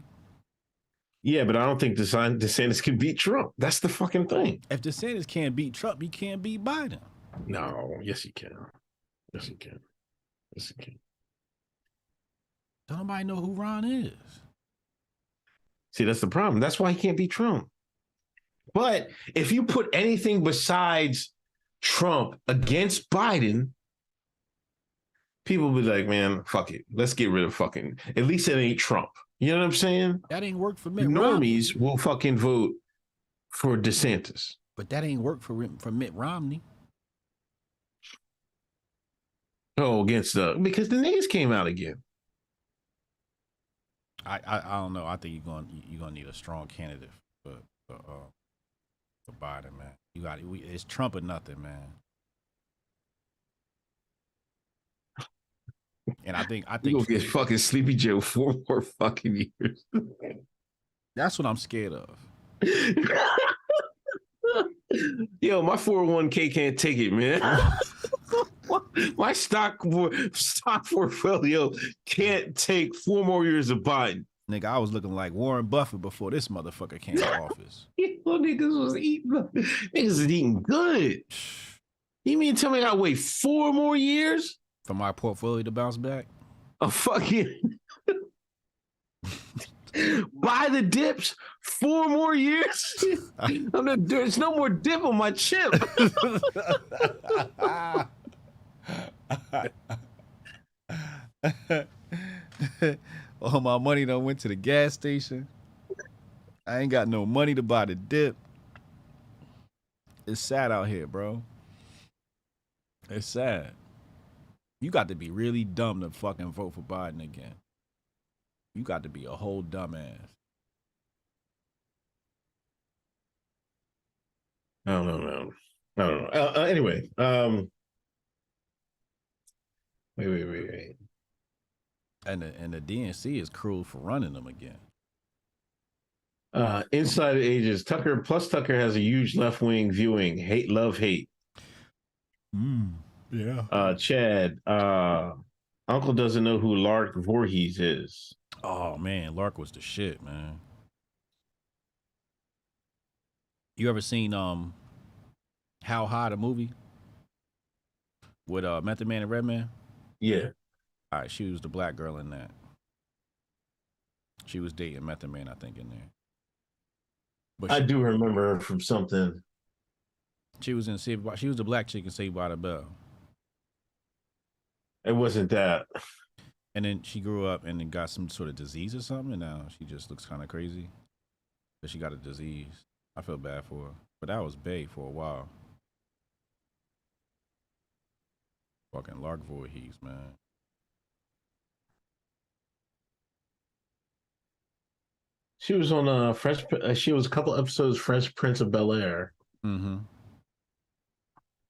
Yeah, but I don't think DeSantis can beat Trump. That's the fucking thing. If DeSantis can't beat Trump, he can't beat Biden. No, yes he can. Yes he can. Yes he can. Don't nobody know who Ron is. See, that's the problem. That's why he can't beat Trump. But if you put anything besides Trump against Biden, people will be like, man, fuck it. Let's get rid of fucking, at least it ain't Trump. You know what I'm saying? That ain't work for Mitt Romney. Normies will fucking vote for DeSantis. But that ain't work for Mitt Romney. Oh, against because the niggas came out again. I don't know. I think you're gonna need a strong candidate for Biden, man. It's Trump or nothing, man. And I think you gonna get fucking Sleepy Joe 4 more fucking years. That's what I'm scared of. Yo, my 401k can't take it, man. My stock portfolio can't take 4 more years of Biden. Nigga, I was looking like Warren Buffett before this motherfucker came to office. Niggas was eating good. You mean tell me I gotta wait 4 more years? For my portfolio to bounce back? A fucking buy the dips 4 more years? There's no more dip on my chip. All my money done went to the gas station. I ain't got no money to buy the dip. It's sad out here, bro. It's sad. You got to be really dumb to fucking vote for Biden again. You got to be a whole dumbass. I don't know, man. I don't know. Anyway, wait. And the DNC is cruel for running them again. Inside Ages, Tucker has a huge left-wing viewing. Hate, love, hate. Yeah. Chad, Uncle doesn't know who Lark Voorhees is. Oh man, Lark was the shit, man. You ever seen How High, the movie with Method Man and Redman? Yeah. All right, she was the black girl in that. She was dating Method Man, I think, in there. But I do remember her from something. She was in Saved by, she was the black chick in Saved by the Bell. It wasn't that. And then she grew up and then got some sort of disease or something, and now she just looks kind of crazy. But she got a disease. I feel bad for her. But that was Bae for a while. Fucking Lark Voorhees, man. She was on she was a couple episodes Fresh Prince of Bel-Air. Mm-hmm.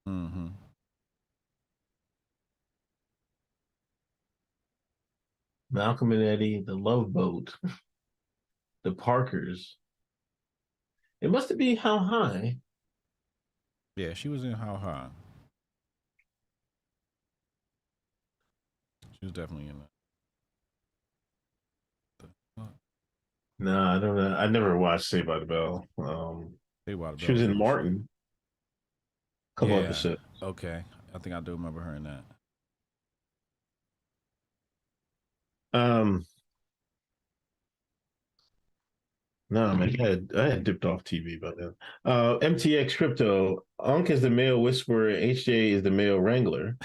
Mm-hmm. Malcolm and Eddie, The Love Boat, The Parkers. It must have been How High. Yeah, she was in How High. She was definitely in that. No, I don't know. I never watched Saved by the Bell. Saved by the Bell. She was in Martin. A couple episodes. Okay. I think I do remember her in that. No, man, I had dipped off TV by then. MTX Crypto, Unc is the male whisperer, HJ is the male wrangler.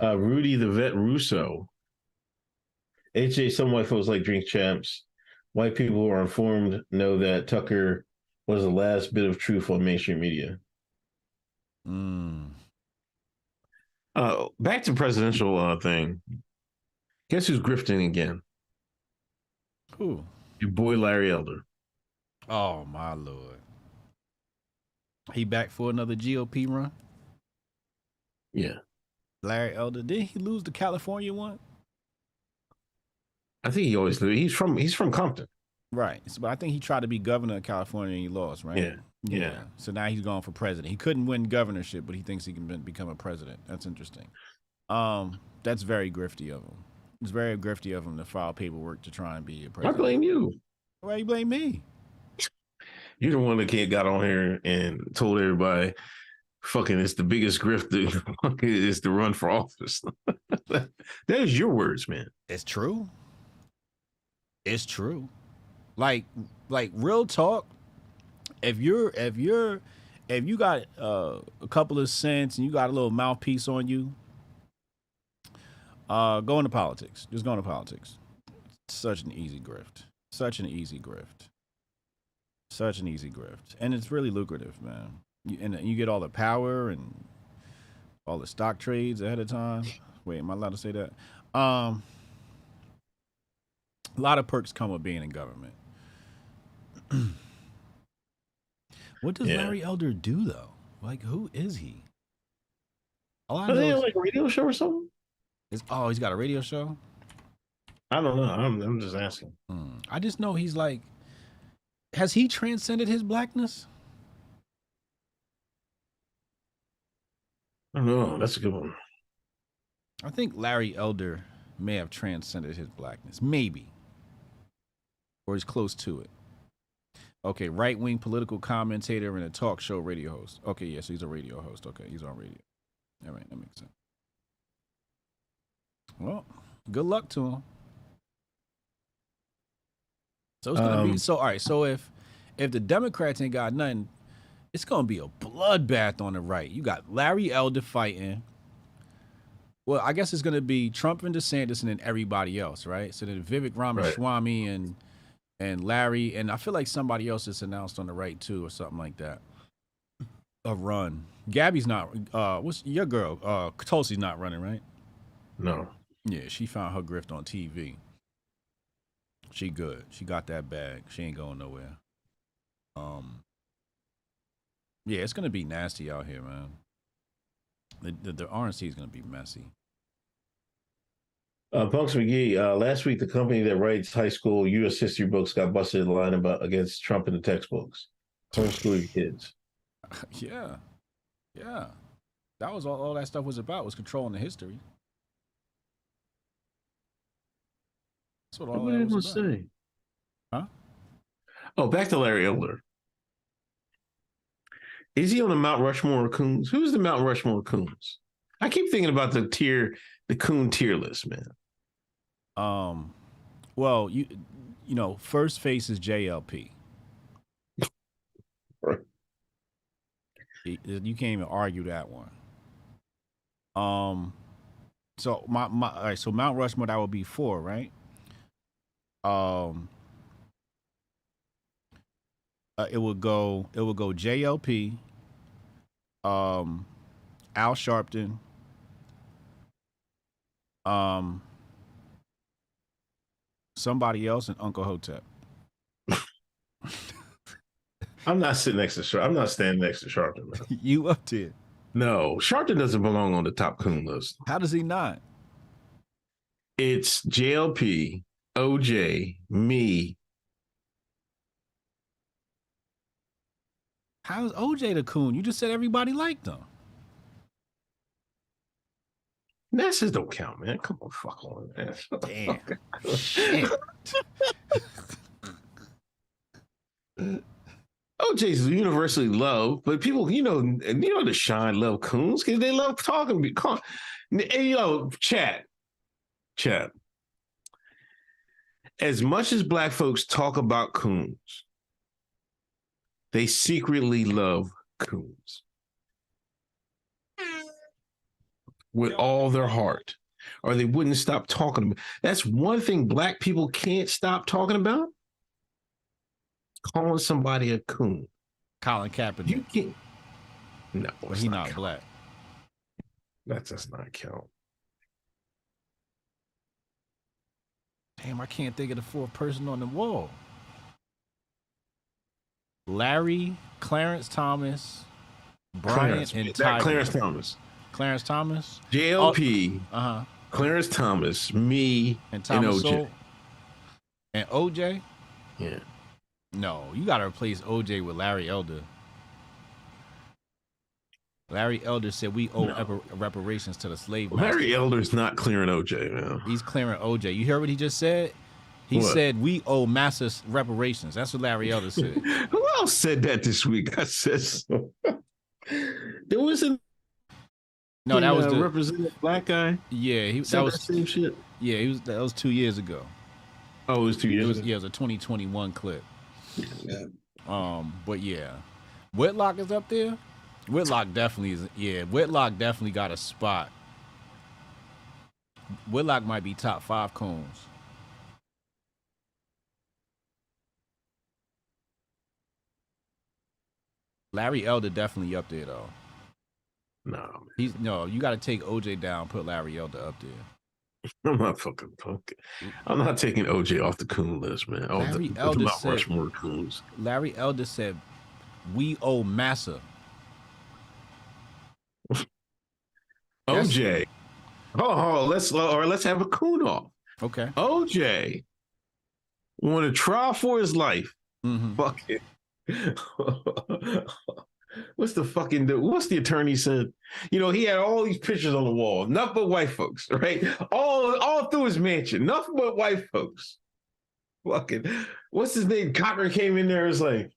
Rudy the Vet Russo. HJ, some white folks like drink champs. White people who are informed know that Tucker was the last bit of truth on mainstream media. Back to presidential thing. Guess who's grifting again? Who? Your boy Larry Elder. Oh my Lord. He back for another GOP run? Yeah. Larry Elder. Didn't he lose the California one? I think he always loses. He's from Compton. Right. So, but I think he tried to be governor of California and he lost, right? Yeah. So now he's going for president. He couldn't win governorship, but he thinks he can become a president. That's interesting. That's very grifty of him. It's very grifty of him to file paperwork to try and be a president. I blame you. Why you blame me? You're the one that got on here and told everybody, fucking, it's the biggest grift is to run for office. That is your words, man. It's true. It's true. Like real talk. If you got a couple of cents and you got a little mouthpiece on you, go into politics. Just go into politics. Such an easy grift. Such an easy grift. Such an easy grift. And it's really lucrative, man. And you get all the power and all the stock trades ahead of time. Wait, am I allowed to say that? A lot of perks come with being in government. What does Larry Elder do, though? Like, who is he? Are they on like a radio show or something? He's got a radio show? I don't know. I'm just asking. I just know he's like, has he transcended his blackness? I don't know. That's a good one. I think Larry Elder may have transcended his blackness. Maybe. Or he's close to it. Okay, right-wing political commentator and a talk show radio host. Okay, yeah, so he's a radio host. Okay, he's on radio. All right, that makes sense. Well, good luck to him. So it's gonna be all right. So if the Democrats ain't got nothing, It's gonna be a bloodbath on the right. You got Larry Elder fighting. Well, I guess it's gonna be Trump and DeSantis and then everybody else, right? So then Vivek Ramaswamy and Larry, and I feel like somebody else is announced on the right too, or something like that. A run. Gabby's not. What's your girl? Tulsi's not running, right? No. Yeah, she found her grift on TV. She good. She got that bag. She ain't going nowhere. Yeah, it's gonna be nasty out here, man. The RNC is gonna be messy. Punks McGee, last week the company that writes high school U.S. history books got busted in line against Trump in the textbooks. Homeschool your kids. Yeah. That was all that stuff was about, was controlling the history. That's what all that was about. Say? Huh? Oh, back to Larry Elder. Is he on the Mount Rushmore of coons? Who's the Mount Rushmore of coons? I keep thinking about the coon tier list, man. Well, you know, first face is JLP. Right. You can't even argue that one. So my all right, so Mount Rushmore, that would be 4, right? It would go JLP, Al Sharpton, somebody else, and Uncle Hotep. I'm not sitting next to Sharpton. I'm not standing next to Sharpton, man. You up there? No, Sharpton doesn't belong on the top coon list. How does he not? It's JLP, OJ, me. How's OJ the coon? You just said everybody liked him. Nasses don't count, man. Come on, fuck on, man. Damn. Shit. OJ's universally loved, but people, you know, the Shine love coons because they love talking. And, chat. As much as black folks talk about coons, they secretly love coons with all their heart, or they wouldn't stop talking about. That's one thing black people can't stop talking about. Calling somebody a coon. Colin Kaepernick. You can't. No, but he's not black. That does not count. Damn, I can't think of the 4th person on the wall. Larry, Clarence Thomas, Brian, and Tiger. Clarence Thomas. JLP. Oh, Clarence Thomas. Me and OJ. Soul. And OJ. Yeah. No, you got to replace OJ with Larry Elder. Larry Elder said we owe reparations to the slave master. Larry Elder's not clearing OJ, man. He's clearing OJ. You hear what he just said? He said we owe massive reparations. That's what Larry Elder said. Who else said that this week? I said so. There was a that was the representative black guy. Yeah, that was same shit. Yeah, that was 2 years ago. Oh, it was 2 years ago. Yeah, it was a 2021 clip. Yeah. But yeah, Whitlock is up there. Whitlock definitely is. Yeah, Whitlock definitely got a spot. Whitlock might be top 5 coons. Larry Elder definitely up there though. No, you got to take OJ down, put Larry Elder up there. I'm not fucking punk. I'm not taking OJ off the coon list, man. Larry Elder said, Larry Elder said, we owe massa. OJ. Let's have a coon off. Okay. OJ want to try for his life. Mm-hmm. Fuck it. What's the attorney said? You know, he had all these pictures on the wall, nothing but white folks, right? All through his mansion, nothing but white folks. Fucking, what's his name? Cochran came in there and was like,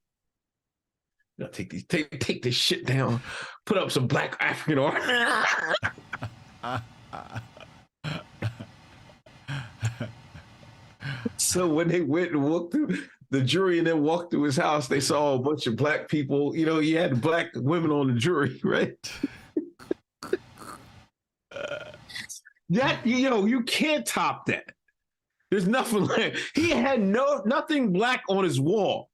"Now take this shit down, put up some black African art." So when they went and walked through, the jury and then walked through his house. They saw a bunch of black people. You know, he had black women on the jury, right? That, you know, you can't top that. There's nothing like, he had nothing black on his wall.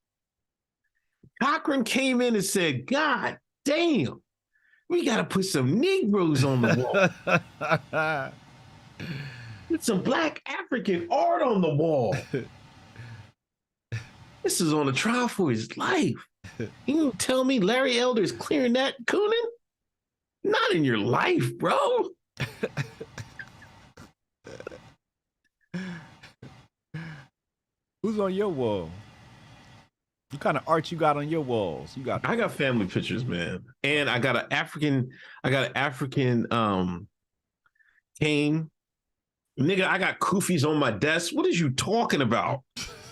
Cochran came in and said, God damn, we got to put some Negroes on the wall. Put some black African art on the wall. This is on a trial for his life. You tell me Larry Elder is clearing that, Coonan? Not in your life, bro. Who's on your wall? What kind of art you got on your walls? I got family pictures, man. And I got an African cane. Nigga, I got kufis on my desk. What is you talking about?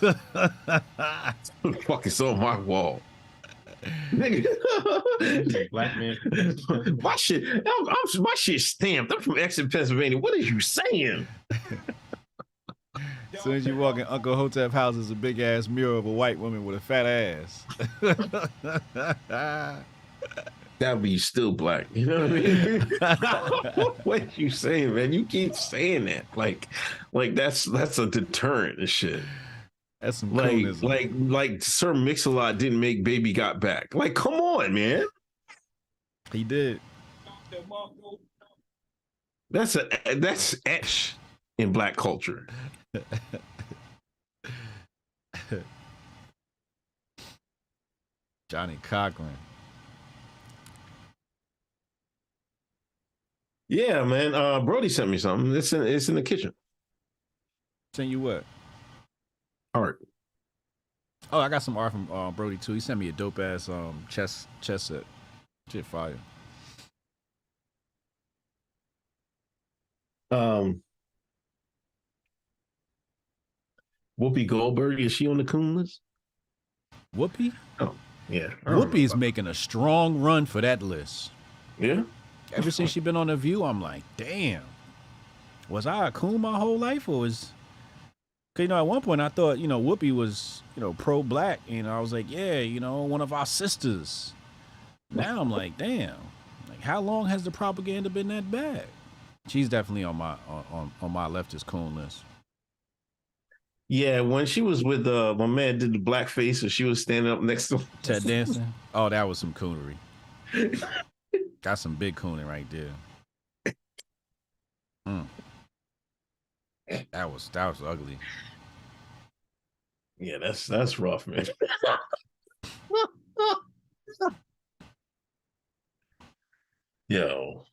What the fuck is on my wall? Nigga. Black man. My shit stamped. I'm from Exeter, Pennsylvania. What are you saying? As soon as you walk in Uncle Hotep's house, is a big ass mural of a white woman with a fat ass. That would be still black. You know what I mean? What you saying, man? You keep saying that. Like that's a deterrent and shit. That's some like Sir Mix-a-Lot didn't make Baby Got Back. Like, come on, man. He did. That's etched in black culture. Johnny Cochran. Yeah, man. Brody sent me something. It's in the kitchen. Sent you what? Art. Oh, I got some art from Brody too. He sent me a dope ass chess set. Shit fire. Whoopi Goldberg, is she on the coon list? Whoopi? Oh, yeah. Whoopi's making a strong run for that list. Yeah. Ever since she been on The View, I'm like, damn. Was I a coon my whole life, or was? Cause at one point I thought Whoopi was pro-black, and I was like, yeah, one of our sisters. Now I'm like, damn. Like, how long has the propaganda been that bad? She's definitely on my leftist coon list. Yeah, when she was with my man did the blackface, and she was standing up next to him. Ted Danson. Oh, that was some coonery. Got some big cooning right there. That was ugly. Yeah, that's rough, man. Yo.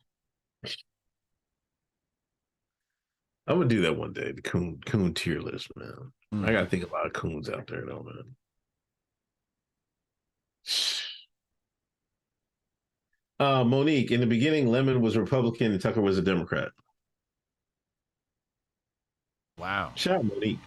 I'm gonna do that one day, the coon tier list, man. I gotta think a lot of coons out there though, man. Monique, in the beginning, Lemon was Republican and Tucker was a Democrat. Wow. Shout out Monique.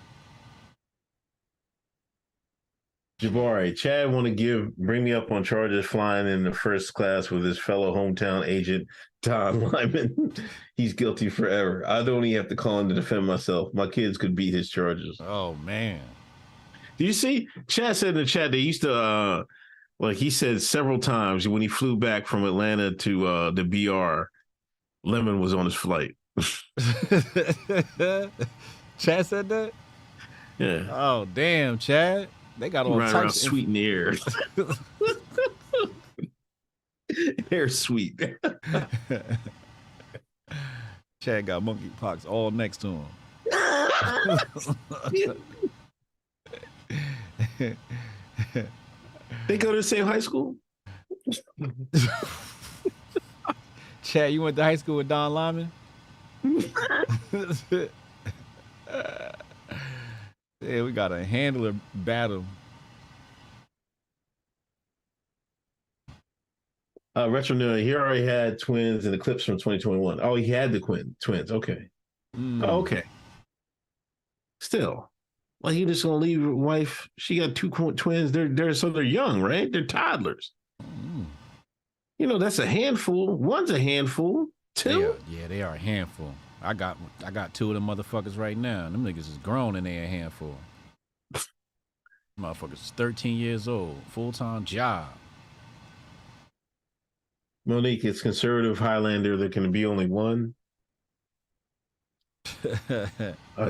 Jabari, Chad want to bring me up on charges flying in the first class with his fellow hometown agent, Don Lyman. He's guilty forever. I don't even have to call him to defend myself. My kids could beat his charges. Oh, man. Do you see? Chad said in the chat, they used to, like he said several times when he flew back from Atlanta to the BR, Lemon was on his flight. Chad said that? Yeah. Oh, damn, Chad. They got all types of sweet in the air. Hair sweet. Chad got monkeypox all next to him. They go to the same high school? Chad, you went to high school with Don Lyman? Yeah, we got a handler battle. Retro Nerd, he already had twins in the clips from 2021. Oh, he had the twins. Okay. Oh, okay. Still, like he just gonna leave your wife? She got two twins. They're young, right? They're toddlers. That's a handful. One's a handful. Two. They are a handful. I got two of them motherfuckers right now. Them niggas is grown and they a handful. Motherfucker's 13 years old, full-time job. Monique, it's conservative Highlander. There can be only one.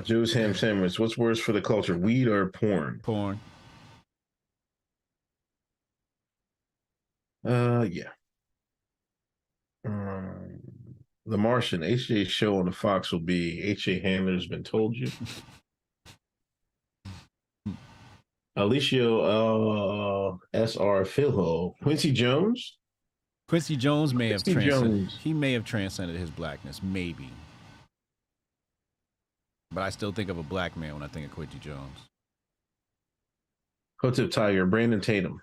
Joe's ham sandwich. What's worse for the culture, weed or porn? Porn. Yeah. The Martian, HJ's show on the Fox will be HJ Handler's Been Told You. Alicio SR Philho. Quincy Jones? Quincy Jones may have Quincy Jones. He may have transcended his blackness, maybe. But I still think of a black man when I think of Quincy Jones. Hotep Tiger, Brandon Tatum.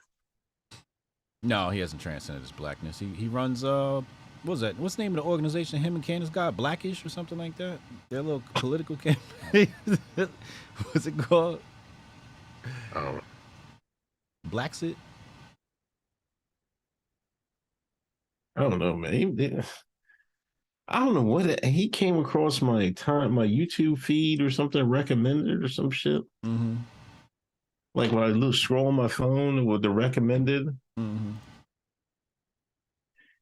No, he hasn't transcended his blackness. He runs what was that? What's the name of the organization him and Candace got? Blackish or something like that? Their little political campaign. What's it called? Blacksit? I don't know, man. I don't know what he came across my YouTube feed or something recommended or some shit. Mm-hmm. Like when I scroll on my phone with the recommended. Mm-hmm.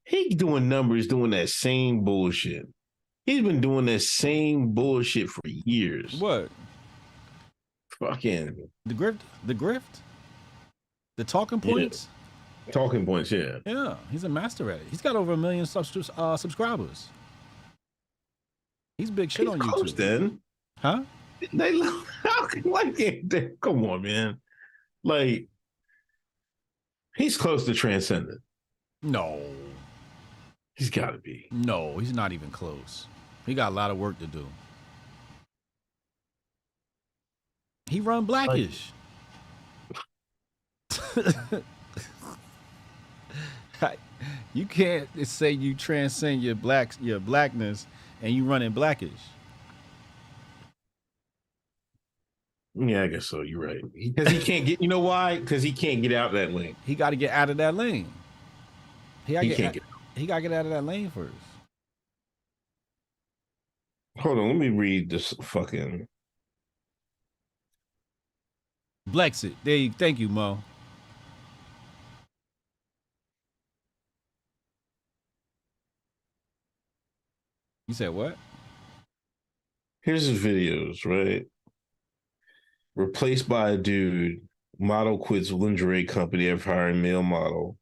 He doing numbers, doing that same bullshit. He's been doing that same bullshit for years. What? Fucking the grift, the talking points. Yeah. Talking points, yeah. Yeah, he's a master at it. He's got over 1 million subscribers. He's big shit on YouTube. Then, huh? Come on, man. Like, he's close to transcendent. No, he's got to be. No, he's not even close. He got a lot of work to do. He run Blackish. You can't say you transcend your blackness and you running Blackish. Yeah, I guess so. You're right. Because he can't get. You know why? Because he can't get out of that lane. He got to get out of that lane. He got to get out of that lane first. Hold on, let me read this fucking. Blexit. Thank you, Mo. You said what? Here's his videos, right? Replaced by a dude. Model quits lingerie company after hiring male model.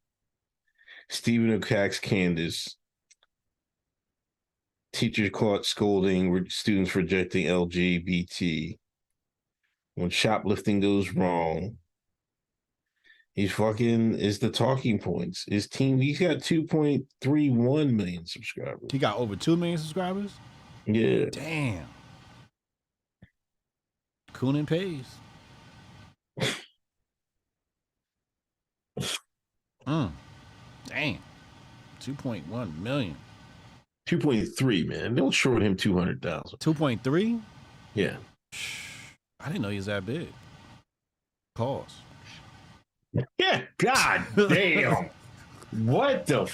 Stephen attacks Candace. Teacher caught scolding students rejecting LGBT. When shoplifting goes wrong. He's is the talking points. His team, he's got 2.31 million subscribers. He got over 2 million subscribers? Yeah. Damn. Coonin pays. Damn. 2.1 million. 2.3, man. Don't short him 200,000. 2.3? Yeah. I didn't know he was that big. Pause. Yeah, god damn. What the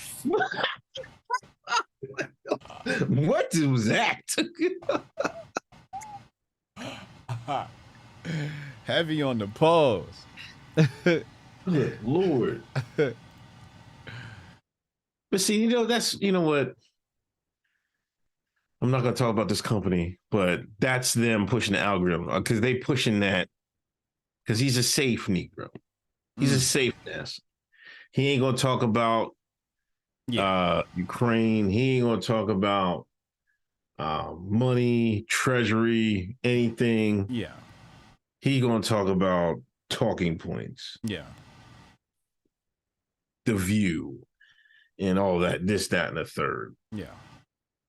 what was that? Heavy on the pause. Good Lord. But see, you know what? I'm not going to talk about this company, but that's them pushing the algorithm because they pushing that because he's a safe Negro. He's a safe nest. He ain't going to talk about Ukraine. He ain't going to talk about money, treasury, anything. Yeah. He going to talk about talking points. Yeah. The View and all that, this, that, and the third. Yeah.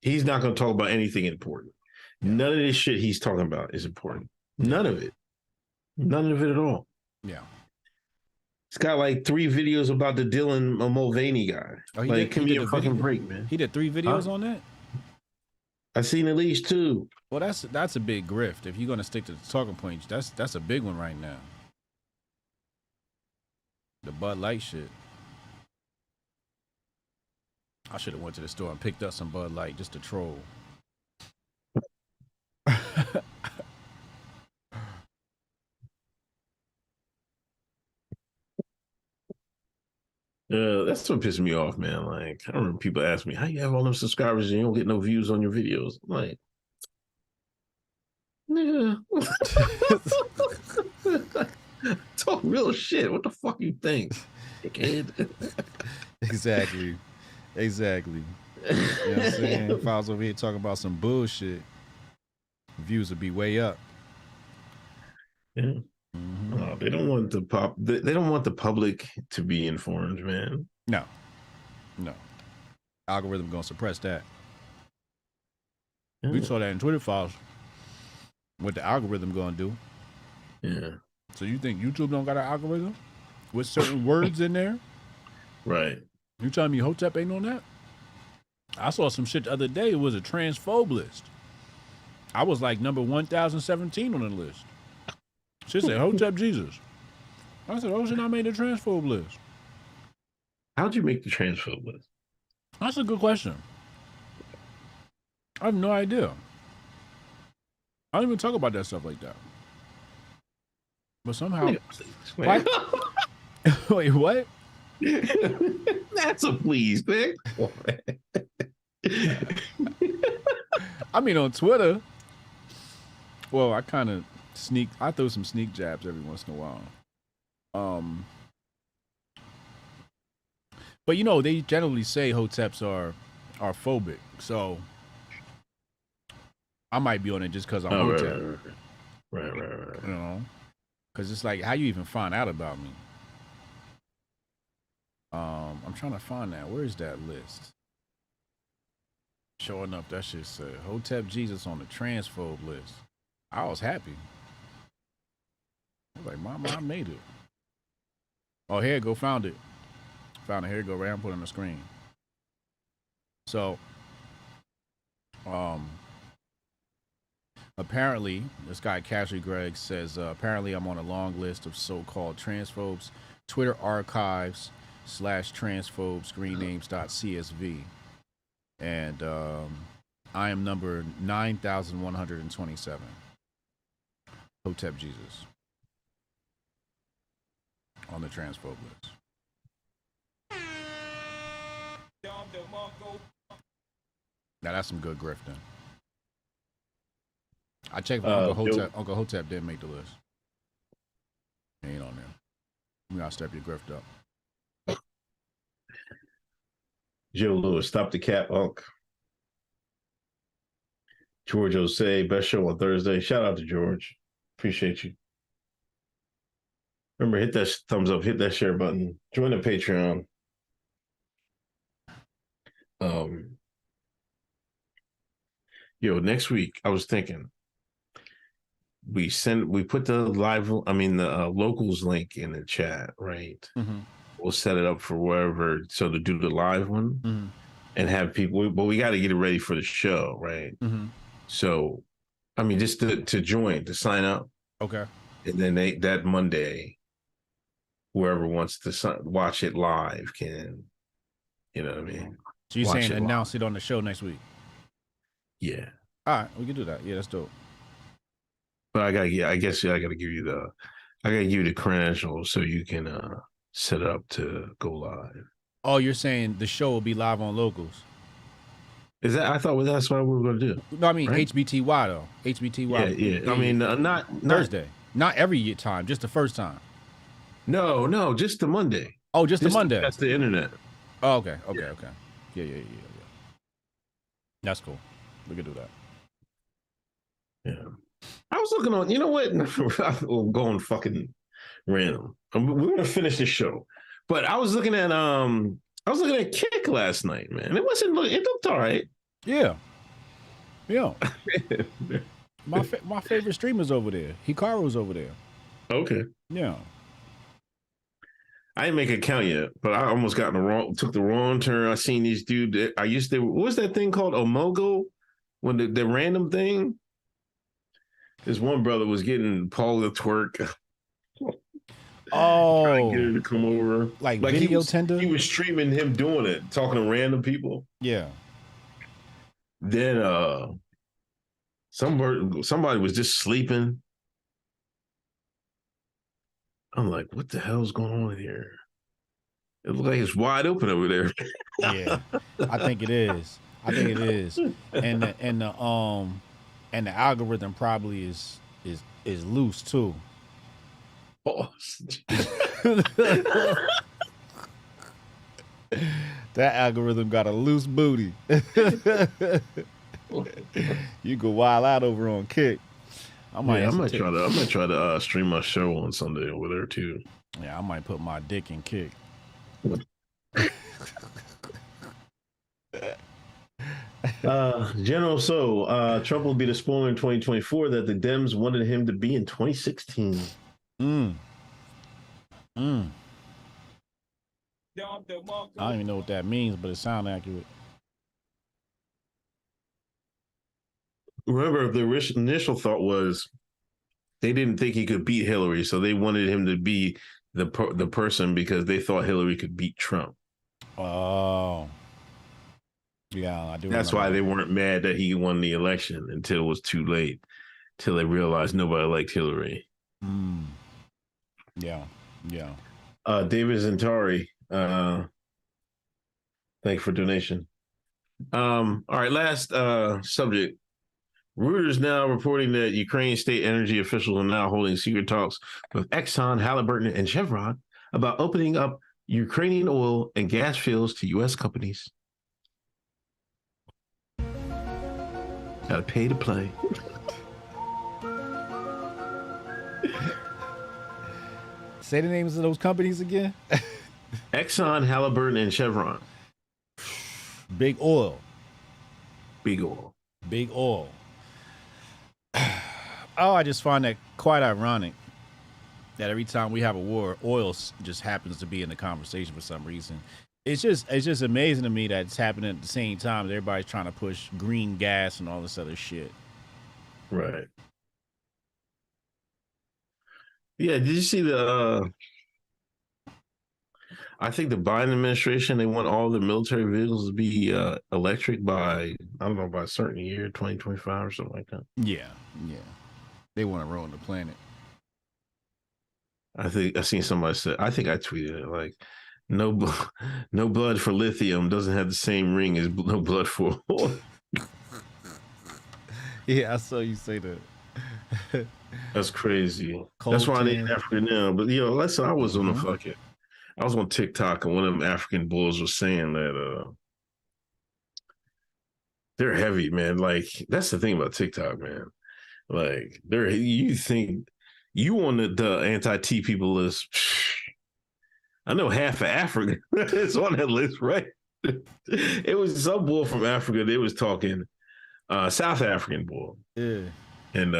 He's not going to talk about anything important. None of this shit he's talking about is important. None of it. None of it at all. Yeah. It's got like 3 videos about the Dylan Mulvaney guy. Oh, give me a fucking break, man. He did 3 videos on that? I've seen at least 2. Well, that's a big grift. If you're going to stick to the talking points, that's a big one right now. The Bud Light shit. I should have went to the store and picked up some Bud Light just to troll. That's what pissed me off, man. Like, I remember people ask me, how you have all those subscribers and you don't get no views on your videos? I'm like, yeah. Talk real shit. What the fuck you think, dickhead? Exactly. You know what I'm saying? If I was over here talking about some bullshit, views would be way up. Yeah. Mm-hmm. Oh, they don't want they don't want the public to be informed, man. No. Algorithm gonna suppress that. Yeah. We saw that in Twitter files. What the algorithm gonna do? Yeah. So you think YouTube don't got an algorithm with certain words in there? Right. You telling me Hotep ain't on that? I saw some shit the other day. It was a transphobe list. I was like number 1017 on the list. She said Hotep Jesus. I said, oh shit, I made the transphobe list. How'd you make the transphobe list? That's a good question. I have no idea. I don't even talk about that stuff like that. But somehow... Wait, Wait, what? That's a please, man. I mean, on Twitter, well, I kind of I throw some sneak jabs every once in a while. But you know, they generally say Hoteps are phobic, so I might be on it just because I'm Hotep. Right. You know, because it's like, how you even find out about me? I'm trying to find that. Where's that list? Sure enough, that shit said Hotep Jesus on the transphobe list. I was happy. I was like, Mama, I made it. Oh, here you go, found it. Found it. Here you go, right? I'm putting it on the screen. So, apparently, this guy, Casually Greg, says, apparently I'm on a long list of so-called transphobes, Twitter archives /transphobe screennames.csv. And I am number 9,127. Hotep Jesus on the transphobe list. Now that's some good grifting. I checked Uncle Hotep. Uncle Hotep didn't make the list. He ain't on there. We gotta step your grift up. Joe Lewis, stop the cap, Unc. George Osei, best show on Thursday. Shout out to George. Appreciate you. Remember, hit that thumbs up, hit that share button, join the Patreon. Next week, I was thinking, we put the locals link in the chat, right? Mm-hmm. We'll set it up for wherever, so to do the live one and have people, but we got to get it ready for the show, right? Mm-hmm. So, I mean, just to join, to sign up. Okay. And then that Monday, whoever wants to watch it live can, you know what I mean? So you're saying announce it on the show next week? Yeah. All right, we can do that. Yeah, that's dope. But I gotta give you the credentials so you can set it up to go live. Oh, you're saying the show will be live on Locals? Is that? I thought that's what we were going to do. No, I mean, right? HBTY though. Yeah. I mean, not Thursday. Not every time, just the first time. No, just the Monday. Oh, just the Monday. That's the internet. Oh, okay. Yeah. That's cool. We can do that. Yeah. I was looking on, you know what? I'm going fucking random. We're going to finish the show. But I was looking at Kick last night, man. It looked all right. Yeah. My favorite streamer's over there. Hikaru's over there. Okay. Yeah. I didn't make a count yet, but I almost took the wrong turn. I seen these dudes. What was that thing called? Omogo? When the random thing? This one brother was getting Paul to twerk. Oh. Trying to get her to come over. Like video tender? He was streaming him doing it, talking to random people. Yeah. Then somebody was just sleeping. I'm like, what the hell's going on here? It looks like it's wide open over there. Yeah, I think it is. And the algorithm probably is loose too. Oh, that algorithm got a loose booty. You go wild out over on Kick. I might try to stream my show on Sunday over there too. Yeah, I might put my dick in Kick. General Trump will be the spoiler in 2024 that the Dems wanted him to be in 2016. I don't even know what that means, but it sounds accurate. Remember, the initial thought was they didn't think he could beat Hillary, so they wanted him to be the person because they thought Hillary could beat Trump. Oh, yeah, I do. That's why they weren't mad that he won the election until it was too late, till they realized nobody liked Hillary. Yeah. David Zentari, thanks for donation. All right, last subject. Reuters now reporting that Ukraine state energy officials are now holding secret talks with Exxon, Halliburton, and Chevron about opening up Ukrainian oil and gas fields to U.S. companies. Gotta pay to play. Say the names of those companies again. Exxon, Halliburton, and Chevron. Big oil. Oh, I just find that quite ironic that every time we have a war, oil just happens to be in the conversation for some reason. It's just amazing to me that it's happening at the same time. Everybody's trying to push green gas and all this other shit. Right. Yeah, did you see I think the Biden administration, they want all the military vehicles to be electric by, I don't know, by a certain year, 2025 or something like that. Yeah. They want to ruin the planet. I think I seen somebody say, I think I tweeted it, like, no blood for lithium doesn't have the same ring as no blood for oil. Yeah, I saw you say that. That's crazy. That's why I need Africa now. But listen, I was on I was on TikTok and one of them African bulls was saying that they're heavy, man. Like, that's the thing about TikTok, man. Like, you think you on the anti-T people list. I know half of Africa is on that list, right? It was some bull from Africa. They was talking South African bull. Yeah. And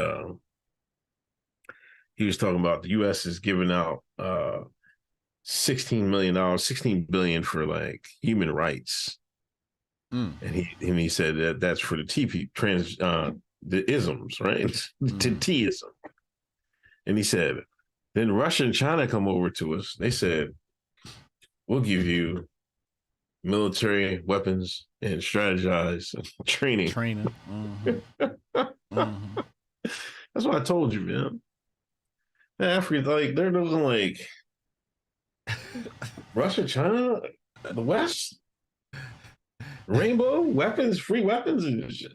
he was talking about the U.S. is giving out $16 billion for like human rights. And he said that that's for the the isms, right? To T-ism. And he said, then Russia and China come over to us. They said, we'll give you military weapons and strategize training. That's what I told you, man. Africa, like, they're doing like Russia, China, the West, rainbow weapons, free weapons, and shit.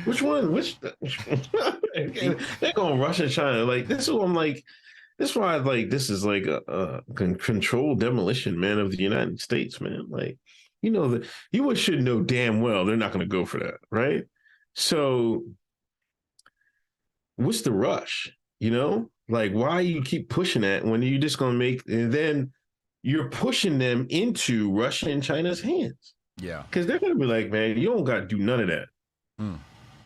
Which one? They're going Russia, China. Like, this is what I'm like. This is why this is like a controlled demolition, man, of the United States, man. Like, that you should know damn well they're not going to go for that, right? So, what's the rush? Like, why you keep pushing that when you're just going to and then you're pushing them into Russia and China's hands. Yeah, because they're going to be like, man, you don't got to do none of that.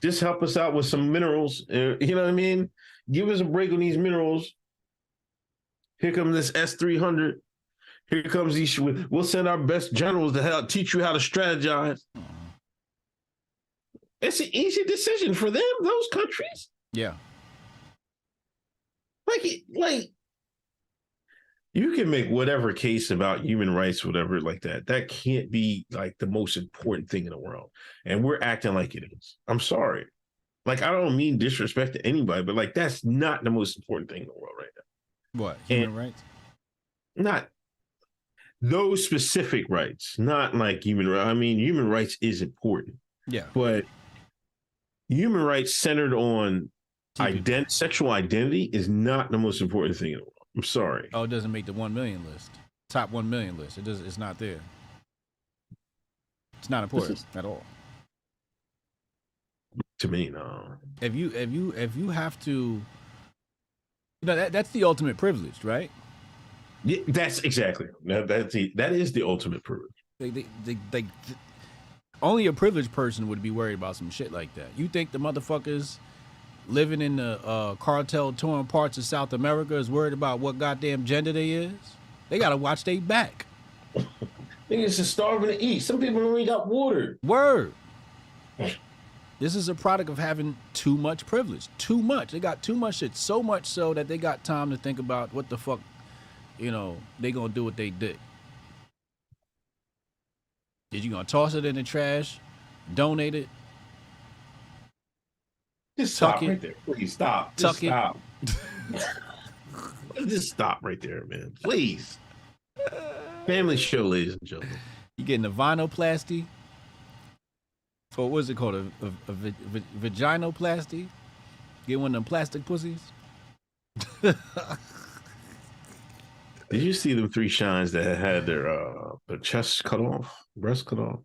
Just help us out with some minerals. You know what I mean? Give us a break on these minerals. Here comes this S-300. Here comes these. We'll send our best generals to help teach you how to strategize. It's an easy decision for them, those countries. Yeah. Like you can make whatever case about human rights, whatever like that. That can't be like the most important thing in the world. And we're acting like it is. I'm sorry. Like, I don't mean disrespect to anybody, but like, that's not the most important thing in the world right now. What? Human rights? Not. those specific rights, not like human rights. I mean, human rights is important. Yeah. But human rights centered on sexual identity is not the most important thing in the world. I'm sorry. Oh, it doesn't make the 1 million list. Top 1 million list. It's not there. It's not important at all. To me, no. If you have to, that's the ultimate privilege, right? Yeah, that's exactly. That is the ultimate privilege. They only a privileged person would be worried about some shit like that. You think the motherfuckers living in the cartel-torn parts of South America is worried about what goddamn gender they is? They gotta watch their back. Niggas just starving to eat. Some people already got water. Word. This is a product of having too much privilege. Too much. They got too much shit. So much so that they got time to think about what the fuck, they gonna do with they dick. Is you gonna toss it in the trash? Donate it? Just stop right there. Please stop. Just stop. Just stop right there, man. Please. Family show, ladies and gentlemen. You getting a vinoplasty? Or what's it called? A vaginoplasty? Get one of them plastic pussies? Did you see them 3 shines that had their chest cut off, breast cut off?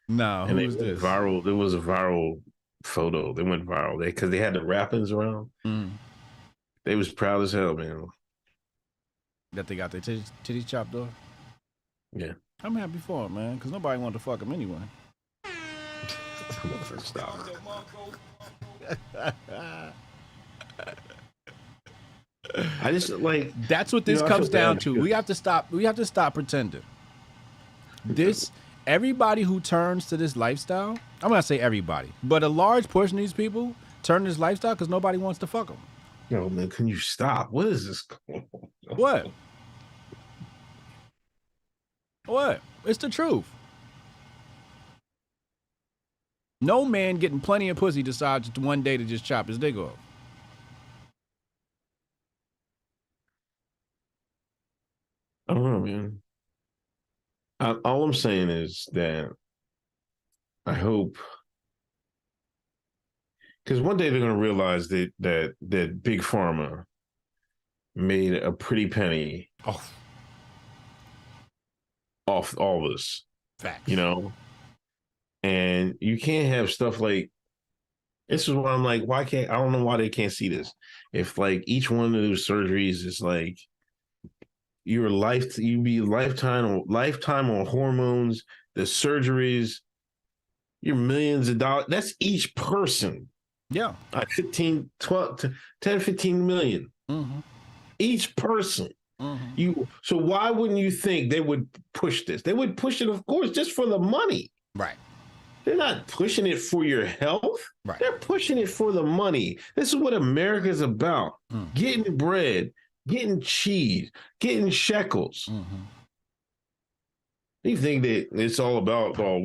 No, and who was this? Viral. There was a viral photo. They went viral because they had the wrappings around. They was proud as hell, man. That they got their titties chopped off? Yeah. I'm happy for them, man, because nobody wanted to fuck them anyway. Stop. I just like that's what this comes down to. We have to stop pretending. Everybody who turns to this lifestyle, I'm not say everybody, but a large portion of these people turn to this lifestyle because nobody wants to fuck them. Yo, man, can you stop? What is this? What? What? It's the truth. No man getting plenty of pussy decides one day to just chop his dick off. I don't know, man. All I'm saying is that I hope, because one day they're going to realize that Big Pharma made a pretty penny off all this. Facts. And you can't have stuff like, this is why I'm like, I don't know why they can't see this. If like each one of those surgeries is like, you be lifetime on hormones, the surgeries, your millions of dollars. That's each person. Yeah. 10, 15 million. Mm-hmm. Each person. Mm-hmm. So why wouldn't you think they would push this? They would push it, of course, just for the money. Right. They're not pushing it for your health. Right. They're pushing it for the money. This is what America's about. Getting bread, getting cheese, getting shekels. Mm-hmm. You think that it's all about, all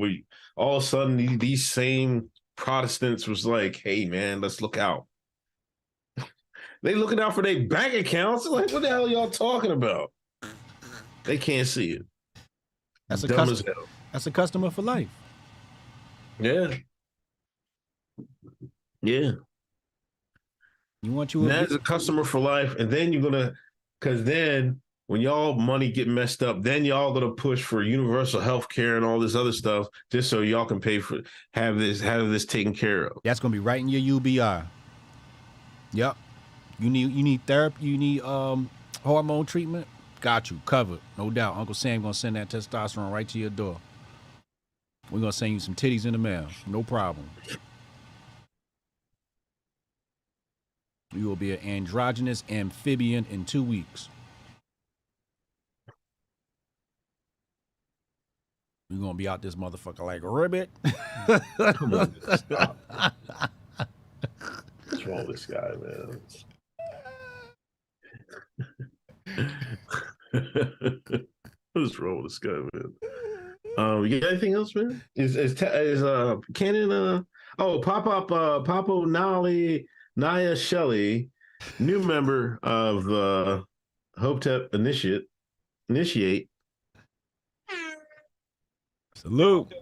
of a sudden these same Protestants was like, hey, man, let's look out. They looking out for their bank accounts. Like, what the hell are y'all talking about? They can't see it. That's dumb as hell. That's a customer for life. Yeah. Yeah. You want you as a customer for life, and then because then when y'all money get messed up, then y'all gonna push for universal health care and all this other stuff just so y'all can pay for have this taken care of. That's gonna be right in your UBI. Yep. You need therapy. You need hormone treatment. Got you covered, no doubt. Uncle Sam gonna send that testosterone right to your door. We're gonna send you some titties in the mail. No problem. You will be an androgynous amphibian in 2 weeks. You're gonna be out this motherfucker like a ribbit. Come on, stop. What's wrong with this guy, man? What's wrong with this guy, man? You got anything else, man? Is Canon Papo Naya Shelley, new member of Hotep Initiate. Salute.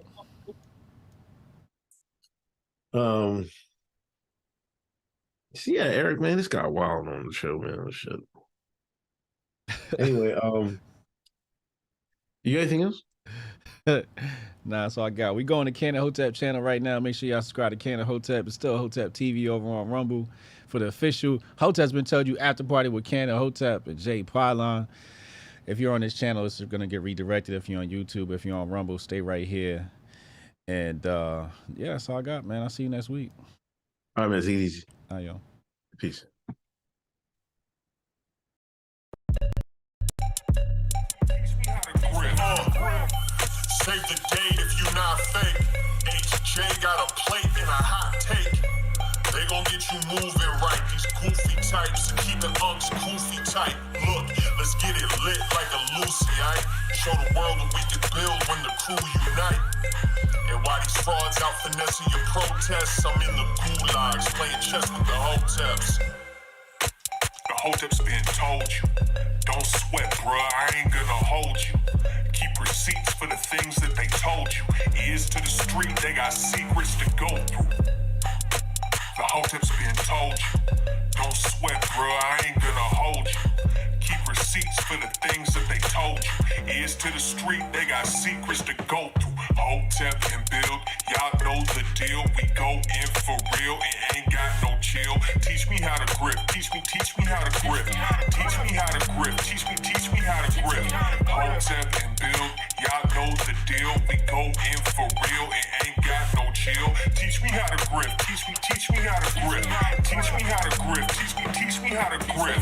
Yeah, Eric, man, this got wild on the show, man. Shit. Anyway, you got anything else? Nah, that's all I got. We going to Candace Hotep channel right now. Make sure y'all subscribe to Candace Hotep. It's still Hotep TV over on Rumble for the official Hotep's been told you after party with Candace Hotep and Jay Pylon. If you're on this channel, it's gonna get redirected. If you're on YouTube, if you're on Rumble, stay right here. And yeah, that's all I got, man. I'll see you next week. All right, man. It's easy. All right, yo. Peace. Save the date if you not fake. HJ got a plate and a hot take. They gon' get you moving right. These goofy types and keeping unks goofy tight. Look, let's get it lit like a Lucy, aight? Show the world what we can build when the crew unite. And while these frauds out finessing your protests, I'm in the gulags playing chess with the Hoteps. The Hoteps been told you. Don't sweat, bruh, I ain't gonna hold you. Keep receipts for the things that they told you. Ears to the street, they got secrets to go through. The Hoteps been told you. Don't sweat, bruh, I ain't gonna hold you. Keep receipts for the things that they told you. Ears to the street, they got secrets to go through. Hotep and build, y'all know the deal. We go in for real, it ain't got no chill. Teach me how to grip, teach me how to grip. Teach me how to grip, teach me how to grip. Hotep and build, y'all know the deal. We go in for real, it ain't got no chill. Teach me how to grip, teach me how to grip. Teach me how to grip, teach me how to grip.